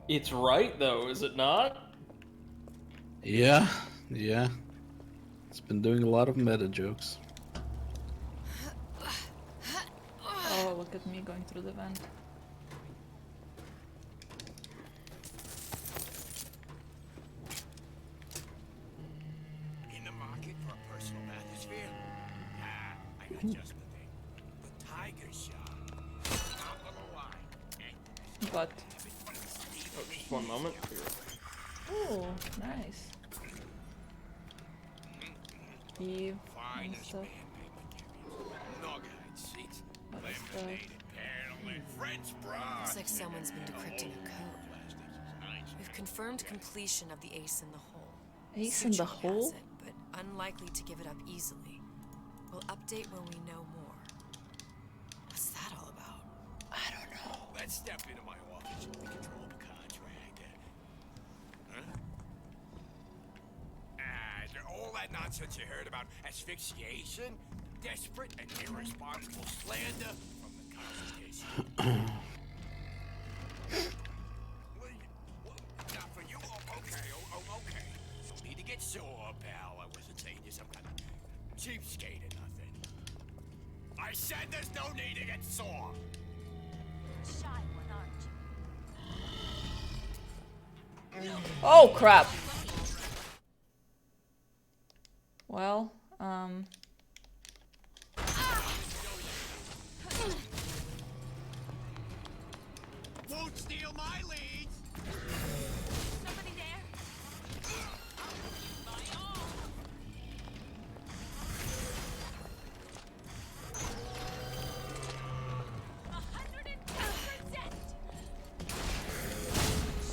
It's right though, is it not? Yeah, yeah. It's been doing a lot of meta jokes. Oh, look at me going through the vent. In the market for a personal bathysphere? Nah, I got just the thing. The Tiger Shop. Top of the line. But... Oh, just one moment. Oh, nice. Eve and stuff. What is that? Looks like someone's been decrypting a code. We've confirmed completion of the Ace in the Hole. Ace in the Sutra Hole? has it, but unlikely to give it up easily. We'll update when we know more. What's that all about? I don't know. Let's step into my office and we can draw up a contract. Huh? All that nonsense you heard about asphyxiation, desperate and irresponsible slander from the Constitution. Now for you, okay. No need to get sore, pal. I wasn't saying you're some kind of cheapskate or nothing. I said there's no need to get sore. Shy one, aren't you? Oh, crap! Well, Won't steal my leads. Somebody there?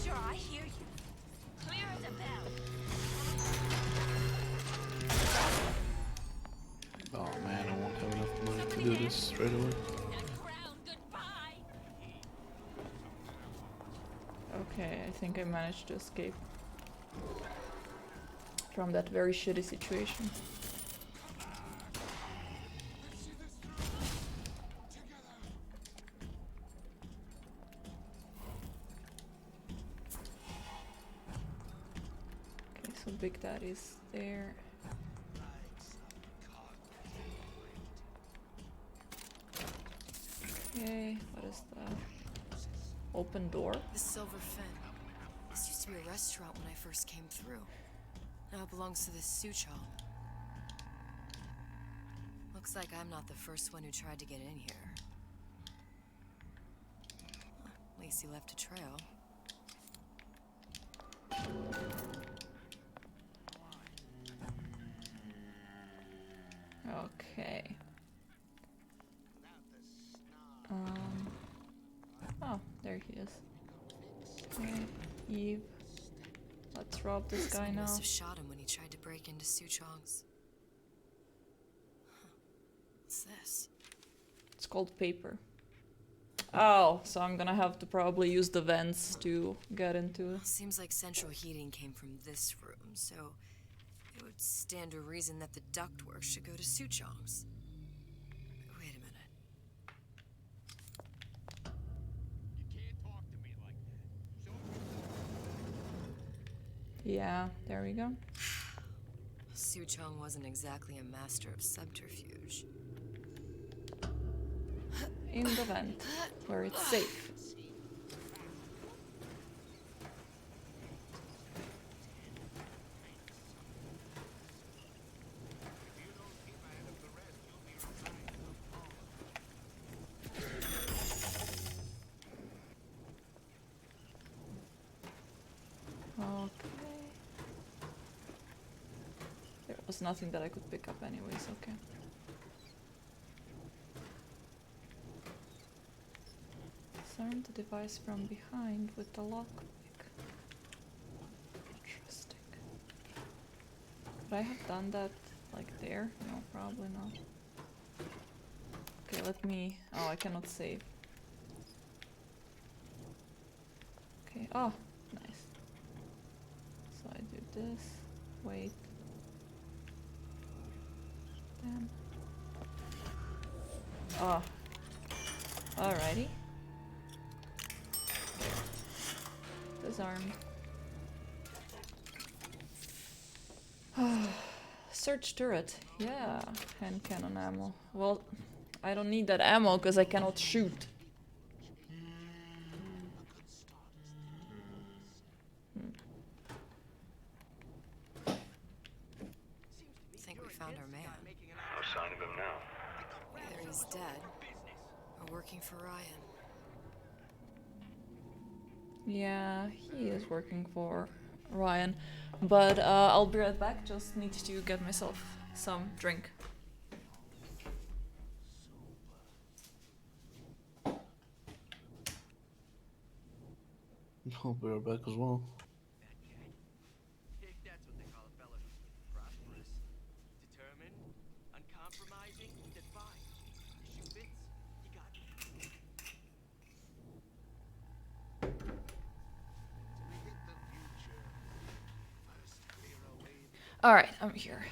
Sure, I hear you. Clear as a bell. Oh man, I won't have enough money to do this straight away. okay, I think I managed to escape from that very shitty situation. Okay, so Big Daddy's there. Okay, what is that? Open door? The Silver Fin. This used to be a restaurant when I first came through. Now it belongs to this Suchong. Looks like I'm not the first one who tried to get in here. At least he left a trail. Okay. Oh, there he is. Okay, Eve. Let's rob this guy Someone now. must have shot him when he tried to break into Suchong's. Huh. What's this? It's called paper. Oh, so I'm gonna have to probably use the vents to get into it. Seems like central heating came from this room, so it would stand to reason that the ductwork should go to Suchong's. Wait a minute. Yeah, there we go. Suchong wasn't exactly a master of subterfuge. In the vent, where it's safe. Okay. There was nothing that I could pick up anyways, okay. Disarm the device from behind with the lockpick. Interesting. Would I have done that like there? No, probably not. Okay, let me... Oh, I cannot save. Okay, oh, nice. So I do this, wait. Then... Oh. Alrighty. Disarmed. Search turret. Yeah, hand cannon ammo. Well, I don't need that ammo because I cannot shoot. Think we found our man. No sign of him now. Either he's dead or working for Ryan. Yeah, he is working for Ryan. But I'll be right back, just need to get myself some drink. I'll be right back as well. That's what they call a fella who's prosperous, determined, uncompromising, defiant. Shoe fits, you got me. Alright, I'm here.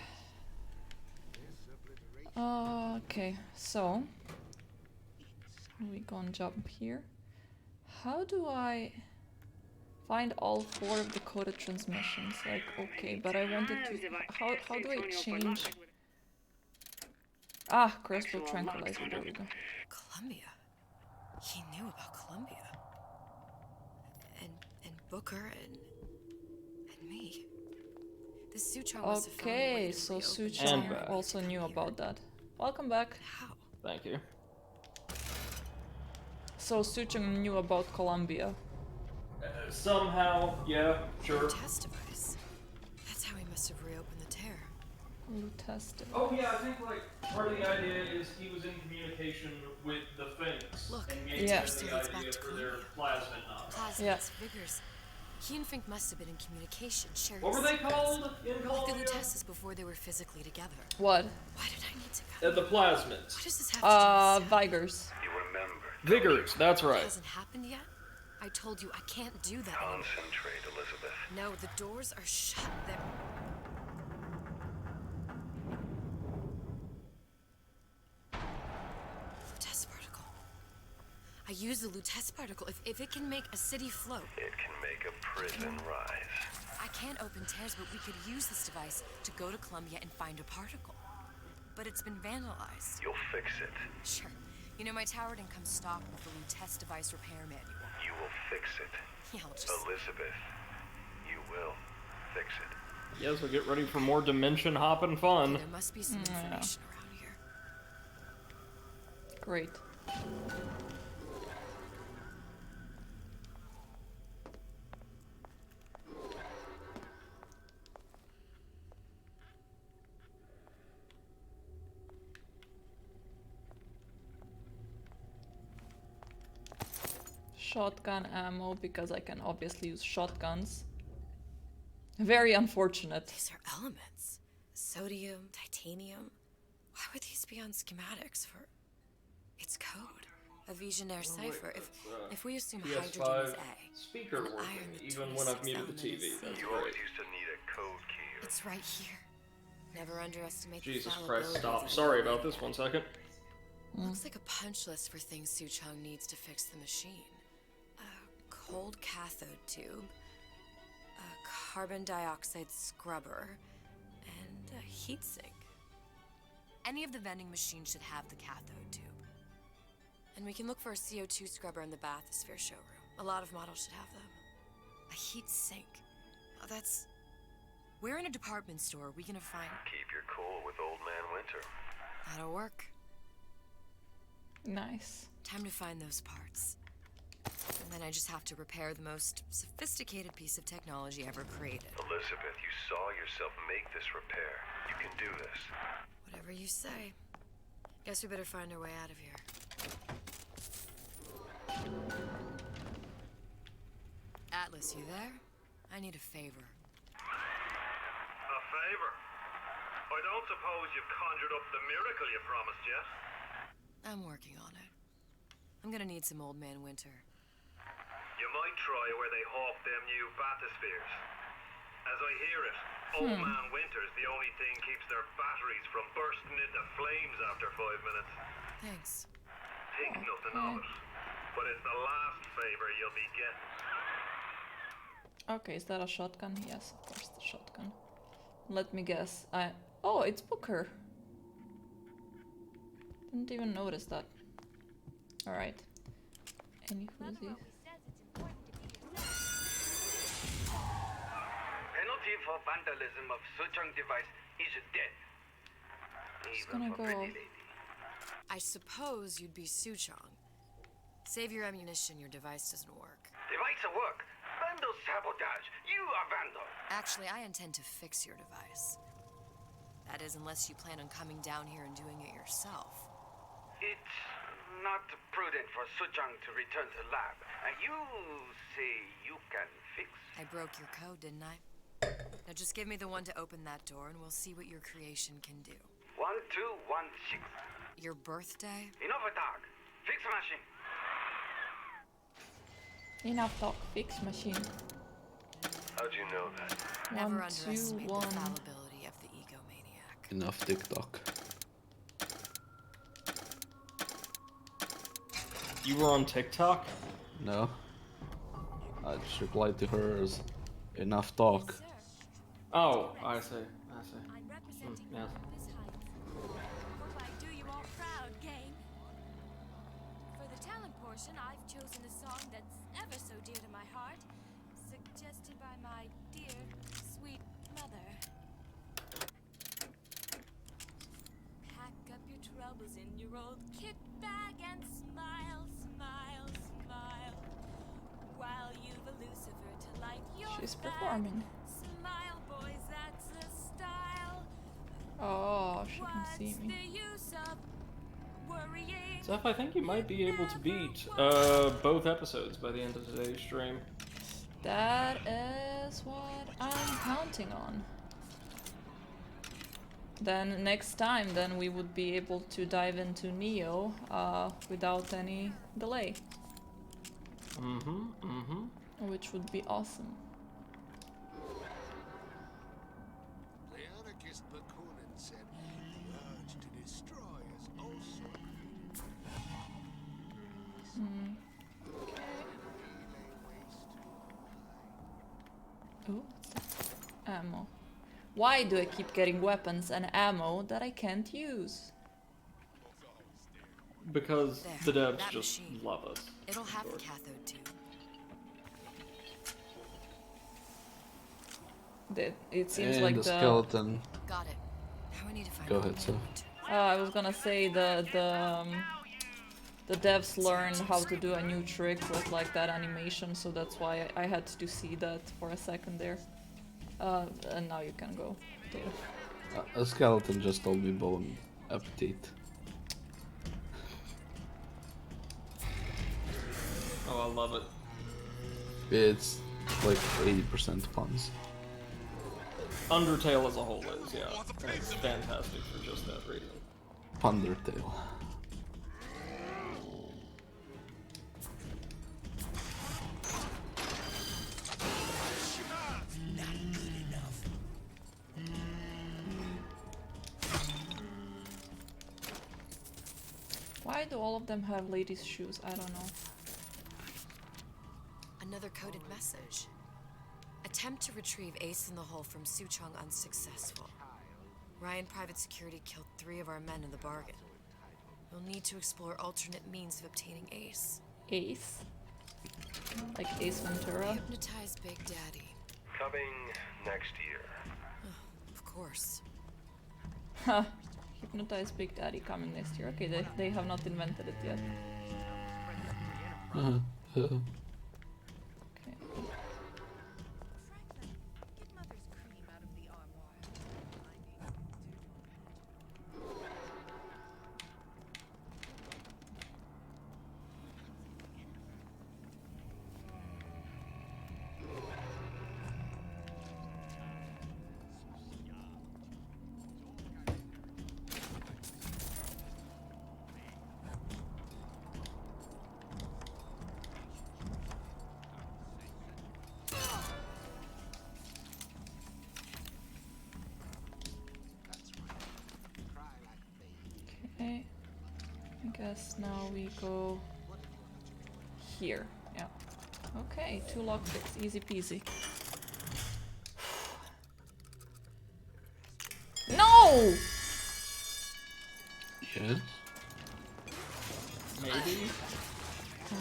Okay, so we gonna jump here. How do I find all 4 of the coded transmissions? Like, okay, but I wanted to... How do I change... Ah, crossbow tranquilizer, there we go. Columbia. He knew about Columbia. And Booker and me. This Suchong must have found a way Okay, to so reopen the Suchong door. also knew about that. Welcome back. How? Thank you. So Suchong knew about Columbia. Somehow, yeah, sure. Test device. That's how he must have reopened the tear. Test device. Oh yeah, I think like part of the idea is he was in communication with the Finks Look, and gave yeah. them the idea for their plasmid knowledge. Plasmids, Vigors. He and Fink must have been in communication, sharing What were they secrets. called in Like the Columbia? Lutesses before they were physically together. What? Why did I need to go? The plasmids. What does this have to do with Vigors. You remember. Vigors, that's It right. hasn't happened yet? I told you I can't do that anymore. Concentrate, Elizabeth. No, the doors are shut. They're... Lutece particle. I use the Lutece particle. If it can make a city float. It can make a prison rise. I can't open tears, but we could use this device to go to Columbia and find a particle. But it's been vandalized. You'll fix it. Sure. You know, my tower didn't come stock with the Lutece device repair manual. You will fix it. Yeah, I'll just... Elizabeth, you will fix it. Yeah, so get ready for more dimension hopping fun. There must be some information around here. Great. Shotgun ammo, because I can obviously use shotguns. Very unfortunate. These are elements. Sodium, titanium. Why would these be on schematics for... It's code. A Visionaire cipher. If we assume hydrogen is PS5 A, speaker and working, iron the even when I've 26th muted the element is TV. C. That's You always great. used to need a code key. It's right here. Never underestimate the Jesus fallibility Christ, of stop. the Sorry human about this, 1 second. Looks like a punch list for things Suchong needs to fix the machine. A cold cathode tube, a carbon dioxide scrubber, and a heat sink. Any of the vending machines should have the cathode tube. And we can look for a CO2 scrubber in the bathysphere showroom. A lot of models should have them. A heat sink. Oh, that's... Where in a department store are we gonna find... Keep your cool with Old Man Winter. That'll work. Nice. Time to find those parts. And then I just have to repair the most sophisticated piece of technology ever created. Elizabeth, you saw yourself make this repair. You can do this. Whatever you say. Guess we better find our way out of here. Atlas, you there? I need a favor. A favor? I don't suppose you've conjured up the miracle you promised yet? I'm working on it. I'm gonna need some Old Man Winter. You might try where they hawk them new bathyspheres. As I hear it, Old Man Winter's the only thing keeps their batteries from bursting into flames after 5 minutes. Thanks. Think nothing of it. But it's the last favor you'll be getting. Okay, is that a shotgun? Yes, of course, the shotgun. Let me guess. Oh, it's Booker. Didn't even notice that. Alright. Any whoosies? Penalty for vandalism of Suchong device is death. Just Even gonna for go. pretty lady. I suppose you'd be Suchong. Save your ammunition, your device doesn't work. Device at work. Vandal sabotage. You are vandal. Actually, I intend to fix your device. That is, unless you plan on coming down here and doing it yourself. It's not prudent for Suchong to return to lab. You say you can fix? I broke your code, didn't I? Now just give me the one to open that door and we'll see what your creation can do. 1216. Your birthday? Enough talk. Fix machine. Enough talk, fix machine. How'd you know that? Never 1, 2, underestimate 1. the fallibility of the egomaniac. Enough TikTok. You were on TikTok? No. I just replied to her as enough talk. Oh, I see. I see. I'm representing yes. Olympus Heights. Hope I do you all proud, gang. For the talent portion, I've chosen a song that's ever so dear to my heart, suggested by my dear, sweet mother. Pack up your troubles in your old kit bag and smile, smile, smile. While you've a Lucifer to light your She's fag. performing. Smile, boys, that's the style. Oh, she can see What's me. the use of worrying? Zeph, I think you might be able to beat both episodes by the end of today's stream. That is what I'm counting on. Then next time, then we would be able to dive into Neo without any delay. Which would be awesome. The anarchist Bakunin said the urge to destroy is also Ooh, what's that? Ammo. Why do I keep getting weapons and ammo that I can't use? Because There, the devs that just machine. love us. It'll have the Sure. cathode tube. It seems And like the skeleton. Got it. Now I need to find Go ahead, sir. I was gonna say the devs learned how to do a new trick with like that animation, so that's why I had to see that for a second there. And now you can go. A skeleton just told me bon appetit. Oh, I love it. It's like 80% puns. Undertale as a whole is, yeah. It's fantastic for just that reason. Undertale. Why do all of them have ladies' shoes? I don't know. Another coded message. Attempt to retrieve Ace in the Hole from Suchong unsuccessful. Ryan Private Security killed 3 of our men in the bargain. We'll need to explore alternate means of obtaining Ace. Ace? Like Ace Ventura? Hypnotize Big Daddy. Coming next year. Of course. Huh. Hypnotize Big Daddy coming next year. Okay, they have not invented it yet. Okay, I guess now we go here. Yeah. Okay, 2 lockpicks, easy peasy. No! Yes? Maybe?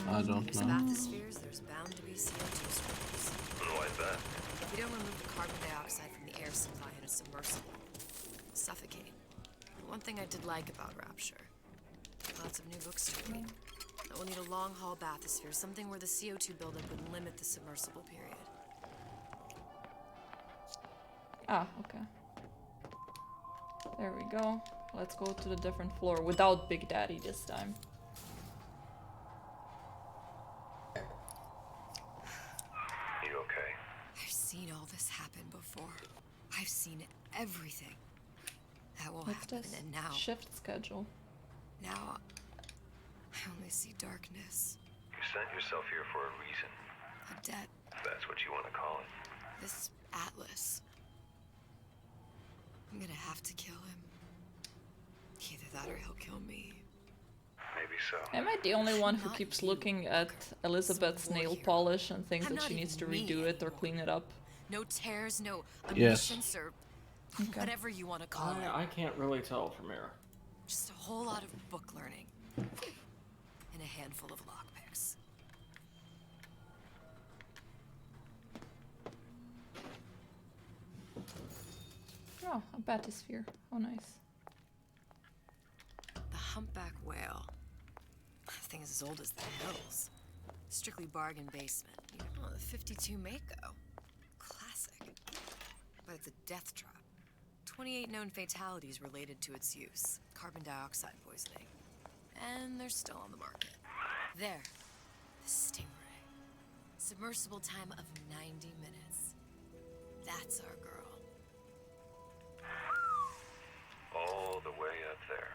I don't There's know. bathyspheres, there's bound to be CO2 streams. Why is that? If you don't remove the carbon dioxide from the air supply in a submersible, it'll suffocate. One thing I did like about Rapture. Lots of new books to read. But we'll need a long-haul bathysphere, something where the CO2 buildup would limit the submersible period. Ah, okay. There we go. Let's go to the different floor without Big Daddy this time. You okay? I've seen all this happen before. I've seen everything. That will What's happen, this? and now... Shift schedule. Now, I only see darkness. You sent yourself here for a reason. A debt. If that's what you want to call it. This Atlas. I'm gonna have to kill him. Either that or he'll kill me. Maybe so. Am I the only one who keeps looking at Elizabeth's nail polish and thinks that she needs to redo it or clean it up? No tears, no Yes. omissions, or whatever you want to call it. I can't really tell from here. Just a whole lot of book learning. And a handful of lockpicks. Oh, a bathysphere. Oh, nice. The humpback whale. That thing is as old as the hills. Strictly bargain basement. You know, the 52 Mako. Classic. But it's a death trap. 28 known fatalities related to its use. Carbon dioxide poisoning. And they're still on the market. There. The Stingray. Submersible time of 90 minutes. That's our girl. All the way up there.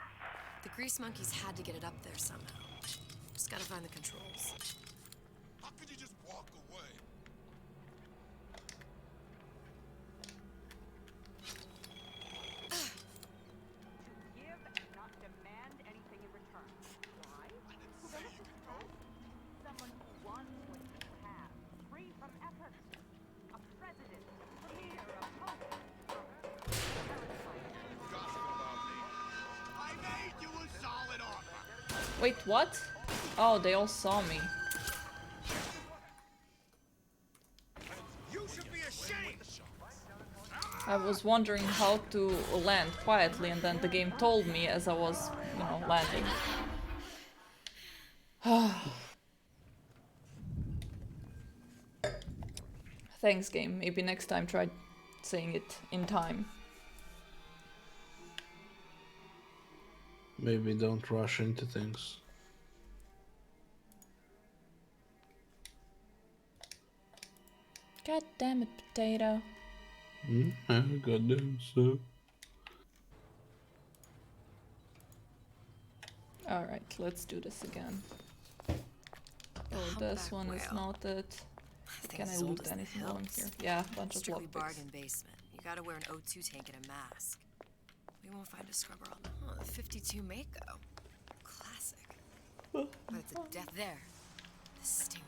The grease monkeys had to get it up there somehow. Just gotta find the controls. How could you just walk away? Give and not demand anything in return. Why? Someone who wants what you have, free from effort. A president, premier, a pope. I made you a solid offer. Wait, what? Oh, they all saw me. You should be ashamed. I was wondering how to land quietly, and then the game told me as I was, you know, landing. Thanks, game. Maybe next time try saying it in time. Maybe don't rush into things. God damn it, potato. Goddamn so. Alright, let's do this again. Oh, this one is not it. Can I loot anything while I'm here? Yeah, a bunch of Strictly lockpicks. bargain basement. You gotta wear an O2 tank and a mask. We won't find a scrubber on the 52 Mako. Classic. But it's a death there. The Stingray.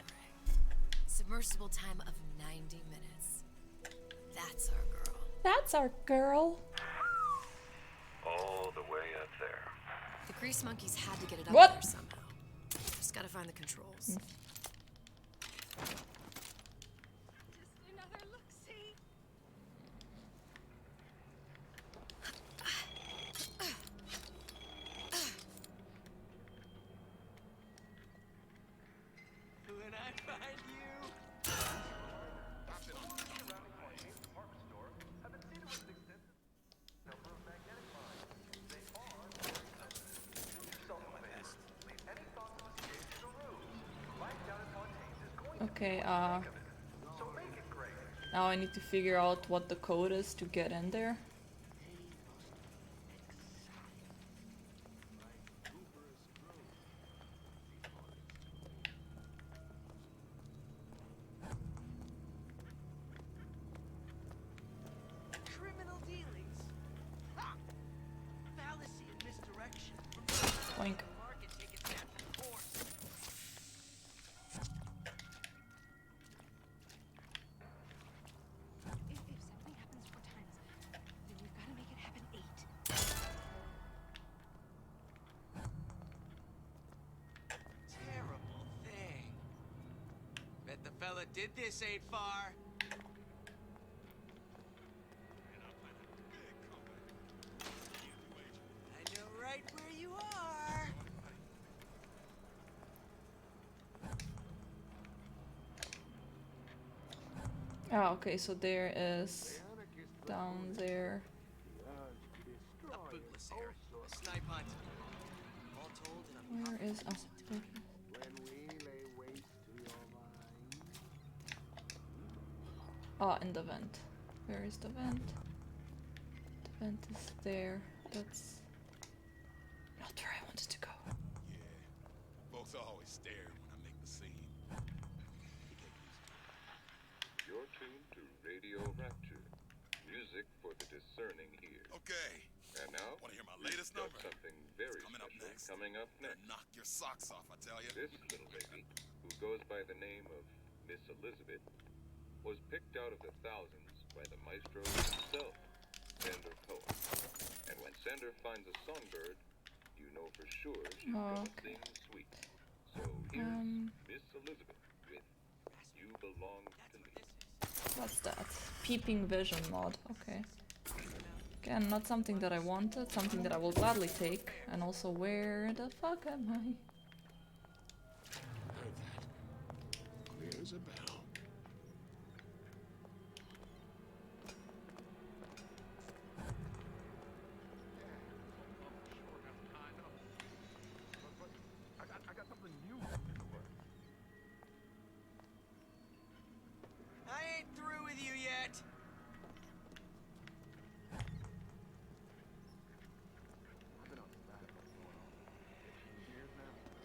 Submersible time of 90 minutes. That's our girl. That's our girl. All the way up there. The grease monkeys had to get it up What? there somehow. Just gotta find the controls. Another look-see. When I find you. Okay, now I need to figure out what the code is to get in there. Criminal dealings. Ha! Fallacy and misdirection. Boink. Market take its natural course. If something happens 4 times, then we've got to make it happen 8. Terrible thing. Bet the fella did this ain't far. I know right where you are. Ah, okay, so there is down there. A bootless air. A snipe hunt. All told in a Where is in the vent. Where is the vent? The vent is there. That's not where I wanted to go. Folks always stare when I make the scene. You're tuned to Radio Rapture. Music for the discerning here. Okay. And now, Want to hear my we've latest got number? something very Coming up special next. coming up next. Knock your socks off, I tell you. This little lady, who goes by the name of Miss Elizabeth, was picked out of the thousands by the maestro himself, Sander Cohen. And when Sander finds a songbird, you know for sure she's gonna sing sweet. So here's Miss Elizabeth with You Belong to Me. What's that? Peeping vision mod. Okay. Again, not something that I wanted, something that I will gladly take. And also, where the fuck am I? Heard that. Clear as a bell. I ain't through with you yet.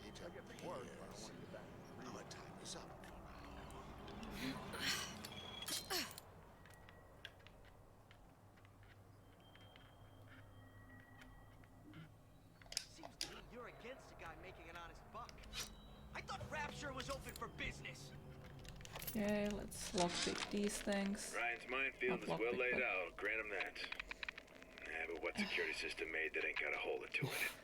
It's up to work, but I want to get back. I'm gonna tie this up. Seems to me you're against a guy making an honest buck. I thought Rapture was open for business. Okay, let's lockpick these things. Ryan's minefield is Not well lockpick, laid but- out, grant him that. Yeah, but what security system made that ain't got a hole or two in it?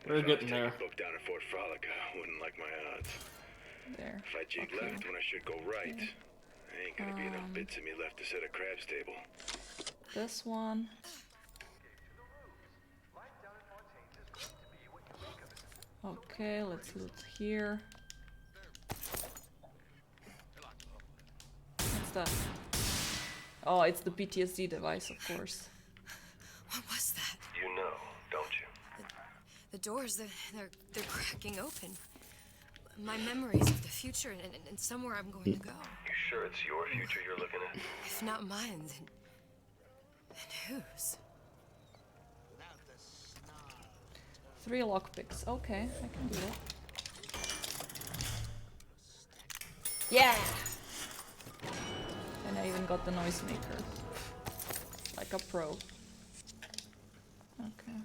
We're getting there. Book down at Fort Frolic, I wouldn't like my odds. There. If I jig Okay. left when I should go right, there ain't gonna be enough bits of me left to set a crab's table. this one. Okay, let's loot here. What's that? Oh, it's the PTSD device, of course. What was that? You know, don't you? The doors, they're cracking open. My memories of the future and somewhere I'm going to go. You sure it's your future you're looking at? If not mine, then whose? 3 lockpicks. Okay, I can do that. Yeah! And I even got the noisemaker. Like a pro. Okay.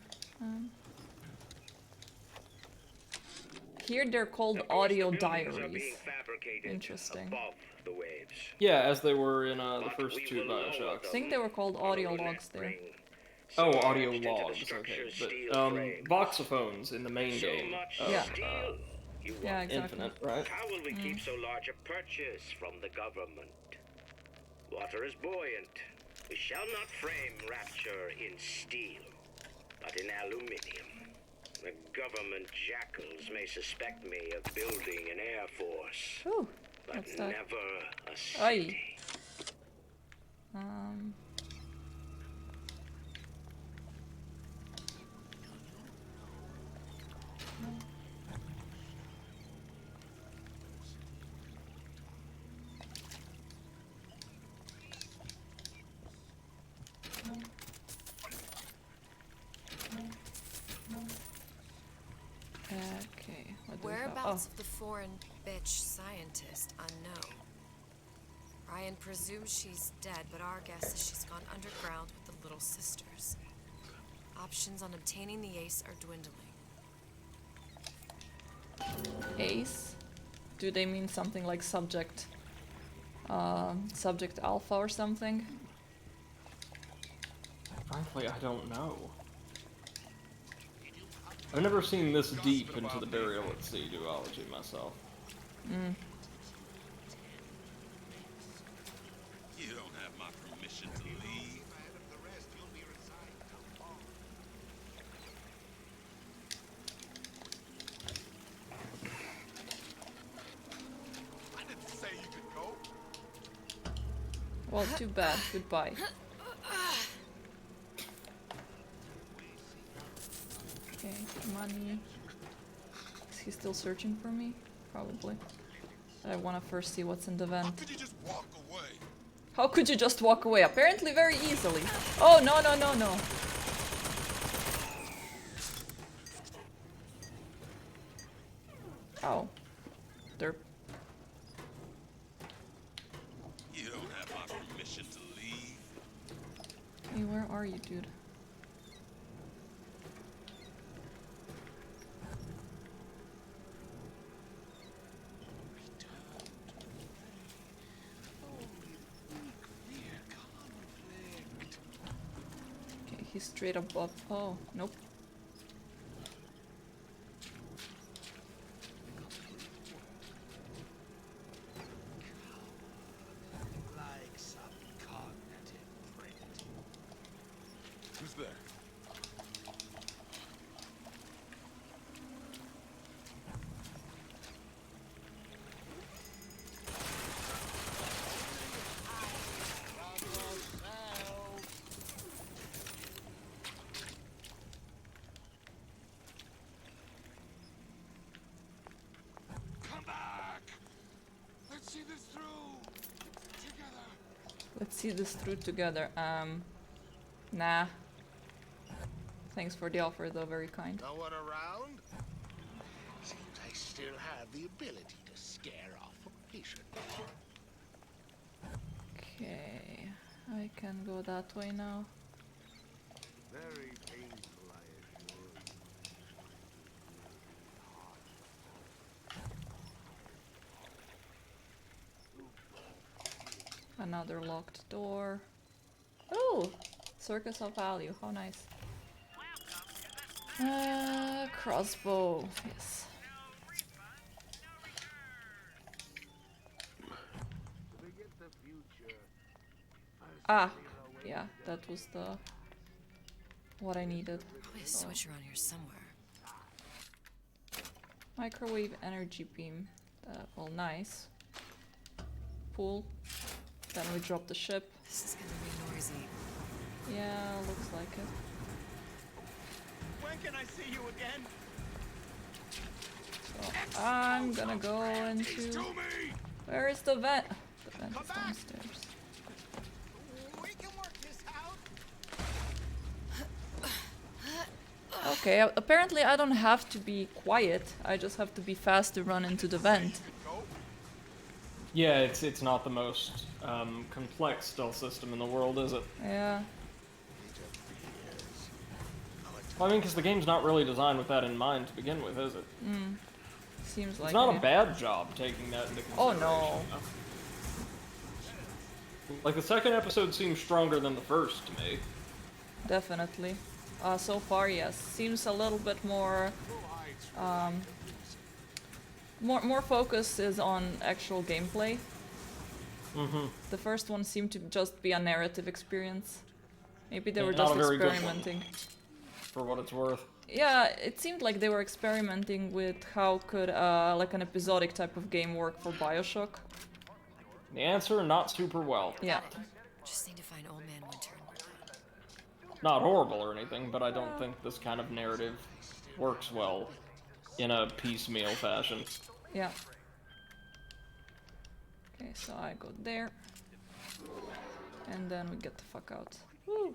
Here they're called audio diaries. Interesting. Yeah, as they were in the first 2 Bioshocks. I think they were called audio logs there. Oh, audio logs, okay. But, voxophones in the main game. Yeah. Yeah, exactly. Infinite, right? How will we keep so large a purchase from the government? Water is buoyant. We shall not frame rapture in steel, but in aluminium. The government jackals may suspect me of building an air force, Ooh, but what's that? never a Aye. city. Okay, what do we have? Whereabouts of the foreign bitch scientist unknown. Ryan presumes she's dead, but our guess is she's gone underground with the Little Sisters. Options on obtaining the ace are dwindling. Ace? Do they mean something like subject? Subject alpha or something? Frankly, I don't know. I've never seen this deep into the Burial at Sea duology myself. You don't have my permission to leave. I didn't say you could go. Well, too bad. Goodbye. Okay, money. Is he still searching for me? Probably. I want to first see what's in the vent. How could you just walk away? How could you just walk away? Apparently very easily. Oh, no, no, no, no. Oh. Derp. You don't have my permission to leave. Hey, where are you, dude? Okay, he's straight above. Oh, nope. Like some cognitive print. Who's there? Come back! Let's see this through together. Let's see this through together. Nah. Thanks for the offer, though. Very kind. No one around? Seems I still have the ability to scare off a patient. Okay. I can go that way now. Very painful, I assure you. Another locked door. Oh! Circus of Value. How nice. Crossbow. Yes. To forget the future, first Ah. clear away yeah, that was the what I needed. Probably a So, switch around here somewhere. microwave energy beam. Well, nice. Pool. Then we drop the ship. This is gonna be noisy. Yeah, looks like it. When can I see you again? So I'm gonna go into. Where is the vent? The vent is downstairs. We can work this out. Okay, apparently I don't have to be quiet. I just have to be fast to run into the vent. Yeah, it's not the most complex stealth system in the world, is it? Yeah. Well, I mean, because the game's not really designed with that in mind to begin with, is it? Seems like It's not it. a bad job taking that into Oh consideration. no. Like, the second episode seems stronger than the first to me. Definitely. So far, yes. Seems a little bit more. More focus is on actual gameplay. The first one seemed to just be a narrative experience. Maybe they were Not just a very good one, experimenting. for what it's worth. Yeah, it seemed like they were experimenting with how could like an episodic type of game work for Bioshock. The answer, not super well. Yeah. Just need to find Old Man Winter. Not horrible or anything, but I don't think this kind of narrative works well in a piecemeal fashion. Yeah. Okay, so I go there. And then we get the fuck out. Woo.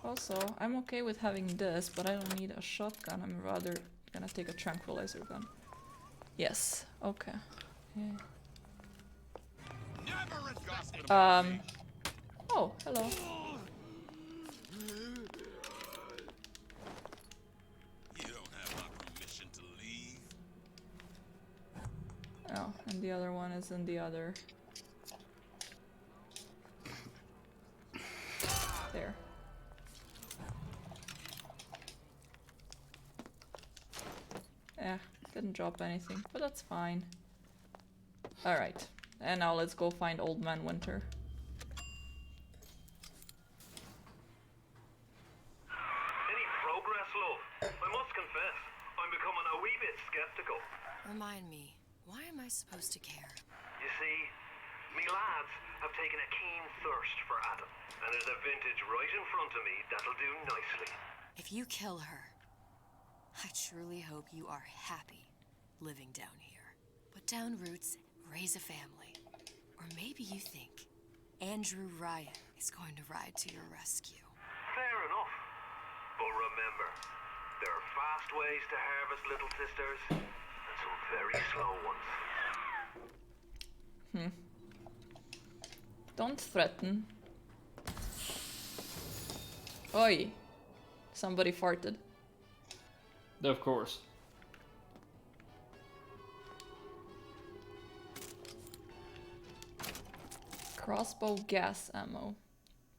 Also, I'm okay with having this, but I don't need a shotgun. I'm rather gonna take a tranquilizer gun. Yes, okay. Yeah. Oh, hello. You don't have my permission to leave. Oh, and the other one is in the other. There. Yeah, didn't drop anything, but that's fine. Alright, and now let's go find Old Man Winter. Any progress, love? I must confess, I'm becoming a wee bit skeptical. Remind me, why am I supposed to care? You see, me lads have taken a keen thirst for Adam, and there's a vintage right in front of me that'll do nicely. If you kill her, I truly hope you are happy living down here. Put down roots, raise a family. Or maybe you think Andrew Ryan is going to ride to your rescue. Fair enough. But remember, there are fast ways to harvest little sisters, and some very slow ones. Don't threaten. Oi! Somebody farted. Of course. Crossbow gas ammo.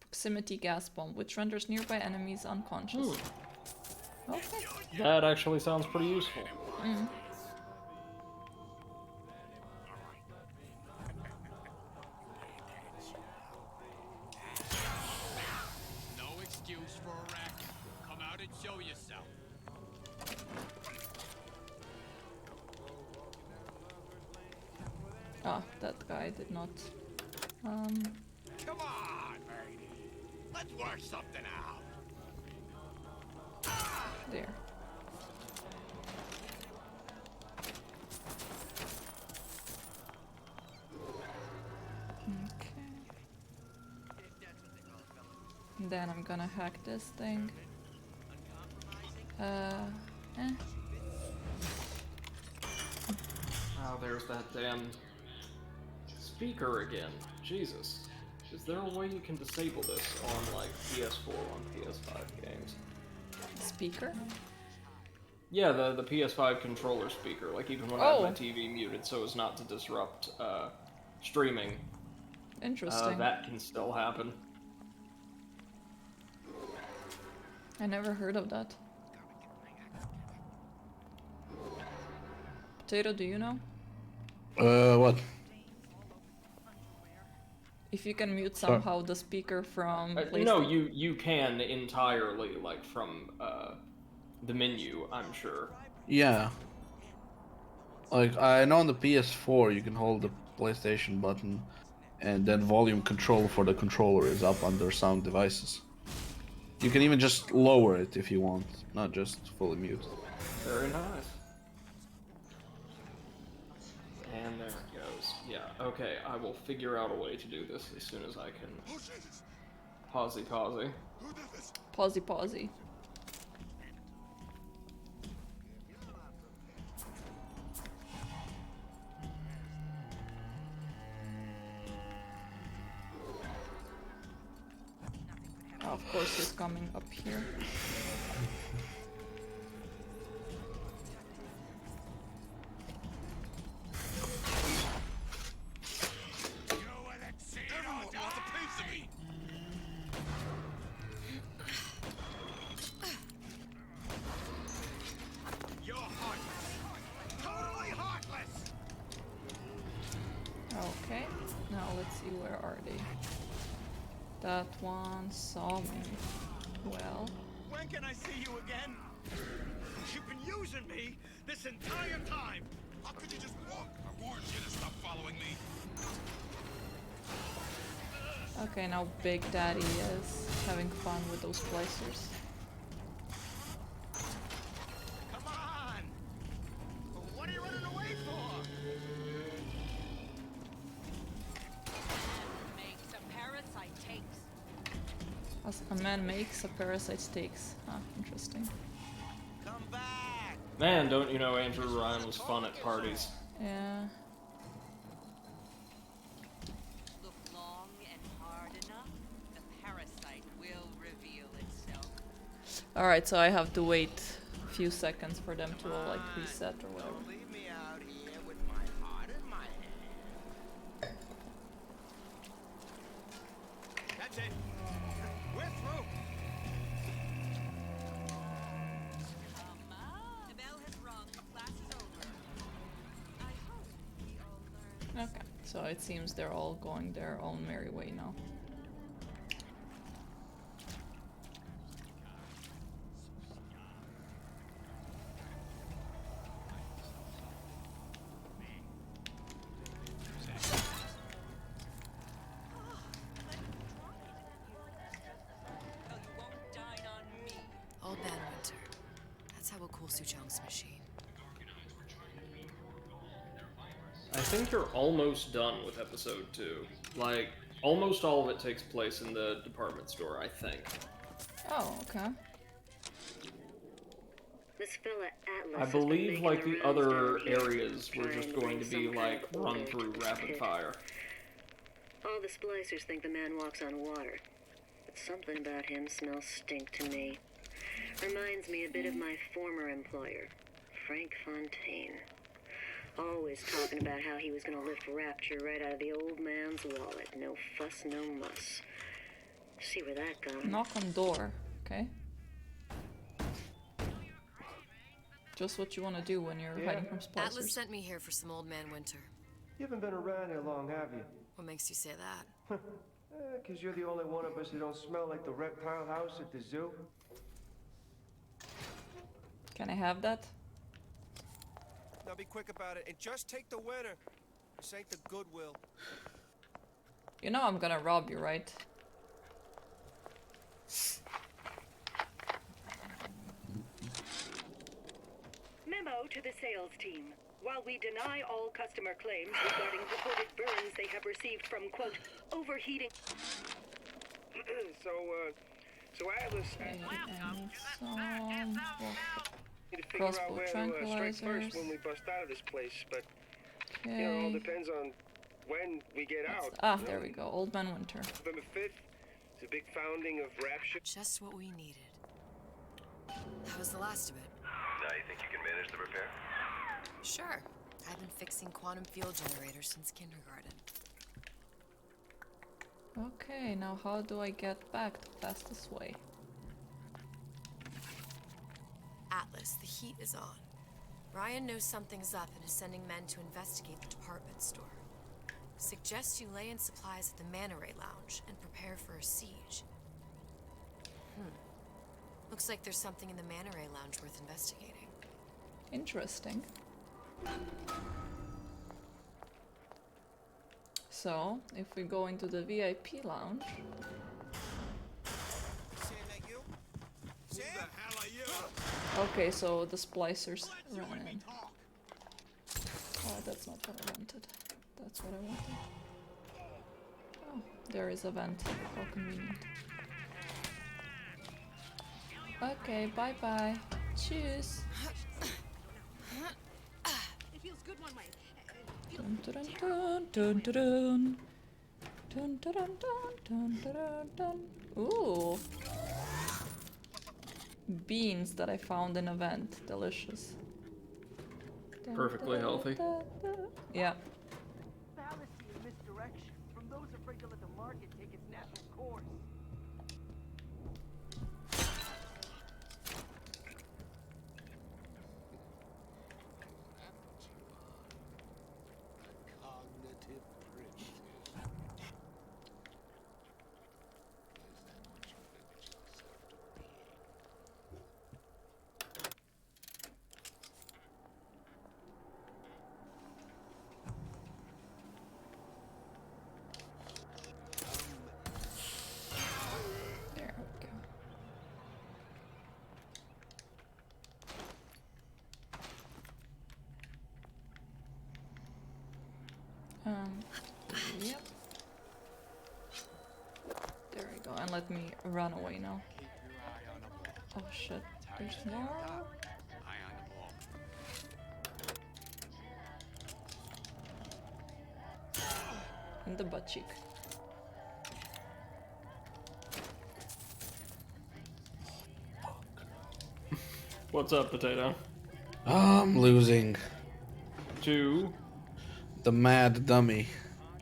Proximity gas bomb, which renders nearby enemies unconscious. Okay. That actually sounds pretty useful. No excuse for a wreck. Come out and show yourself. Ah, that guy did not. Come on, Bertie. Let's work something out. There. Okay. And then I'm gonna hack this thing. Oh, there's that damn speaker again. Jesus. Is there a way you can disable this on, like, PS4 on PS5 games? Speaker? Yeah, the PS5 controller speaker. Like, even when I have my TV muted so as not to disrupt streaming. Interesting. That can still happen. I never heard of that. Potato, do you know? What? If you can mute Sorry. somehow the speaker from No, PlayStation. you can entirely, like, from the menu, I'm sure. Yeah. Like, I know on the PS4 you can hold the PlayStation button, and then volume control for the controller is up under sound devices. You can even just lower it if you want, not just fully mute. Very nice. And there it goes. Yeah, okay, I will figure out a way to do this as soon as I can. Pausey. Pausey. Oh, of course he's coming up here. Everyone wants a piece of me. You're heartless. Totally heartless. Okay, now let's see, where are they? That one saw me. Well, When can I see you again? You've been using me this entire time. How could you just walk? I warned you to stop following me. okay, now Big Daddy is having fun with those splicers. Come on. What are you running away for? Makes a parasite takes. As a man makes, a parasite takes. Ah, interesting. Come back. Man, don't you know Andrew Ryan was fun at parties. Yeah. Look long and hard enough, the parasite will reveal itself. Alright, so I have to wait a few seconds for them to all, like, reset or whatever. Leave me out here with my heart in my hand. That's it. We're through. Come on. The bell has rung. Class is over. I hope we all learn. Okay, so it seems they're all going their own merry way now. You won't dine on me. Old Man Winter. That's how we'll cool Suchong's machine. I think you're almost done with episode 2. Like, almost all of it takes place in the department store, I think. Oh, okay. This fella Atlas I has been believe, making like, the the rounds other down here, areas were trying just to going bring to be, some kind like, of run order through to the rapid pit. fire. All the splicers think the man walks on water, but something about him smells stink to me. Reminds me a bit of my former employer, Frank Fontaine. Always talking about how he was gonna lift Rapture right out of the old man's wallet. No fuss, no muss. See where that goes. Knock on door, okay? Just what you want to do when you're hiding from splicers. Atlas sent me here for some Old Man Winter. You haven't been around here long, have you? What makes you say that? 'Cause you're the only one of us who don't smell like the reptile house at the zoo. Can I have that? Now be quick about it and just take the winner. This ain't the Goodwill. You know I'm gonna rob you, right? Memo to the sales team. While we deny all customer claims regarding reported burns they have received from, quote, overheating... So Atlas... Need to figure out where to strike first when we bust out of this place, but... You know, it all depends on when we get out. Ah, there we go. Old Man Winter. November 5th, it's a big founding of Rapture. Just what we needed. How was the last of it? Now you think you can manage the repair? Sure. I've been fixing quantum field generators since kindergarten. Okay, now how do I get back the fastest way? Atlas, the heat is on. Ryan knows something's up and is sending men to investigate the department store. Suggests you lay in supplies at the Manta Ray Lounge and prepare for a siege. Looks like there's something in the Manta Ray Lounge worth investigating. Interesting. So, if we go into the VIP lounge... Who the hell are you? Okay, so the splicers ran in. Oh, that's not what I wanted. That's what I wanted. Oh, there is a vent. How convenient. Okay, bye-bye. Cheers. It feels good one way. Dun dun dun dun dun dun. Dun dun dun dun dun dun dun. Ooh. Beans that I found in a vent. Delicious. Perfectly healthy. Yeah. Fallacy and misdirection from those afraid to let the market take its natural course. Cognitive primitive. There we go. Yep. There we go, and let me run away now. Oh shit, there's more. In the butt cheek. What's up, Potato? I'm losing. To the mad dummy.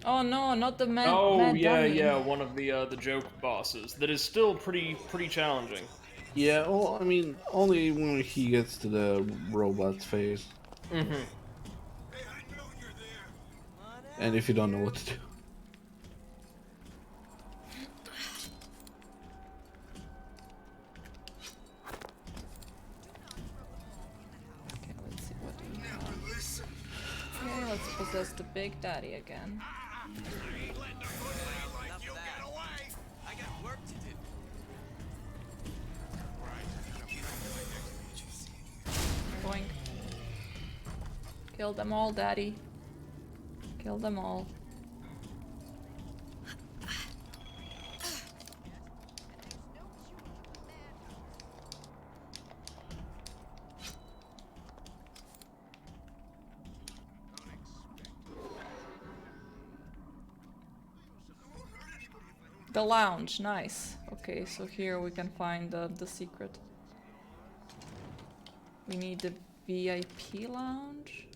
Oh no, not the mad yeah, dummy. yeah, one of the joke bosses. That is still pretty challenging. Yeah, well, I mean, only when he gets to the robot phase. Mm-hmm. And if you don't know what to do. Okay, let's see what we have. Okay, let's possess the Big Daddy again. I got work to do. Boink. Kill them all, Daddy. Kill them all. The lounge, nice. Okay, so here we can find the secret. We need the VIP lounge.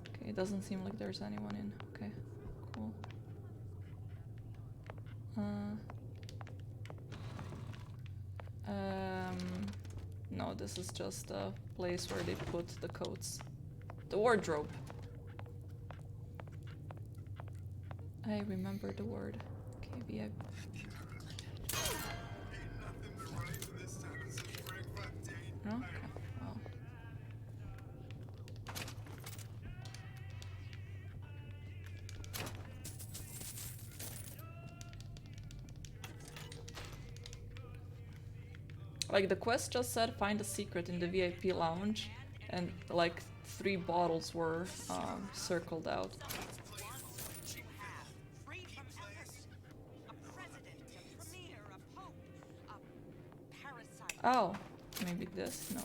Okay, it doesn't seem like there's anyone in. Okay, cool. No, this is just a place where they put the coats. The wardrobe. I remember the word. Okay, VIP. Okay, well. Like, the quest just said find a secret in the VIP lounge, and like 3 bottles were circled out. Oh, maybe this? No.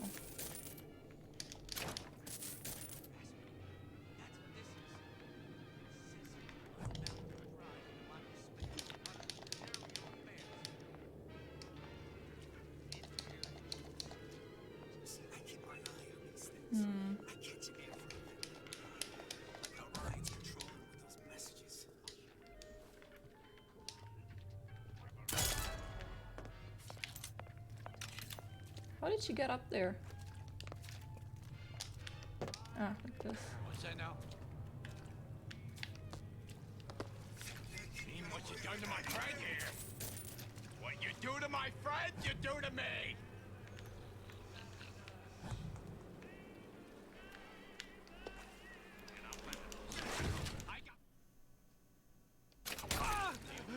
How did she get up there? Ah, like this. What's that now? you done to my friend here? What you do to my friend, you do to me!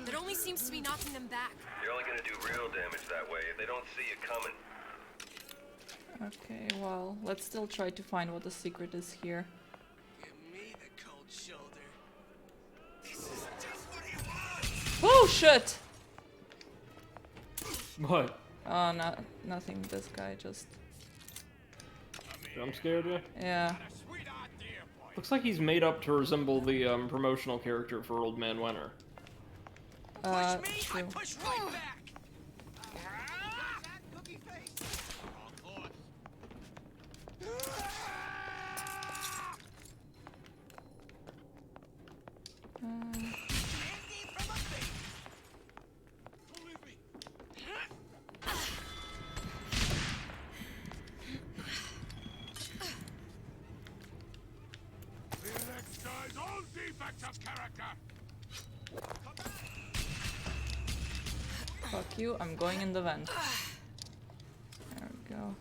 That only seems to be knocking them back. You're only gonna do real damage that way if they don't see you coming. Okay, well, let's still try to find what the secret is here. Give me the cold shoulder. This is just what he wants! Oh shit! What? Oh, nothing. This guy just... Jump scared you? Yeah. Looks like he's made up to resemble the promotional character for Old Man Winter. True. Push right back! The next guy's all defects of character. Fuck you, I'm going in the vent. There we go.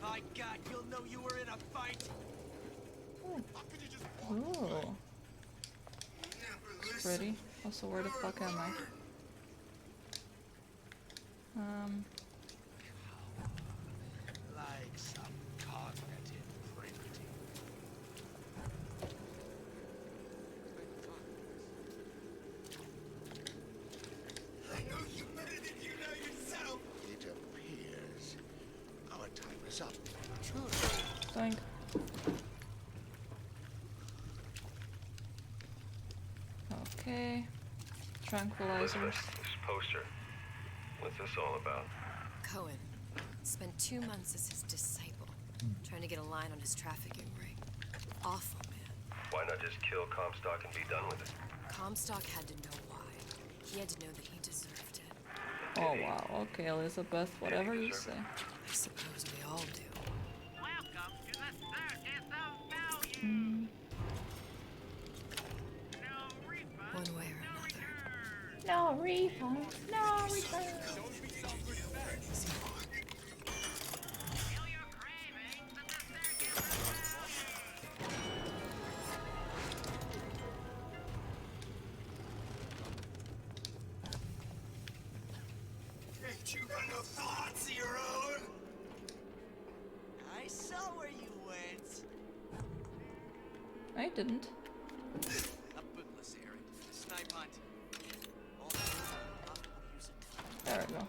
My God, you'll know you were in a fight. Ooh. It's pretty. Also, where the fuck am I? Like some cognitive printing. I know you better than you know yourself. It appears our time is up. Doink. Okay. Tranquilizers. This poster. What's this all about? Cohen spent 2 months as his disciple, trying to get a line on his trafficking ring. Awful, man. Why not just kill Comstock and be done with it? Comstock had to know why. He had to know that he deserved it. Oh wow, okay, Elizabeth, whatever you say. I suppose we all do. Welcome to the circus of value. One way or another. No refunds, no refunds. Ain't you got no thoughts of your own? I saw where you went. I didn't. A bootless errand. A snipe hunt. All not use it. There we go.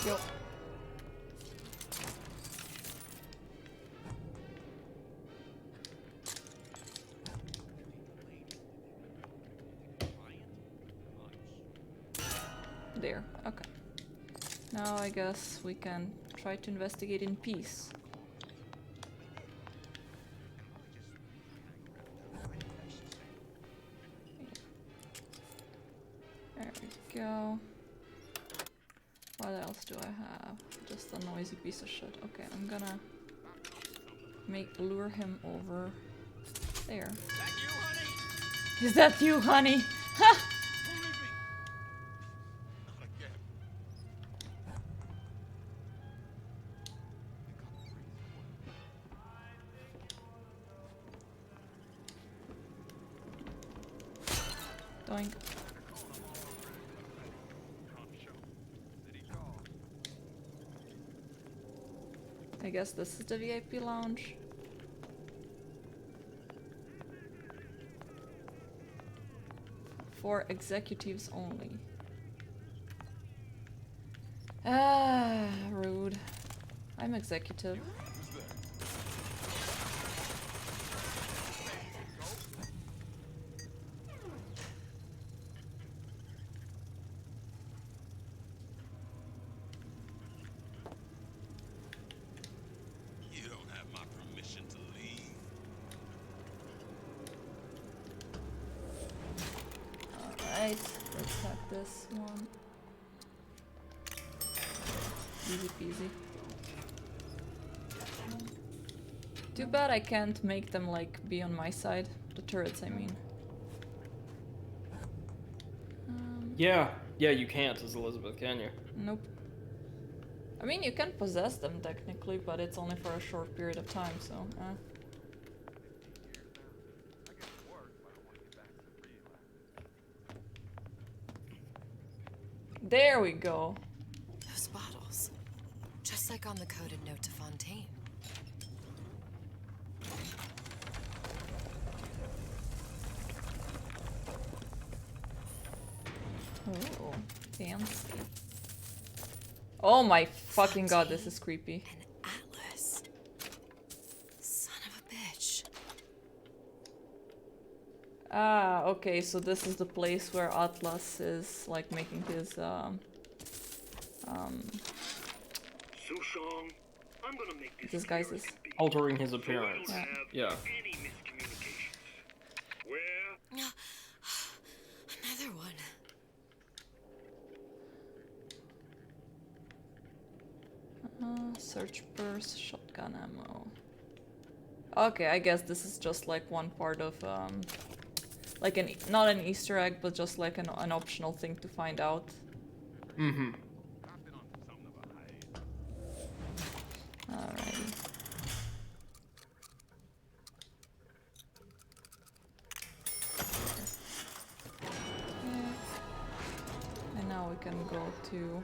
Yo. There, okay. Now I guess we can try to investigate in peace. There we go. What else do I have? Just a noisy piece of shit. Okay, I'm gonna lure him over there. Is that you, honey? Ha! Doink. I guess this is the VIP lounge. For executives only. Ah, rude. I'm executive. You don't have my permission to leave. Alright, let's have this one. Easy peasy. Too bad I can't make them like be on my side. The turrets, I mean. Yeah, you can't as Elizabeth, can you? Nope. I mean, you can possess them technically, but it's only for a short period of time, so. There we go. Those bottles. Just like on the coded note to Fontaine. Oh, fancy. Oh my fucking god, this is creepy. An atlas. Son of a bitch. Ah, okay, so this is the place where Atlas is like making his Sushong, I'm gonna make this disguises. Altering his appearance. Yeah. any miscommunications. Where? Another one. Search purse, shotgun ammo. Okay, I guess this is just like one part of like not an Easter egg, but just like an optional thing to find out. Mm-hmm. Alrighty. Okay. And now we can go to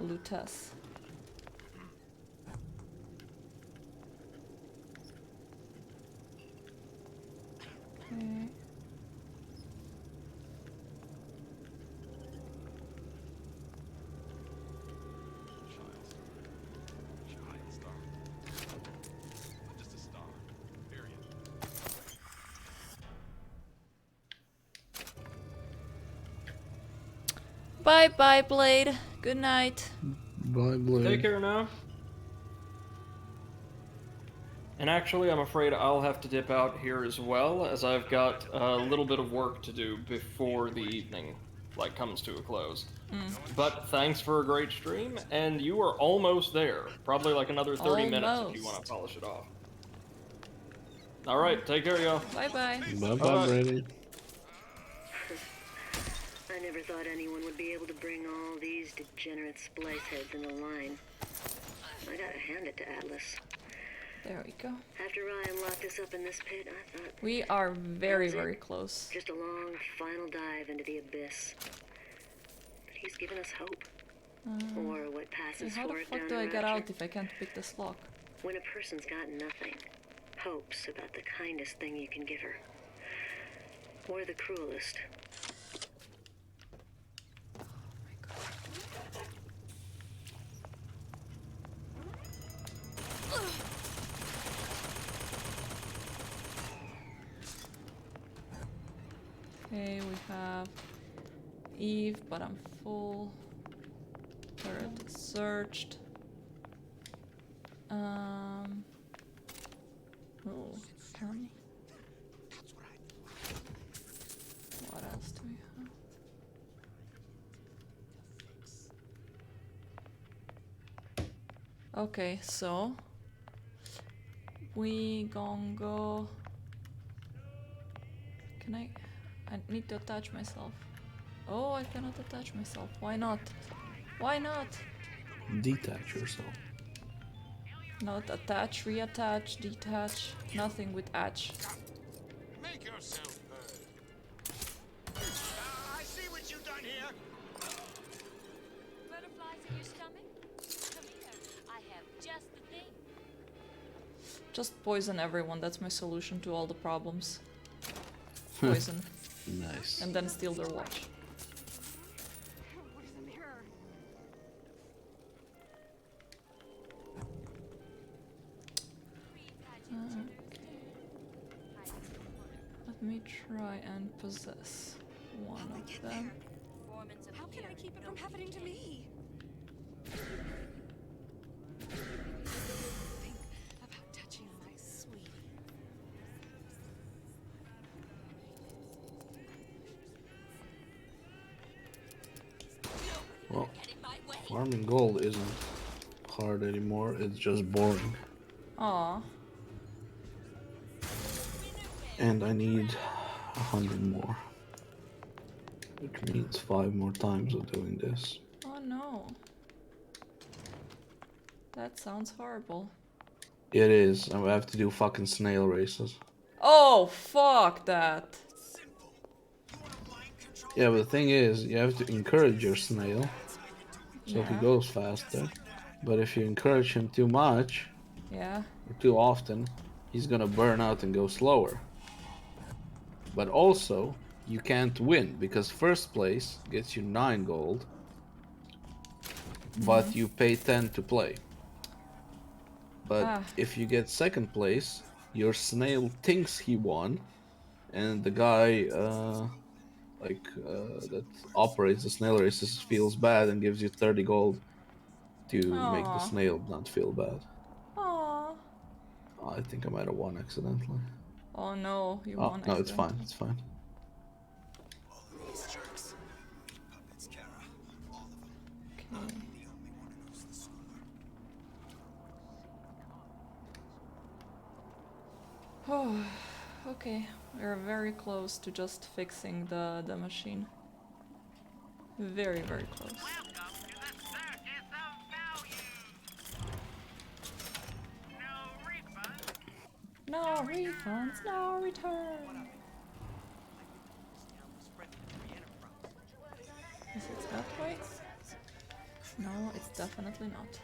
Lutess. Okay. Bye bye, Blade. Good night. Bye, Blade. Take care now. And actually, I'm afraid I'll have to dip out here as well, as I've got a little bit of work to do before the evening, like, comes to a close. But thanks for a great stream, and you are almost there. Probably like another 30 minutes if you want to polish it off. Alright, take care, y'all. Bye bye. Bye bye, Brady. I never thought anyone would be able to bring all these degenerate splice heads in a line. I gotta hand it to Atlas. There we go. After Ryan locked us up in this pit, I thought We are very, very close. just a long final dive into the abyss. But he's given us hope. Or what passes How for the it fuck down do the I get rapture. out if I can't pick this lock? When a person's got nothing, hope's about the kindest thing you can give her. Or the cruelest. Okay, we have Eve, but I'm full. Turret is searched. Oh, can. What else do we have? Okay, so we gon' go. Can I need to attach myself. Oh, I cannot attach myself. Why not? Why not? Detach yourself. Not attach, reattach, detach. Nothing with atch. Make yourself heard. I see what you've done here. Butterflies in your stomach? Come here. I have just the thing. Just poison everyone. That's my solution to all the problems. Poison. Nice. And then steal their watch. What is in here? Let me try and possess one of them. How can I keep it from happening to me? Think about touching my sweetie. Well, farming gold isn't hard anymore, it's just boring. Aw. And I need 100 more. Which means 5 more times of doing this. Oh no. That sounds horrible. It is. I have to do fucking snail races. Oh, fuck that. Yeah, but the thing is, you have to encourage your snail, so he Yeah. goes faster. But if you encourage him too much, Yeah. or too often, he's gonna burn out and go slower. But also, you can't win, because first place gets you 9 gold, but you pay 10 to play. But Ah. if you get second place, your snail thinks he won, and the guy that operates the snail races feels bad and gives you 30 gold to make the Aw. snail not feel bad. Aw. I think I might have won accidentally. Oh no, you Oh, won no, it's fine, accidentally. it's fine. Oh, okay. We're very close to just fixing the machine. Very, very close. No refunds, no return. Is it that way? No, it's definitely not.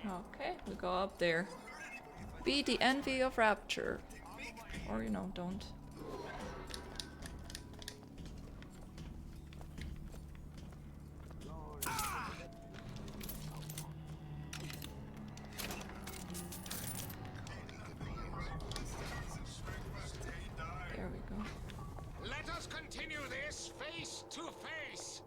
Okay, we go up there. Be the envy of Rapture. Or, you know, don't. There we go. Let us continue this face to face.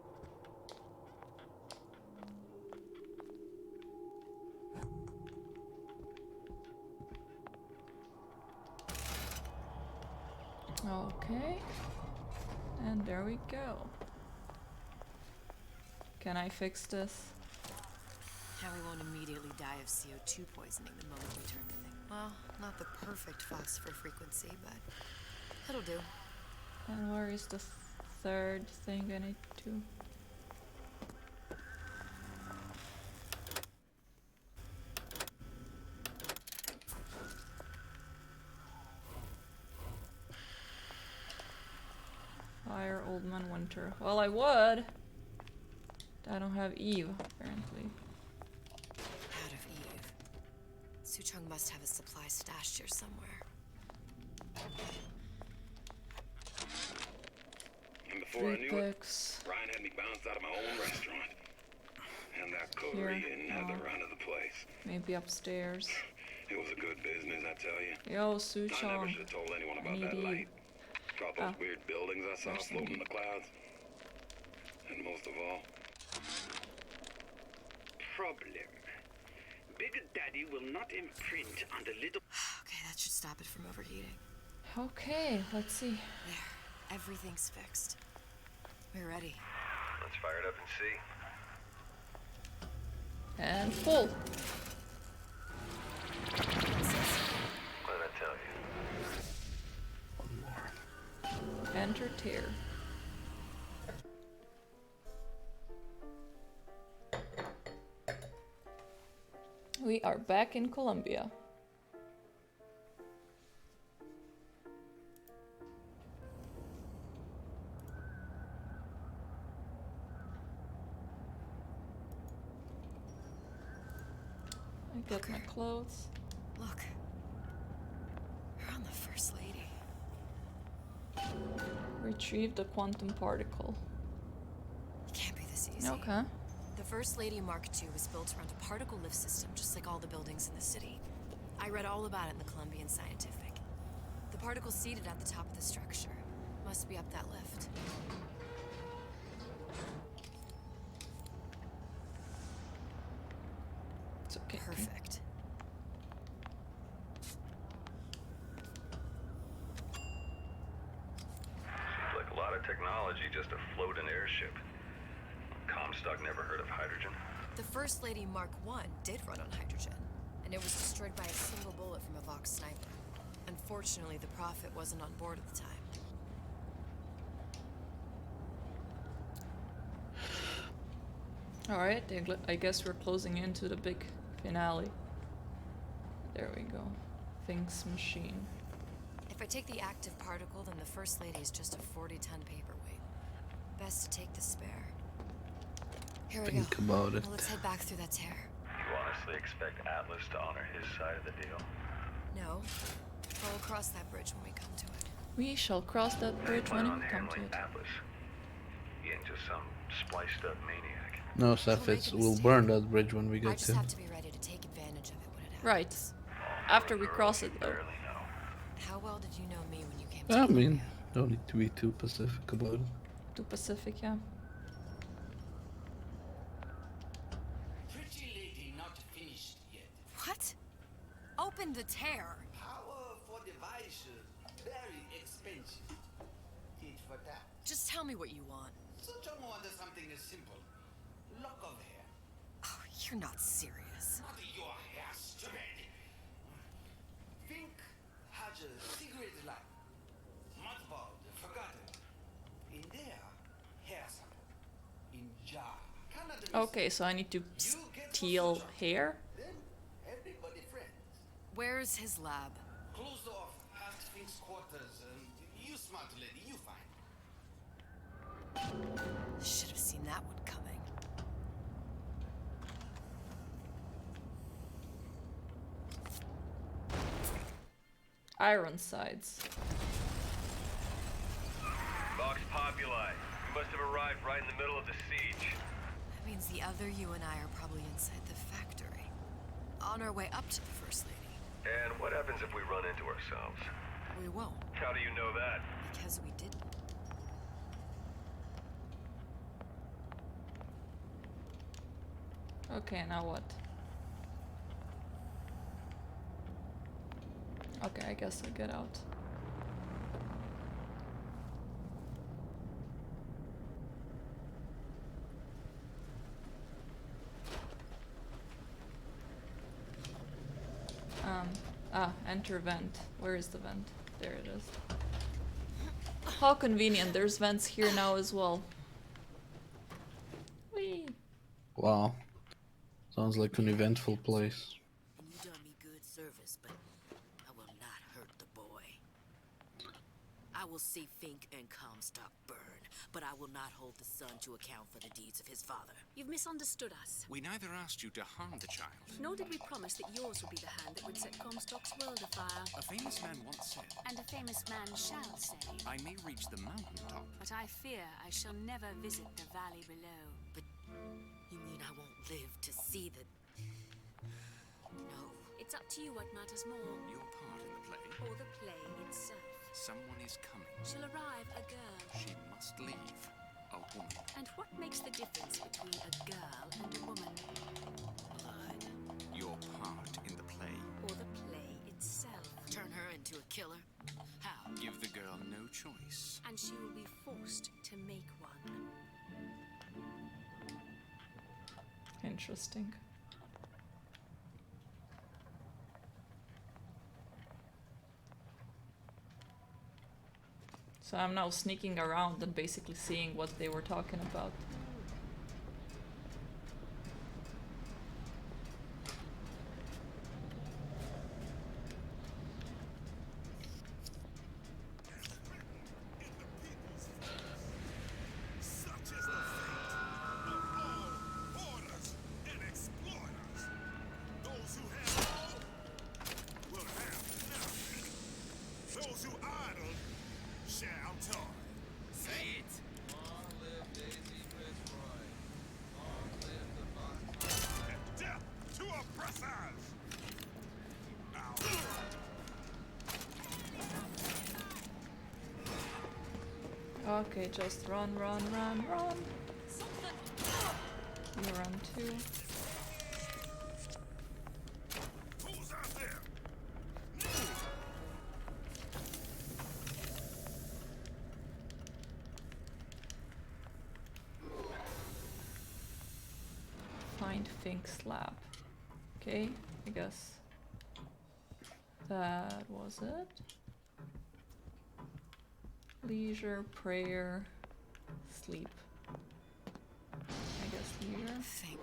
Okay. And there we go. Can I fix this? Now we won't immediately die of CO2 poisoning the moment we turn the thing. Well, not the perfect phosphor frequency, but it'll do. And where is the third thing I need to? Fire Old Man Winter. Well, I would. I don't have Eve, apparently. Out of Eve. Suchong must have a supply stashed here somewhere. And before I knew it, Picks. Ryan had me bounced out of my own restaurant. And that Here. Korean had the run of the place. Maybe upstairs. It was a good business, I tell you. Yo, I never Suchong. should have told anyone I about need that Eve. light. About those Ah. weird buildings I saw There's floating in some the clouds. And most of all, Problem. Big Daddy will not imprint on the little... Okay, that should stop it from overheating. Okay, let's see. There. Everything's fixed. We're ready. Let's fire it up and see. And full. What did I tell you? Enter tier. We are back in Colombia. I get my clothes. Look. We're on the First Lady. Retrieve the quantum particle. It can't be this easy. Okay. The First Lady Mark II was built around a particle lift system, just like all the buildings in the city. I read all about it in the Columbian Scientific. The particle's seated at the top of the structure. Must be up that lift. It's okay. Perfect. technology just a floating airship. Comstock never heard of hydrogen. The First Lady Mark I did run on hydrogen, and it was destroyed by a single bullet from a Vox sniper. Unfortunately, the Prophet wasn't on board at the time. Alright, I guess we're closing into the big finale. There we go. Things machine. If I take the active particle, then the First Lady is just a 40-ton paperweight. Best to take the spare. Here we Think go. about it. Well, let's head back through that tear. You honestly expect Atlas to honor his side of the deal? No. But we'll cross that bridge when we come to it. We shall cross that bridge when we come to it. Atlas. He ain't just some spliced up maniac. No, Seth, we'll burn that bridge when we I get just to. have to be ready to take advantage of it when it happens. Right. After we cross it, though. How well did you know me when you came I to mean, don't need to be too specific about it. Too Pacific, yeah. Pretty lady not finished yet. What? Open the tear. Power for device, very expensive. Tit for tat. Just tell me what you want. Such a wonder something as simple. Lock of hair. Oh, you're not serious. Not your hair, stupid. Think has a cigarette light. Mothballed, forgotten. In there, hair sample. In jar. Okay, so I need to steal hair? Then everybody friends. Where's his lab? Closed off past Fink's quarters. You smart lady, you find. Should have seen that one coming. Ironsides. Vox Populi. We must have arrived right in the middle of the siege. That means the other you and I are probably inside the factory. On our way up to the First Lady. And what happens if we run into ourselves? We won't. How do you know that? Because we didn't. Okay, now what? Okay, I guess I'll get out. Enter vent. Where is the vent? There it is. How convenient, there's vents here now as well. Whee! Wow. Sounds like an eventful place. You done me good service, but I will not hurt the boy. I will see Fink and Comstock burn, but I will not hold the son to account for the deeds of his father. You've misunderstood us. We neither asked you to harm the child. Nor did we promise that yours would be the hand that would set Comstock's world afire. A famous man once said, And a famous man shall say. I may reach the mountaintop. But I fear I shall never visit the valley below. But you mean I won't live to see the... No. It's up to you what matters more. Your part in the play. Or the play itself. Someone is coming. She'll arrive, a girl. She must leave. A woman. And what makes the difference between a girl and a woman? Blood. Your part in the play. Or the play itself. Turn her into a killer? How? Give the girl no choice. And she will be forced to make one. Interesting. So I'm now sneaking around and basically seeing what they were talking about. Okay, just run, run, run, run. You run too. Who's out there? find Fink's lab. Okay, I guess that was it. Leisure, prayer, sleep. I guess leisure. Think.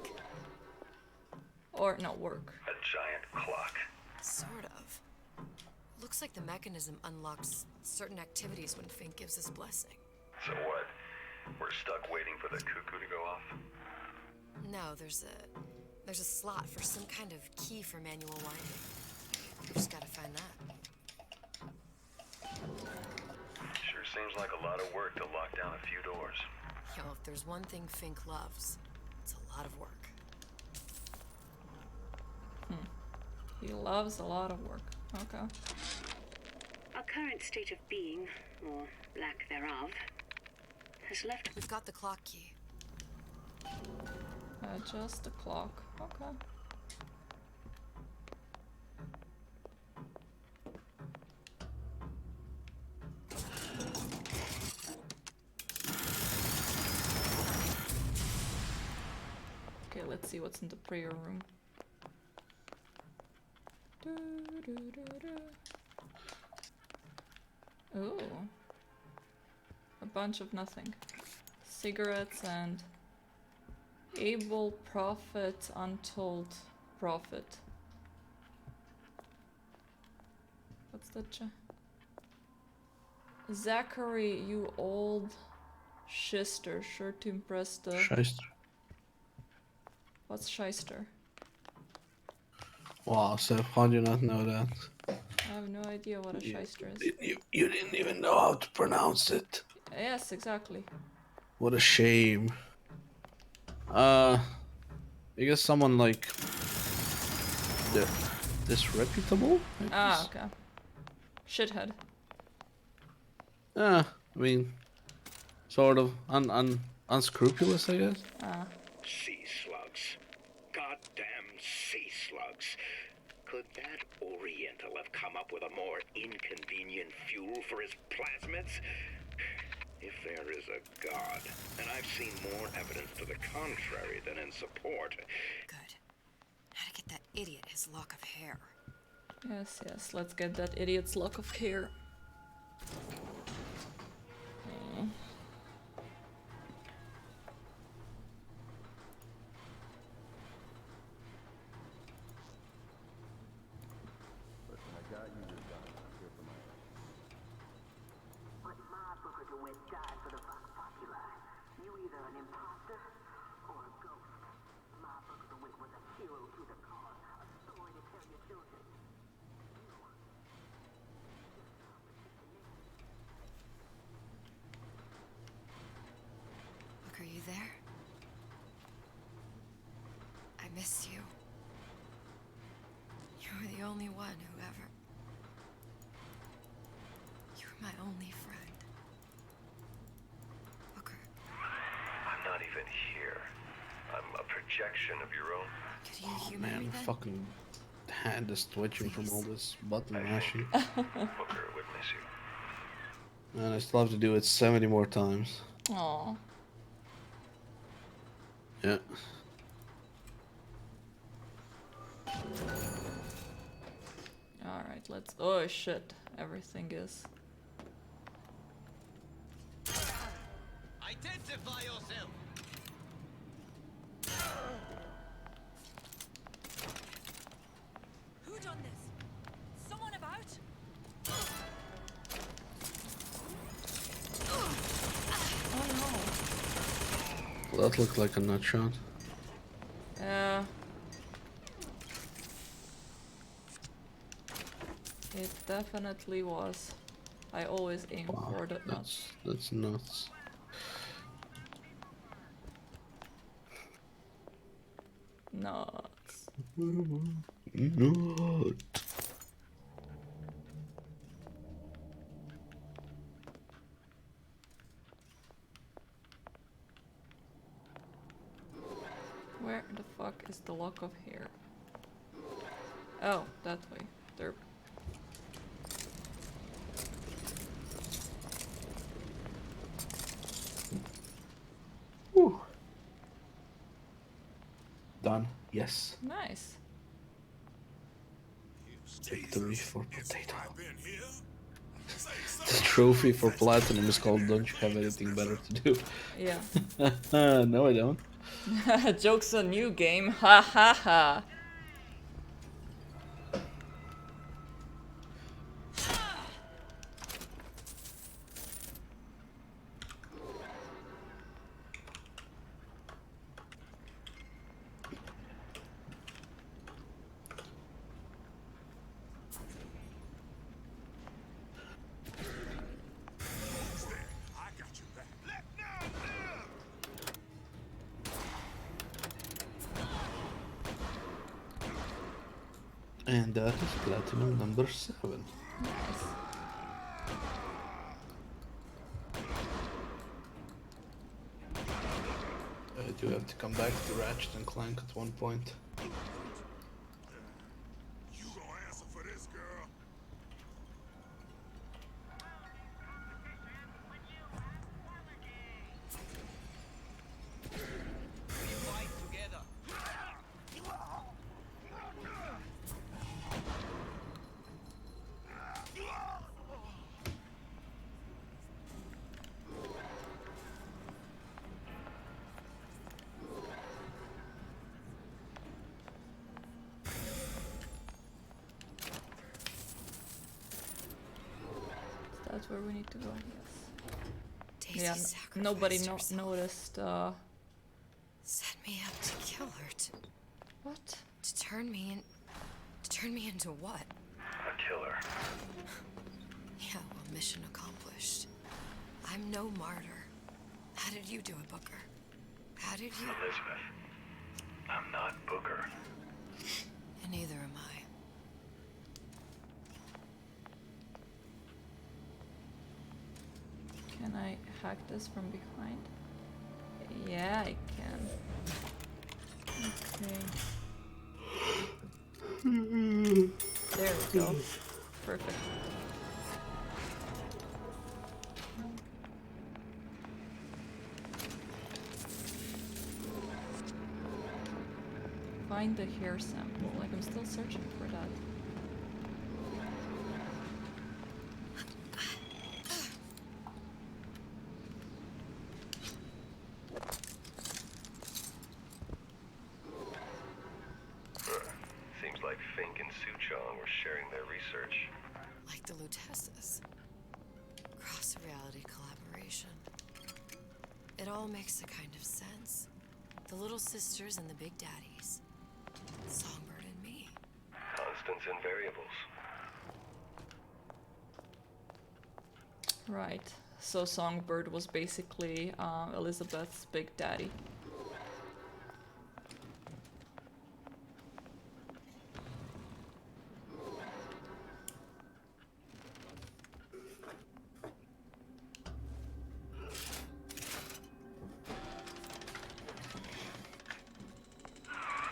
Or no, work. A giant clock. Sort of. Looks like the mechanism unlocks certain activities when Fink gives his blessing. So what? We're stuck waiting for the cuckoo to go off? No, there's a slot for some kind of key for manual winding. We just gotta find that. Sure seems like a lot of work to lock down a few doors. Yo, if there's one thing Fink loves, it's a lot of work. He loves a lot of work. Okay. Our current state of being, or lack thereof, has left. We've got the clock key. Just the clock. Okay. Okay, let's see what's in the prayer room. Ooh. A bunch of nothing. Cigarettes and able prophet, untold profit. What's that? Zachary, you old shister, sure to impress the... Shyster. What's shyster? Wow, Seth, how do you not know that? I have no idea what a shyster is. You didn't even know how to pronounce it. Yes, exactly. What a shame. I guess someone like disreputable? Ah, okay. Shithead. I mean, sort of unscrupulous, I guess. Ah. Sea slugs. Goddamn sea slugs. Could that Oriental have come up with a more inconvenient fuel for his plasmids? If there is a god, and I've seen more evidence to the contrary than in support. Good. How to get that idiot his lock of hair. Yes, yes, let's get that idiot's lock of hair. Look, are you there? I miss you. You were the only one who ever... You were my only friend. Booker. I'm not even here. I'm a projection of your own. Could you humor Man, me then? fucking hand is twitching from all this button mashing. Booker would miss you. Man, I still have to do it 70 more times. Aww. Yeah. Alright, let's... Oh shit, everything is... Identify yourself! Who done this? Someone about? Well, that looked like a nut shot. Yeah. It definitely was. I always aim for the nuts. That's nuts. Nuts. Nut. Where the fuck is the lock of hair? Oh, that way. There. Done. Yes. Nice. Victory for potato. The trophy for platinum is called "Don't you have anything better to do?" Yeah. No, I don't. Joke's on you, game. Ha ha ha. And that is platinum number 7. Nice. I do have to come back to Ratchet and Clank at one point. You gonna answer for this, girl? We fight together. That's where we need to go, yes. Daisy Yeah, sacrificed nobody herself. noticed, Set me up to kill her. What? To turn me into what? A killer. Yeah, well, mission accomplished. I'm no martyr. How did you do it, Booker? How did you? Elizabeth, I'm not Booker. And neither am I. Can I hack this from behind? Yeah, I can. Okay. There we go. Perfect. Find the hair sample. Like, I'm still searching for that. Seems like Fink and Suchong were sharing their research. Like the Lutesses. Cross-reality collaboration. It all makes a kind of sense. The little sisters and the big daddies. Songbird and me. Constants and variables. Right. So Songbird was basically Elizabeth's big daddy.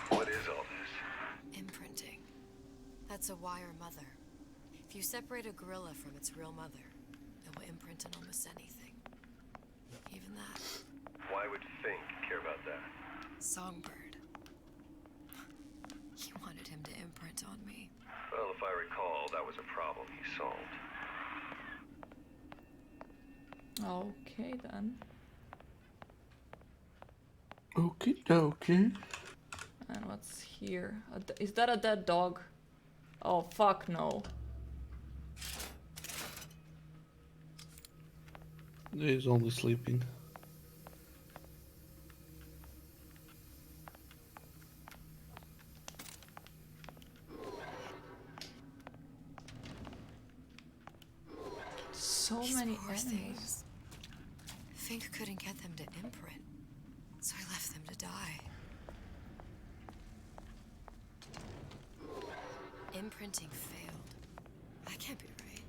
What is all this? Imprinting. That's a wire mother. If you separate a gorilla from its real mother, it will imprint on almost anything. Even that. Why would Fink care about that? Songbird. He wanted him to imprint on me. Well, if I recall, that was a problem he solved. Okay then. Okie dokie. And what's here? Is that a dead dog? Oh fuck no. He's only sleeping. So These many poor enemies. things. Fink couldn't get them to imprint, so I left them to die. Imprinting failed. That can't be right.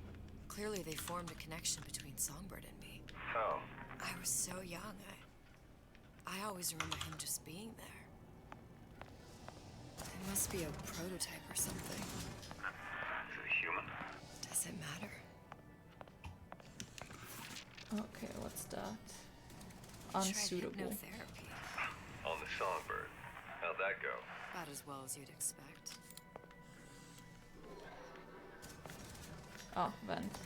Clearly they formed a connection between Songbird and me. How? I was so young, I always remember him just being there. It must be a prototype or something. Is it human? Does it matter? Okay, what's that? Tried Unsuitable. hypnotherapy. On the Songbird. How'd that go? About as well as you'd expect. Oh, vent.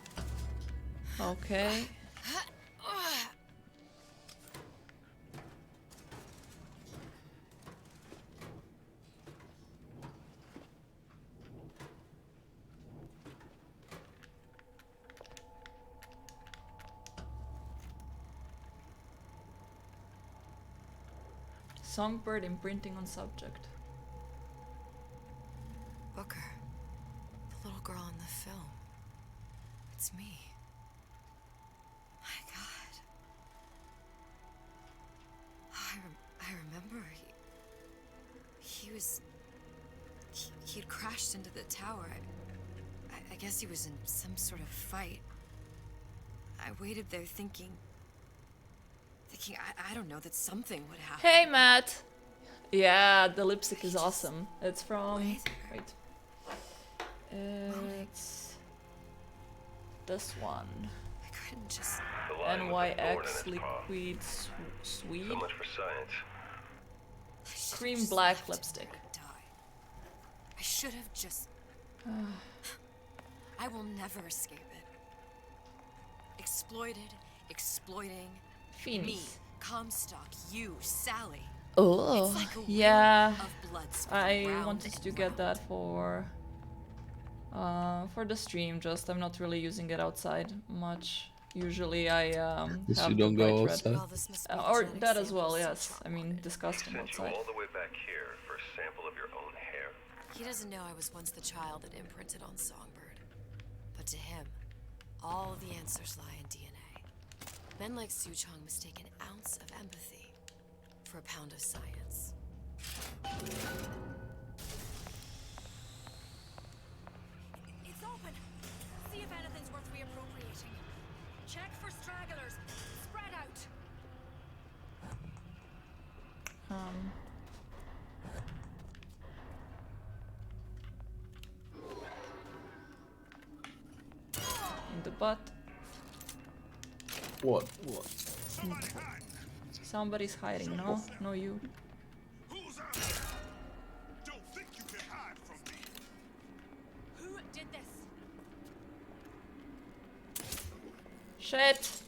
Okay. Songbird imprinting on subject. Booker. The little girl in the film. It's me. My God. I remember he'd crashed into the tower. I guess he was in some sort of fight. I waited there thinking I don't know, that something would happen. Hey, Matt! Yeah, the lipstick is awesome. It's from... Wait. It's... this one. I couldn't just... NYX Liquid Sweet. So much for science. Cream black lipstick. I should have just... I will never escape it. Exploited, exploiting... Phoenix. Me, Comstock, you, Sally. Oh, like yeah. Of blood I wanted to get that for the stream. Just I'm not really using it outside much. Usually I have you don't the go bright outside. red. Or that as well. Yes. I mean, disgusting Sent you outside. all the way back here for a sample of your own hair. He doesn't know I was once the child that imprinted on Songbird. But to him, all the answers lie in DNA. Men like Su Chong mistake an ounce of empathy for a pound of science. It's open. See if anything's worth reappropriating. Check for stragglers. Spread out. In the butt. What? Somebody's hiding, no? No, you. Don't think you can hide from me. Who did this? Shit!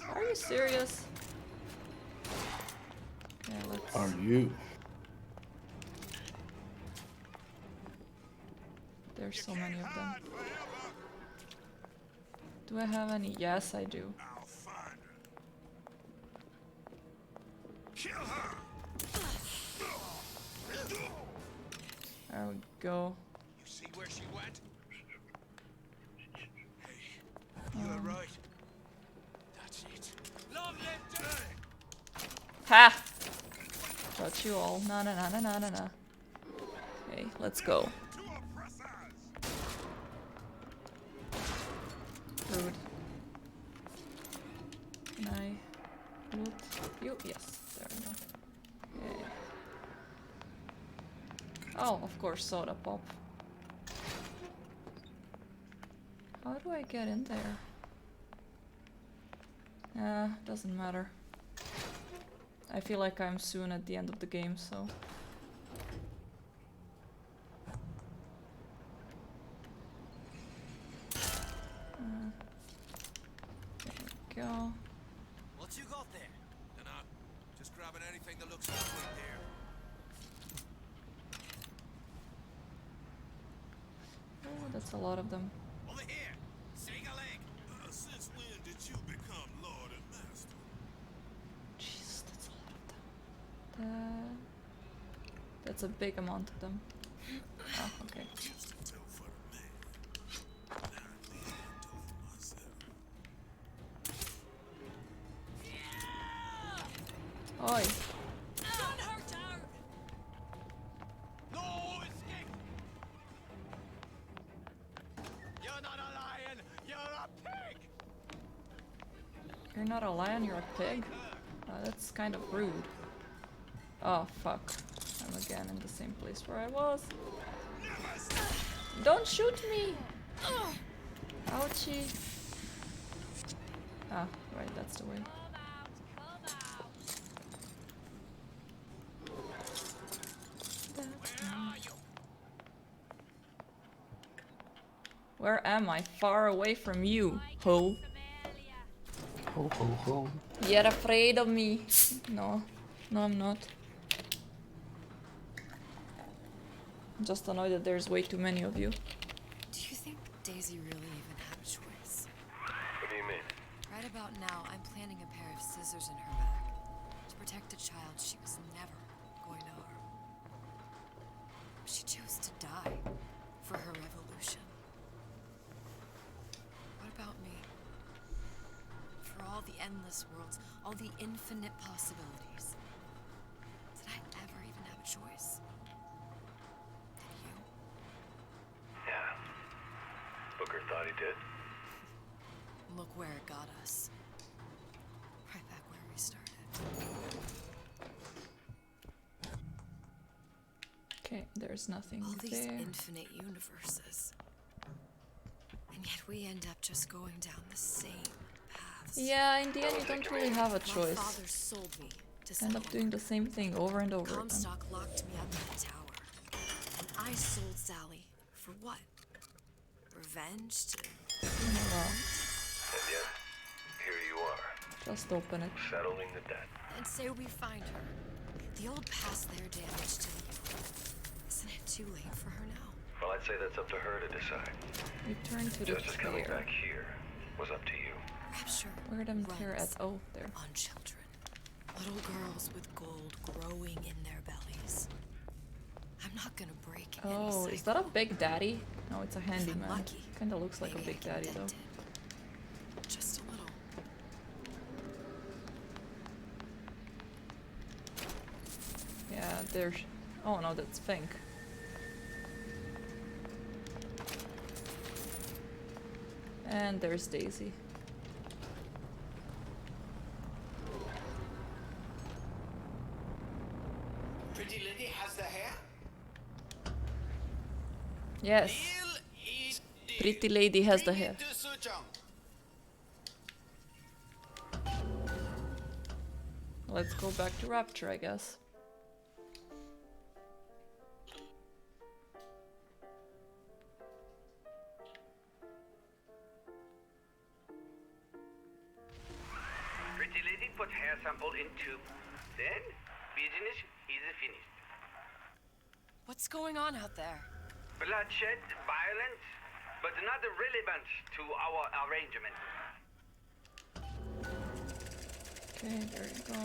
Are you serious? Yeah, let's... Are you? There's so many of them. Do I have any? Yes, I do. There we go. You see where she went? Hey, you alright? That's it. Long live day! Ha! Got you all. Na na na na na na na. Okay, let's go. Rude. Can I loot you? Yes, there we go. Okay. Oh, of course, soda pop. How do I get in there? Doesn't matter. I feel like I'm soon at the end of the game, so... there we go. What you got there? Dunno. Just grabbing anything that looks lovely there. Oh, that's a lot of them. Over here! Sing a leg! Since when did you become Lord and Master? Jeez, that's a lot of them. That's a big amount of them. Oh, okay. Oi. No escape! You're not a lion, you're a pig! You're not a lion, you're a pig? That's kind of rude. Oh, fuck. I'm again in the same place where I was. Don't shoot me! Ouchie. Ah, right, that's the way. Where am I? Far away from you, ho. Ho ho ho. You're afraid of me. No. No, I'm not. I'm just annoyed that there's way too many of you. Do you think Daisy really even had a choice? What do you mean? Right about now, I'm planting a pair of scissors in her back to protect a child she was never going to harm. She chose to die for her revolution. What about me? For all the endless worlds, all the infinite possibilities. Did I ever even have a choice? Did you? Yeah. Booker thought he did. Look where it got us. Right back where we started. Okay, there's nothing All these there. infinite universes. And yet we end up just going down the same paths. Yeah, in the end you don't really have a My choice. father sold me to End up doing the same thing over and over again. Comstock locked me up in the tower. And I sold Sally for what? Revenge? Well, And yet, here you are. just open it. Settling the debt. And say we find her. The old past there damage to the youth. Isn't it too late for her now? Well, I'd say that's up to her to decide. Return to the Justice coming fair. back here was up to you. Rapture Where them tear at? runs Oh, there. on children. Little girls with gold growing in their bellies. I'm not gonna break any Oh, is that a big daddy? No, it's a handyman. lucky, Kinda looks like a maybe I big can daddy dent though. just a little. Yeah, there's... Oh no, that's Fink. And there's Daisy. Pretty lady has the hair. Yes. Pretty lady has the hair. Let's go back to Rapture, I guess. Pretty lady put hair sample in tube. Then, business is finished. What's going on out there? Bloodshed, violence, but not relevant to our arrangement. Okay, there you go.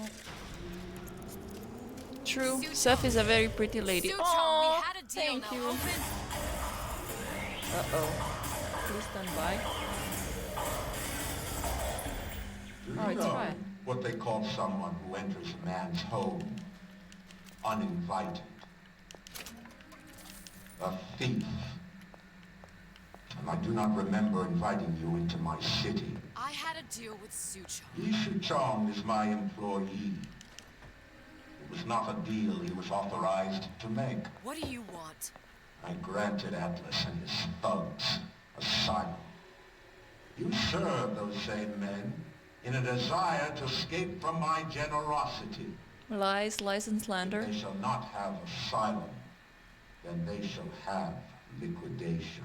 True, Seth is a very pretty lady. Oh, thank you. Uh-oh. Please stand by. Do Oh, you it's know fine. what they call someone who enters a man's home uninvited? A thief. And I do not remember inviting you into my city. I had a deal with Sucho. Yi Chong is my employee. It was not a deal he was authorized to make. What do you want? I granted Atlas and his thugs asylum. You serve those same men in a desire to escape from my generosity. Lies, lies and slander. They shall not have asylum, then they shall have liquidation.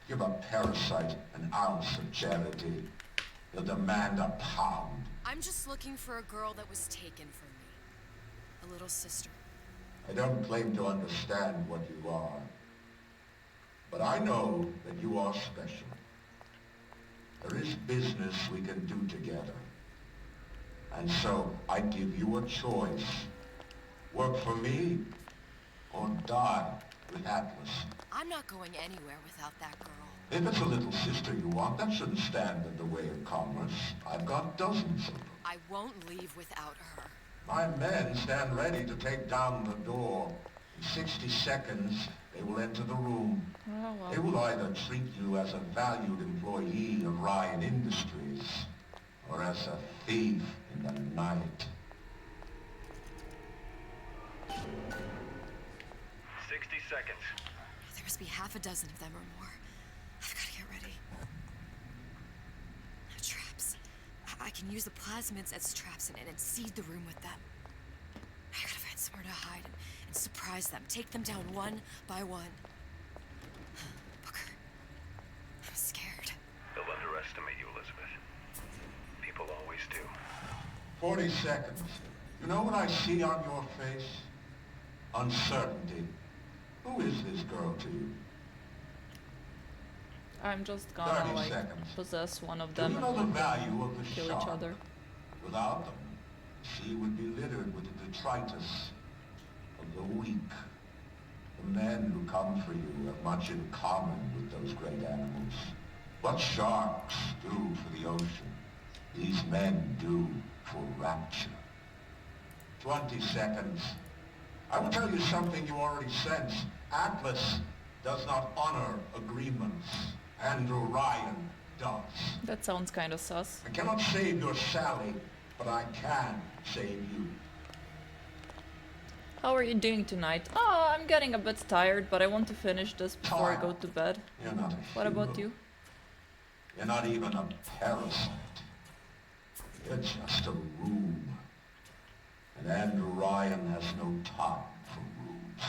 Give a parasite an ounce of charity. He'll demand a pound. I'm just looking for a girl that was taken from me. A little sister. I don't claim to understand what you are, but I know that you are special. There is business we can do together. And so I give you a choice. Work for me or die with Atlas. I'm not going anywhere without that girl. If it's a little sister you want, that shouldn't stand in the way of commerce. I've got dozens of them. I won't leave without her. My men stand ready to take down the door. In 60 seconds, they will enter the room. Oh, well. They will either treat you as a valued employee of Ryan Industries, or as a thief in the night. 60 seconds. There must be half a dozen of them or more. I've got to get ready. No traps. can use the plasmids as traps in it and seed the room with them. I gotta find somewhere to hide and surprise them. Take them down one by one. Booker, I'm scared. They'll underestimate you, Elizabeth. People always do. 40 seconds. You know what I see on your face? Uncertainty. Who is this girl to you? I'm just gonna like possess one of them Do you know the value of the kill shark? each other. Without them, the sea would be littered with the detritus of the weak. The men who come for you have much in common with those great animals. What sharks do for the ocean, these men do for rapture. 20 seconds. I will tell you something you already sense. Atlas does not honor agreements. Andrew Ryan does. That sounds kind of sus. I cannot save your Sally, but I can save you. How are you doing tonight? Oh, I'm getting a bit tired, but I want to finish this before I go to bed. You're not a What about you? You're not even a parasite. You're just a room. And Andrew Ryan has no time for rooms.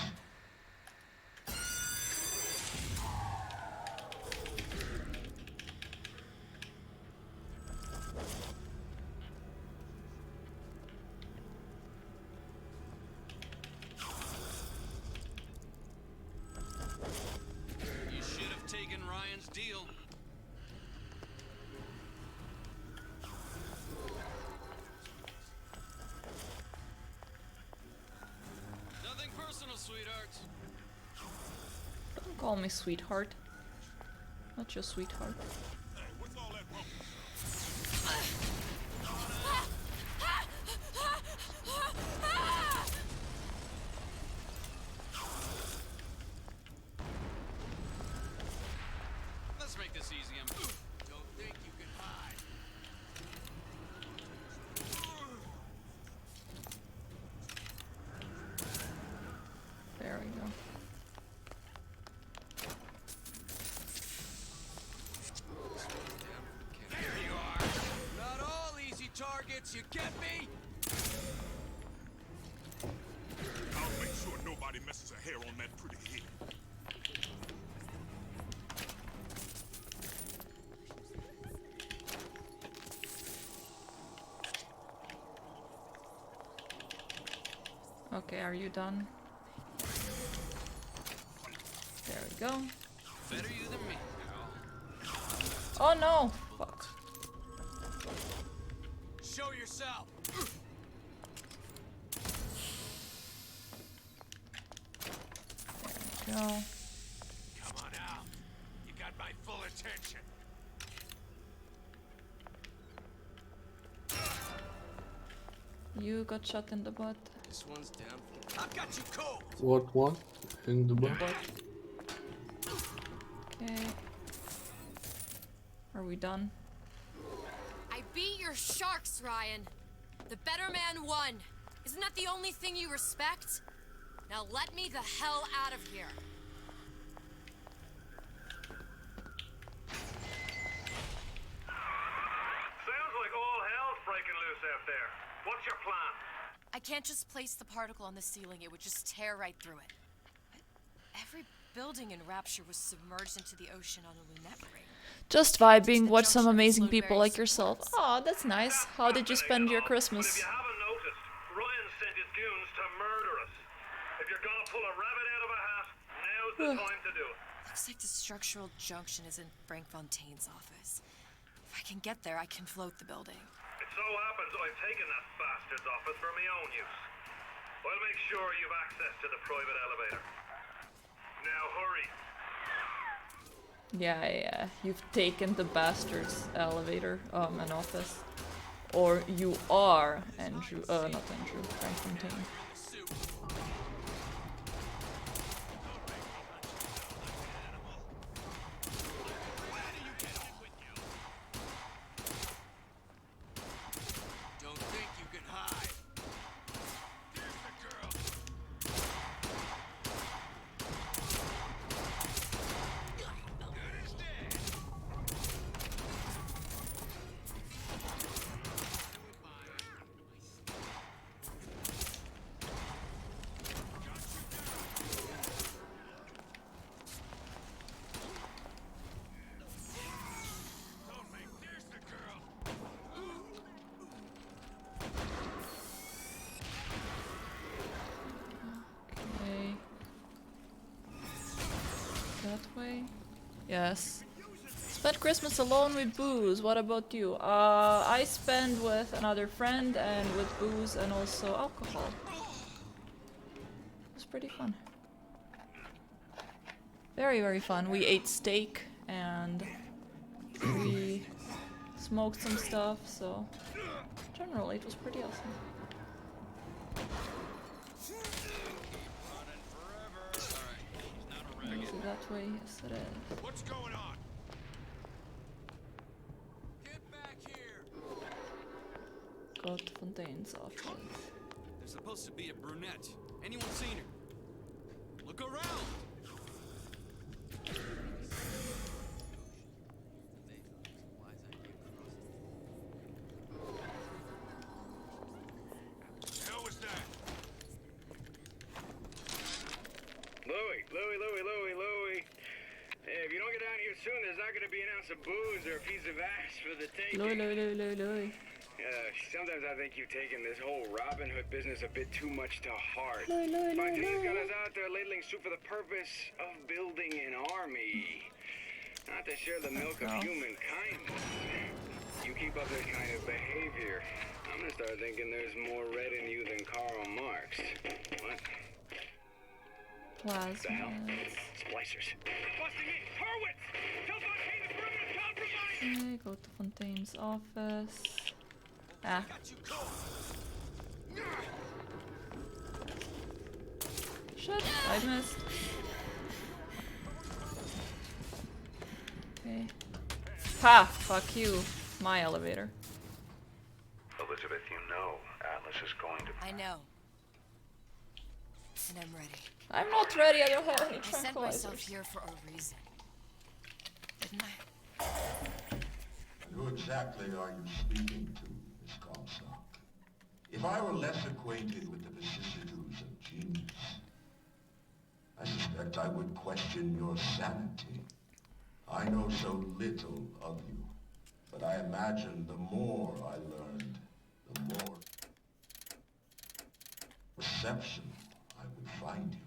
You should have taken Ryan's deal. Nothing personal, sweethearts. Don't call me sweetheart. Not your sweetheart. Let's make this easy. Don't think you can hide. There we go. There you are. Not all easy targets, you get me? I'll make sure nobody messes a hair on that pretty head. Okay, are you done? There we go. Better you than me, pal. Oh no! Fuck. Show yourself. Go. Come on out. You got my full attention. You got shot in the butt. This one's down. I've got you cold. What? In the butt? Okay. Are we done? I beat your sharks, Ryan. The better man won. Isn't that the only thing you respect? Now let me the hell out of here. Sounds like all hell's breaking loose out there. What's your plan? I can't just place the particle on the ceiling. It would just tear right through it. But every building in Rapture was submerged into the ocean on a lunette ring. Just vibing, watch some amazing people like yourself. Oh, that's nice. How did you spend your Christmas? If you haven't noticed, Ryan sent his goons to murder us. If you're gonna pull a rabbit out of a hat, now's the time to do it. Looks like the structural junction is in Frank Fontaine's office. If I can get there, I can float the building. It so happens I've taken that bastard's office for my own use. I'll make sure you've access to the private elevator. Now hurry. Yeah, you've taken the bastard's elevator, an office. Or you are Andrew, not Andrew, Frank Fontaine. Don't think you can hide. There's the girl. Good as dead. Yes. Spent Christmas alone with booze. What about you? I spent with another friend and with booze and also alcohol. It was pretty fun. Very, very fun. We ate steak and we smoked some stuff, so generally it was pretty awesome. Is it that way? Yes, it is. What's going on? Go to Fontaine's office. There's supposed to be a brunette. Anyone seen her? Look around! Hell was that? Louie. Hey, if you don't get down here soon, there's not gonna be an ounce of booze or a piece of ass for the taking. Louie. Sometimes I think you've taken this whole Robin Hood business a bit too much to heart. Louie. Martina's got us out there ladling soup for the purpose of building an army. Not to share the milk of human kindness. You keep up this kind of behavior, I'm gonna start thinking there's more red in you than Karl Marx. What? Plasma. The hell? Splicers. Busting in! Hurwitz! Tell Fontaine the perimeter's compromised! Okay, go to Fontaine's office. Ah. Shit, I missed. Okay. Ha! Fuck you. My elevator. Elizabeth, you know Atlas is going to... I know. And I'm ready. I'm not ready, I don't have any I sent myself tranquilizers. here for a reason. Didn't I? Who exactly are you speaking to, Miss Comstock? If I were less acquainted with the vicissitudes of genius, I suspect I would question your sanity. I know so little of you, but I imagine the more I learned, the more reception I would find you.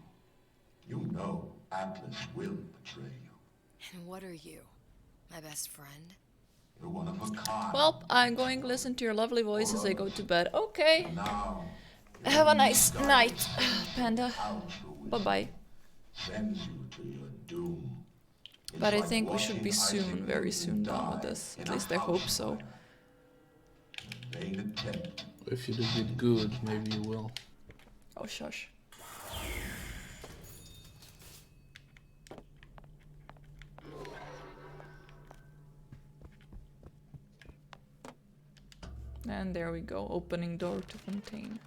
You know Atlas will betray you. And what are you? My best friend? You're one of a kind. Well, I'm going to listen to your lovely voice as I go to bed. Okay. Have a nice night, Panda. Bye-bye. Sends you to your doom. But I think we should be soon, very soon done with this. At least I hope so. If you do it good, maybe you will. Oh, shush. And there we go, opening door to Fontaine.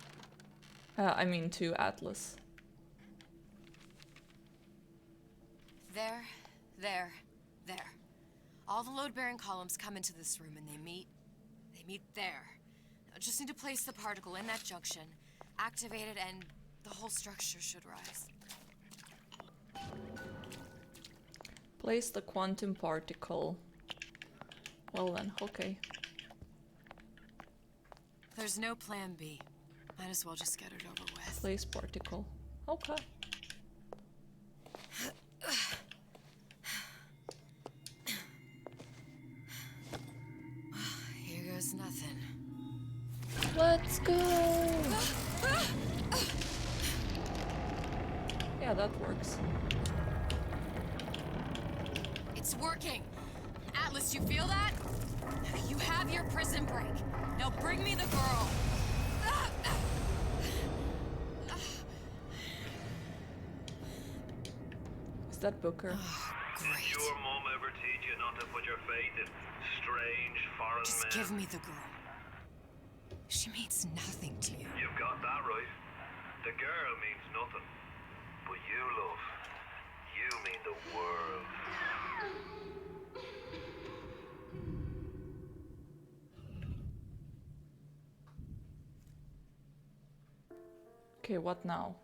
I mean to Atlas. There. All the load-bearing columns come into this room and they meet there. I just need to place the particle in that junction, activate it, and the whole structure should rise. Place the quantum particle. Well then, okay. There's no plan B. Might as well just get it over with. Place particle. Okay. Here goes nothing. Let's go! Yeah, that works. It's working! Atlas, you feel that? You have your prison break. Now bring me the girl. Is that Booker? Did your mom ever teach you not to put your faith in strange foreign Just men? give me the girl. She means nothing to you. You've got that right. The girl means nothing. But you, love, you mean the world. Okay, what now?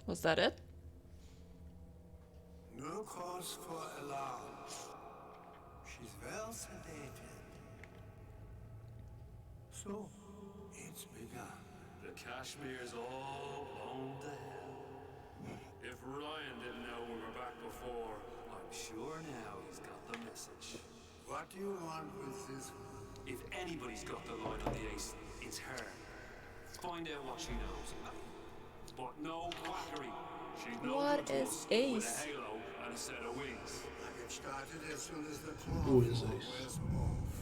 Was that it? No cause for alarm. She's well sedated. So, it's begun. The Kashmir's all blown to hell. If Ryan didn't know we were back before, I'm sure now he's got the message. What do you want with this one? If anybody's got the line on the ace, it's her. Find out what she knows. But no quackery. She's no What good to is us with a Ace? halo and a set of wings. I get started as soon as the Who cloth is war Ace? wears off.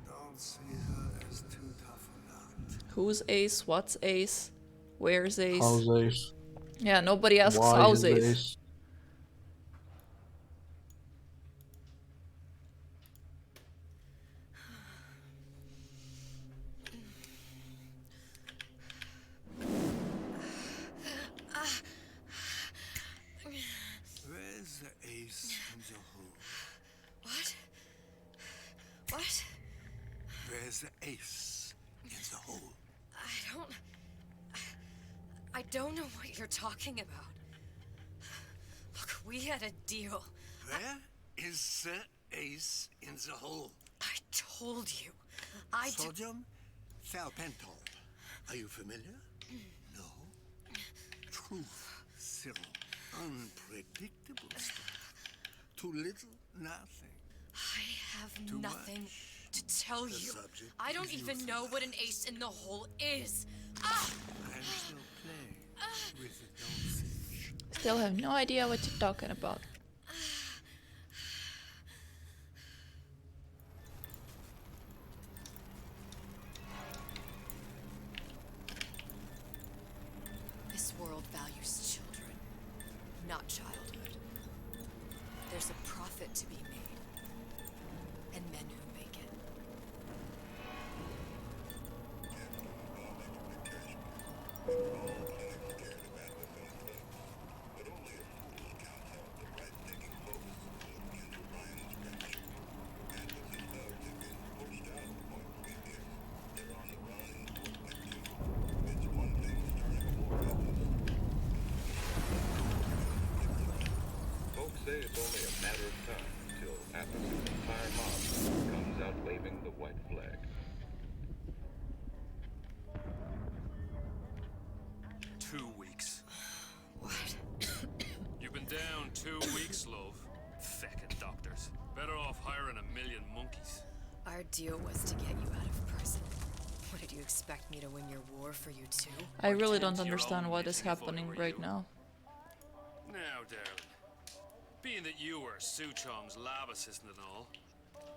Don't see her as too tough a nut. Who's Ace? What's Ace? Where's Ace? How's Ace? Yeah, nobody asks Why how's is Ace. Ace? Where's the ace in the hole? What? What? Where's the ace in the hole? I don't know what you're talking about. Look, we had a deal. Where is the ace in the hole? I told you. Sodium thiopental. Are you familiar? No. Truth serum. Unpredictable stuff. Too little, nothing. I have Too nothing much. to tell The you. subject I don't is even know what an ace in the hole is. Ah! I'm still playing with the dosage. Still have no idea what you're talking about. This world values children, not childhood. There's a profit to be made, and men who make it. Folks say it's only a matter of time until Athens' entire mob comes out waving the white flag. 2 weeks. What? You've been down 2 weeks, love. Feckin' doctors. Better off hiring a million monkeys. Our deal was to get you out of prison. What did you expect me to win your war for you too? I really don't understand what is happening right now. Now, darling. Being that you were Su Chong's lab assistant and all,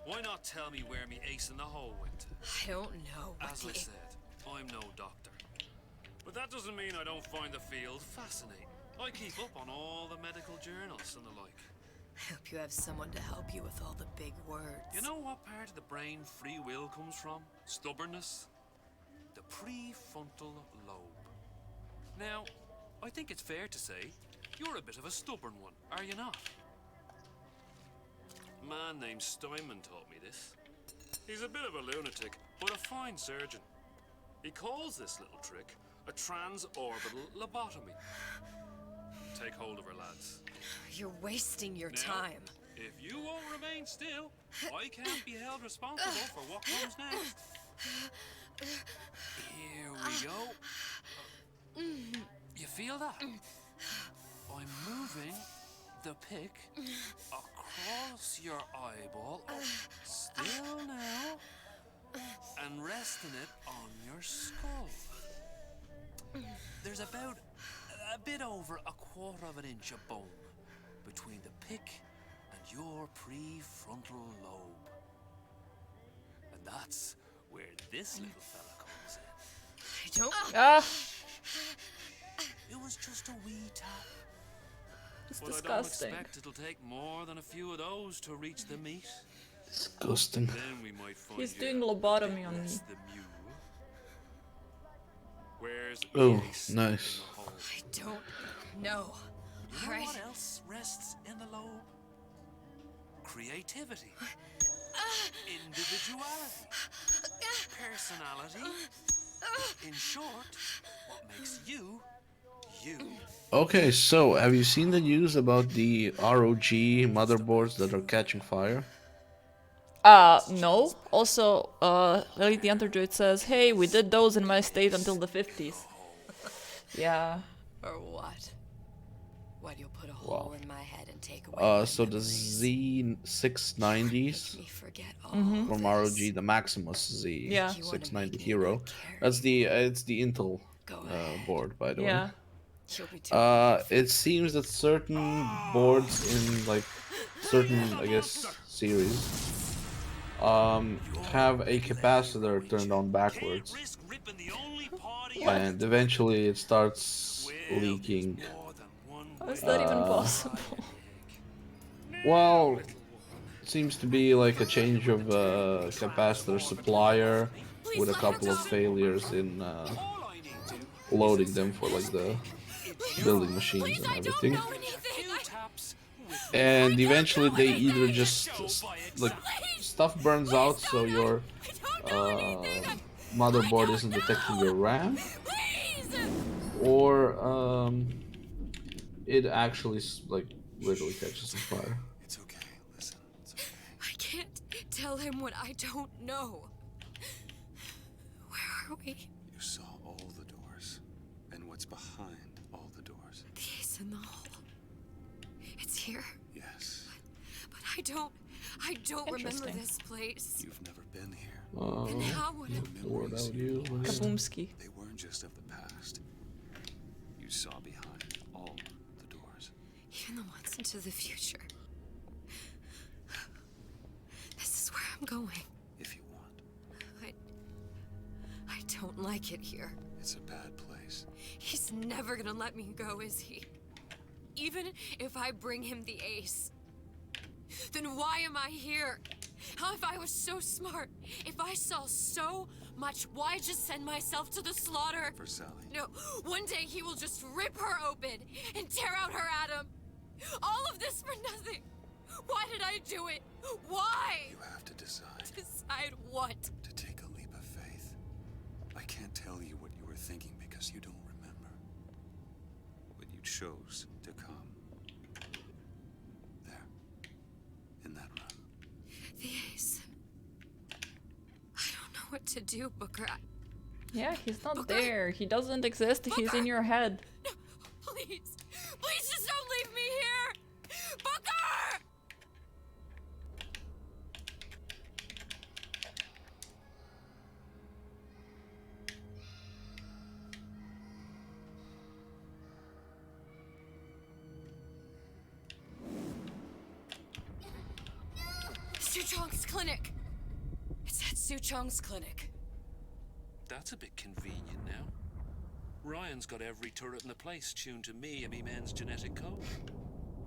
why not tell me where me ace in the hole went? I don't know. As I said, I'm no doctor. But that doesn't mean I don't find the field fascinating. I keep up on all the medical journals and the like. I hope you have someone to help you with all the big words. You know what part of the brain free will comes from? Stubbornness? The prefrontal lobe. Now, I think it's fair to say you're a bit of a stubborn one, are you not? A man named Steinman taught me this. He's a bit of a lunatic, but a fine surgeon. He calls this little trick a transorbital lobotomy. Take hold of her, lads. You're wasting your Now, time. If you won't remain still, I can't be held responsible for what comes next. Here we go. You feel that? I'm moving the pick across your eyeball, still now, and resting it on your skull. There's about a bit over a quarter of an inch of bone between the pick and your prefrontal lobe. And that's where this little fella comes in. I don't... Ah! It was just a wee tap. It's But disgusting. I don't expect it'll take more than a few of those to reach the meat. Disgusting. Then we might find He's you doing lobotomy on me. less the mule. Where's Oh, ace nice. in the hole? I don't know. You know Alright. what else rests in the lobe? Creativity. Individuality. Personality. In short, what makes you, you. Okay, so have you seen the news about the ROG motherboards that are catching fire? No. Also, Lily the Android says, hey, we did those in my state until the 50s. Yeah. Or what? What, you'll put a hole in my head and take away my So the memories? Z690s Make me forget all from this. ROG, the Maximus Yeah. Z690 Hero. That's the it's the Intel board, by the way. Yeah. You'll be too old. It seems that certain boards in like certain, I guess, series have a capacitor turned on backwards, and eventually it starts leaking. How is that even possible? Well, seems to be like a change of capacitor supplier with a couple of failures in loading them for like the building machines and everything. And eventually they either just like stuff burns out, so your motherboard isn't detecting your RAM, or it actually like literally catches on fire. I can't tell him what I don't know. Where are we? You saw all the doors, and what's behind all the doors. The ace in the hole. It's here. Yes. But I don't remember this place. You've never been here. And how would it? Kaboomski. They weren't just of the past. You saw behind all the doors. Even the ones into the future. This is where I'm going. If you want. I don't like it here. It's a bad place. He's never gonna let me go, is he? Even if I bring him the ace. Then why am I here? How if I was so smart? If I saw so much, why just send myself to the slaughter? For Sally. No, one day he will just rip her open and tear out her atom. All of this for nothing. Why did I do it? Why? You have to decide. Decide what? To take a leap of faith. I can't tell you what you were thinking because you don't remember. But you chose to come. There. In that room. The ace. I don't know what to do, Booker. Yeah, he's not there. He doesn't exist. He's in your head. No, please. Please just don't leave me here. Booker! Suchong's clinic. It's at Suchong's clinic. That's a bit convenient now. Ryan's got every turret in the place tuned to me and me men's genetic code.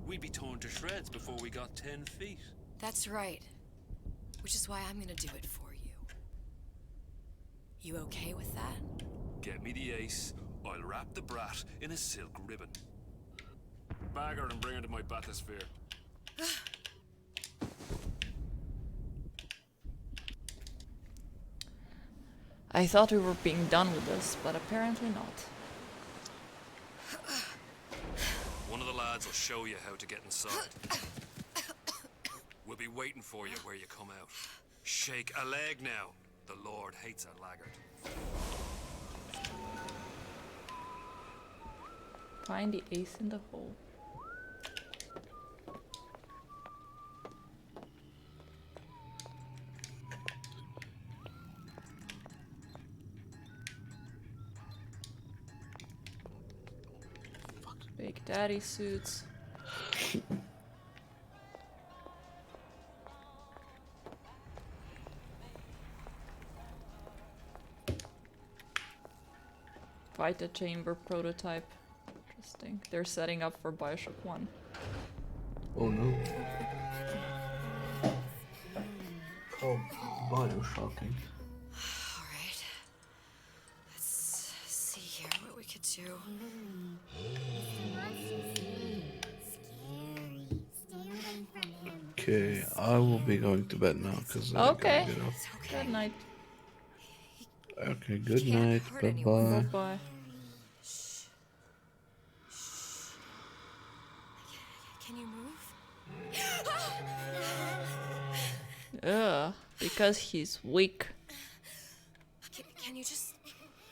We'd be torn to shreds before we got 10 feet. That's right. Which is why I'm gonna do it for you. You okay with that? Get me the ace, I'll wrap the brat in a silk ribbon. Bag her and bring her to my bathysphere. I thought we were being done with this, but apparently not. One of the lads will show you how to get inside. We'll be waiting for you where you come out. Shake a leg now. The Lord hates a laggard. Find the ace in the hole. Big daddy suits. Vita chamber prototype. Interesting. They're setting up for Bioshock 1. Oh no. Oh, Bioshocking. Alright. Let's see here what we could do. Okay, I will be going to bed now because I Okay. gotta get up. Good night. Okay, good night. Bye bye. Bye. Can you move? Ugh, because he's weak. Can you just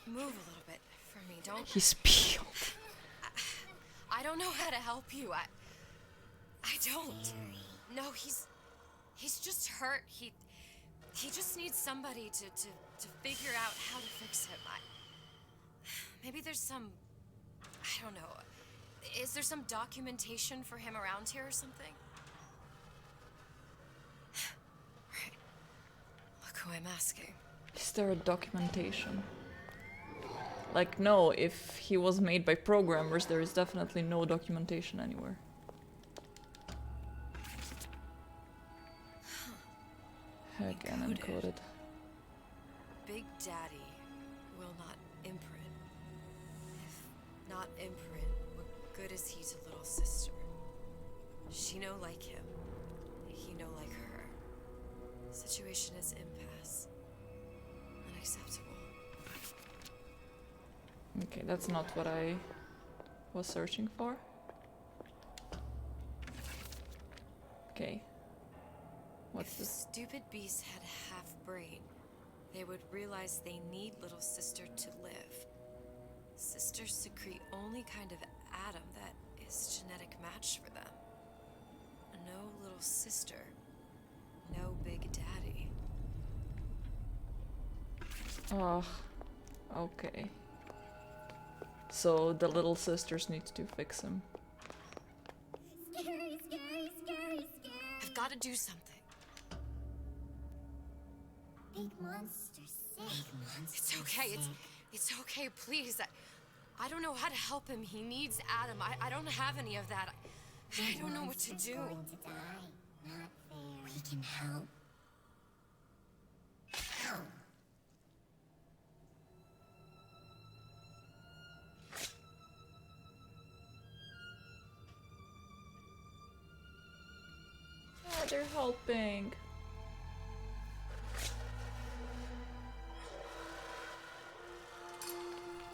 move a little bit for me? Don't. He's peeled. I don't know how to help you. I don't. No, he's just hurt. He just needs somebody to figure out how to fix him. Maybe there's some, I don't know. Is there some documentation for him around here or something? Right. Look who I'm asking. Is there a documentation? Like, no, if he was made by programmers, there is definitely no documentation anywhere. Again, encoded. Big Daddy will not imprint. If not imprint, what good is he to little sister? She no like him. He no like her. Situation is impasse. Unacceptable. Okay, that's not what I was searching for. Okay. What's this? If stupid beasts had half brain, they would realize they need little sister to live. Sisters secrete only kind of atom that is genetic match for them. No little sister, no big daddy. Oh, okay. So the little sisters need to fix him. Scary, scary, scary, scary. I've got to do something. Big monster sick. It's okay. It's okay. Please. I don't know how to help him. He needs Adam. I don't have any of that. I don't know what to do. Going to die. Not fair. We can help. Help. Oh, they're helping.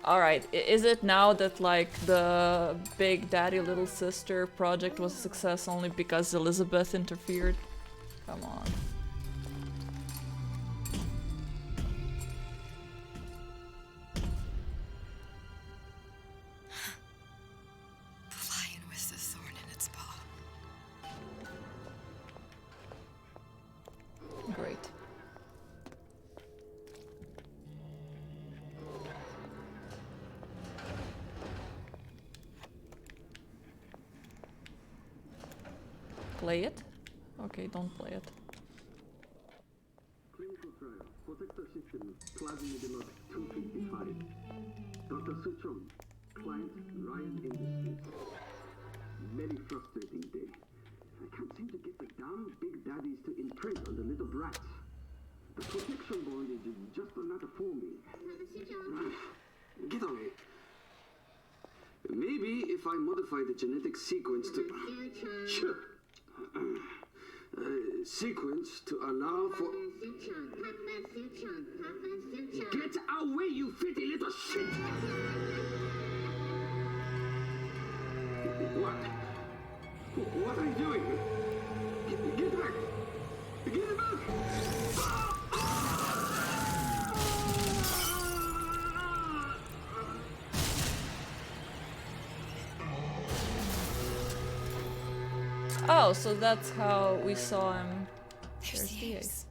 Alright, is it now that like the Big Daddy Little Sister project was a success only because Elizabeth interfered? Come on. The lion with the thorn in its paw. Great. Play it? Okay, don't play it. Clinical trial. Protector system. Plasmid 2 feet behind. Dr. Suchong. Client Ryan Industries. Very frustrating day. I can't seem to get the damn big daddies to imprint on the little brats. The protection bond is just another forming. Get away. Maybe if I modify the genetic sequence to... Sure. Sequence to allow for... Get away, you filthy little shit! What? What are you doing? Get back! Get back! Oh, so that's how we saw him. There's the ace.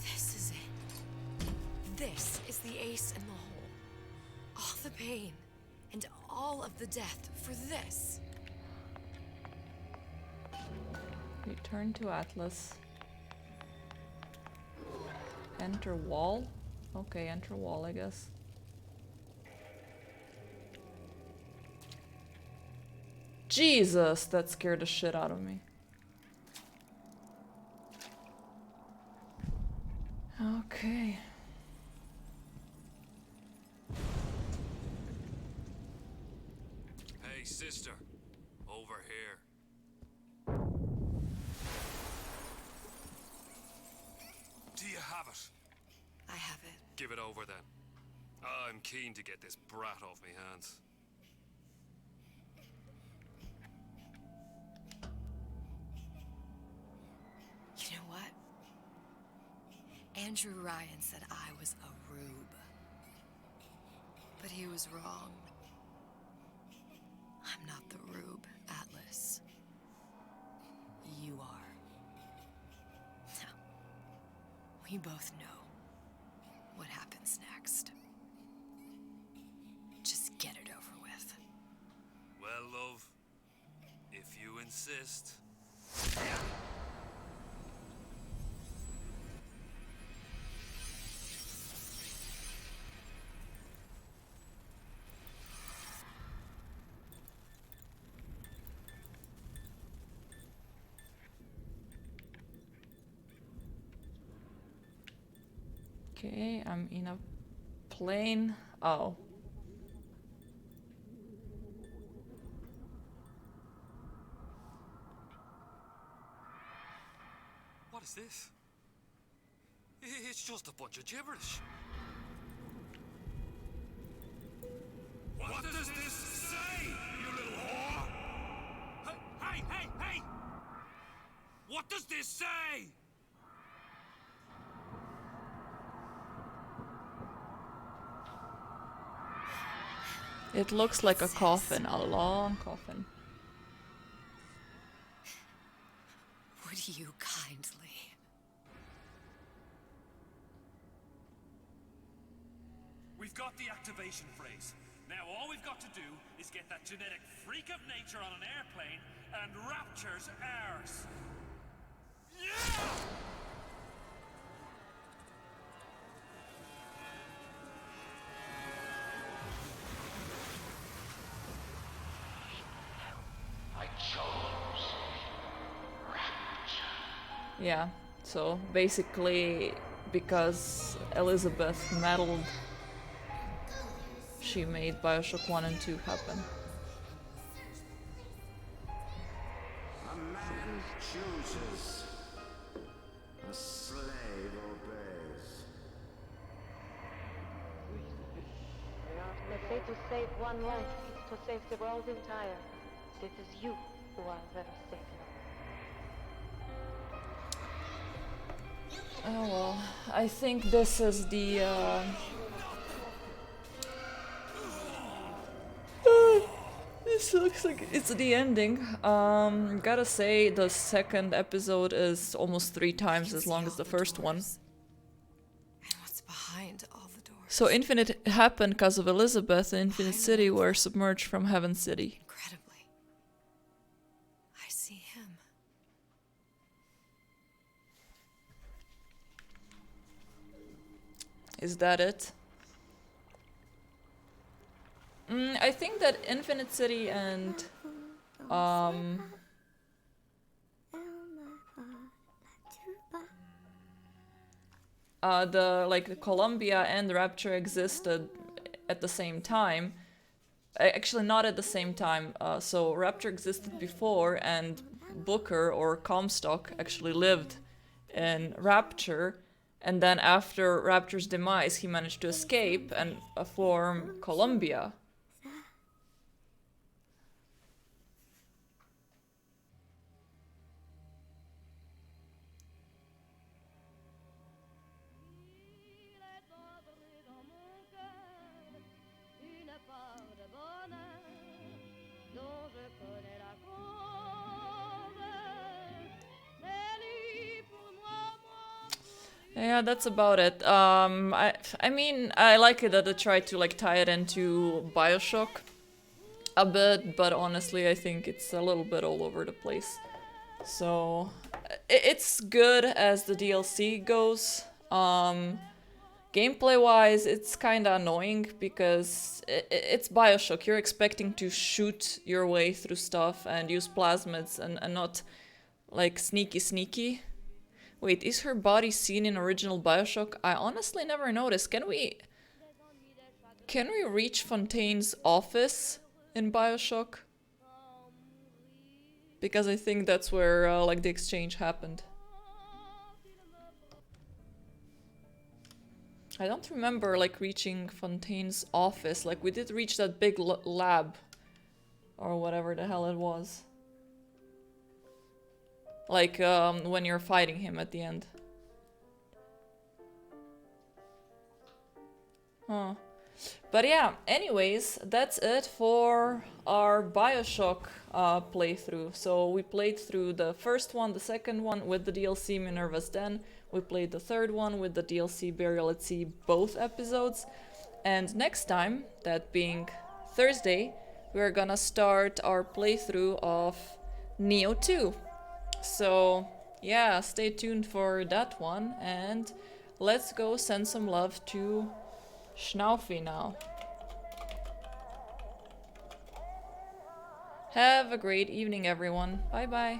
This is it. This is the ace in the hole. All the pain and all of the death for this. Return to Atlas. Enter wall? Okay, enter wall, I guess. Jesus, that scared the shit out of me. Okay. Hey, sister. Over here. Do you have it? I have it. Give it over then. I'm keen to get this brat off me hands. You know what? Andrew Ryan said I was a rube. But he was wrong. I'm not the Rube, Atlas. You are. Now, we both know what happens next. Just get it over with. Well, love, if you insist. Okay, I'm in a plane. Oh. What is this? It's just a bunch of gibberish. What does this say, you little whore? Hey, hey, hey, hey! What does this say? It looks like a coffin, a long coffin. Would you kindly? We've got the activation phrase. Now all we've got to do is get that genetic freak of nature on an airplane and Rapture's ours. Yeah! I chose Rapture. Yeah, so basically, because Elizabeth meddled, she made Bioshock 1 and 2 happen. A man chooses, a slave obeys. They say to save one life is to save the world entire. It is you who are very safe now. Oh well, I think this is the this looks like it's the ending. Gotta say the second episode is almost 3 times as long as the first one. And what's behind all the doors? So Infinite happened because of Elizabeth and Infinite City were submerged from Heaven City. Incredibly. I see him. Is that it? I think that Infinite City and the Columbia and Rapture existed at the same time. Actually, not at the same time. So Rapture existed before, and Booker or Comstock actually lived in Rapture. And then after Rapture's demise, he managed to escape and form Columbia. Yeah, that's about it. I mean, I like it that they tried to tie it into Bioshock a bit, but honestly, I think it's a little bit all over the place. So it's good as the DLC goes. Gameplay-wise, it's kind of annoying because it's Bioshock. You're expecting to shoot your way through stuff and use plasmids and not sneaky. Wait, is her body seen in original Bioshock? I honestly never noticed. Can we reach Fontaine's office in Bioshock? Because I think that's where the exchange happened. I don't remember reaching Fontaine's office. We did reach that big lab or whatever the hell it was. When you're fighting him at the end. Huh. But yeah, anyways, that's it for our Bioshock playthrough. So we played through the first one, the second one with the DLC Minerva's Den. We played the third one with the DLC Burial at Sea, both episodes. And next time, that being Thursday, we're gonna start our playthrough of Neo 2. So yeah, stay tuned for that one, and let's go send some love to Schnaufy now. Have a great evening, everyone. Bye bye.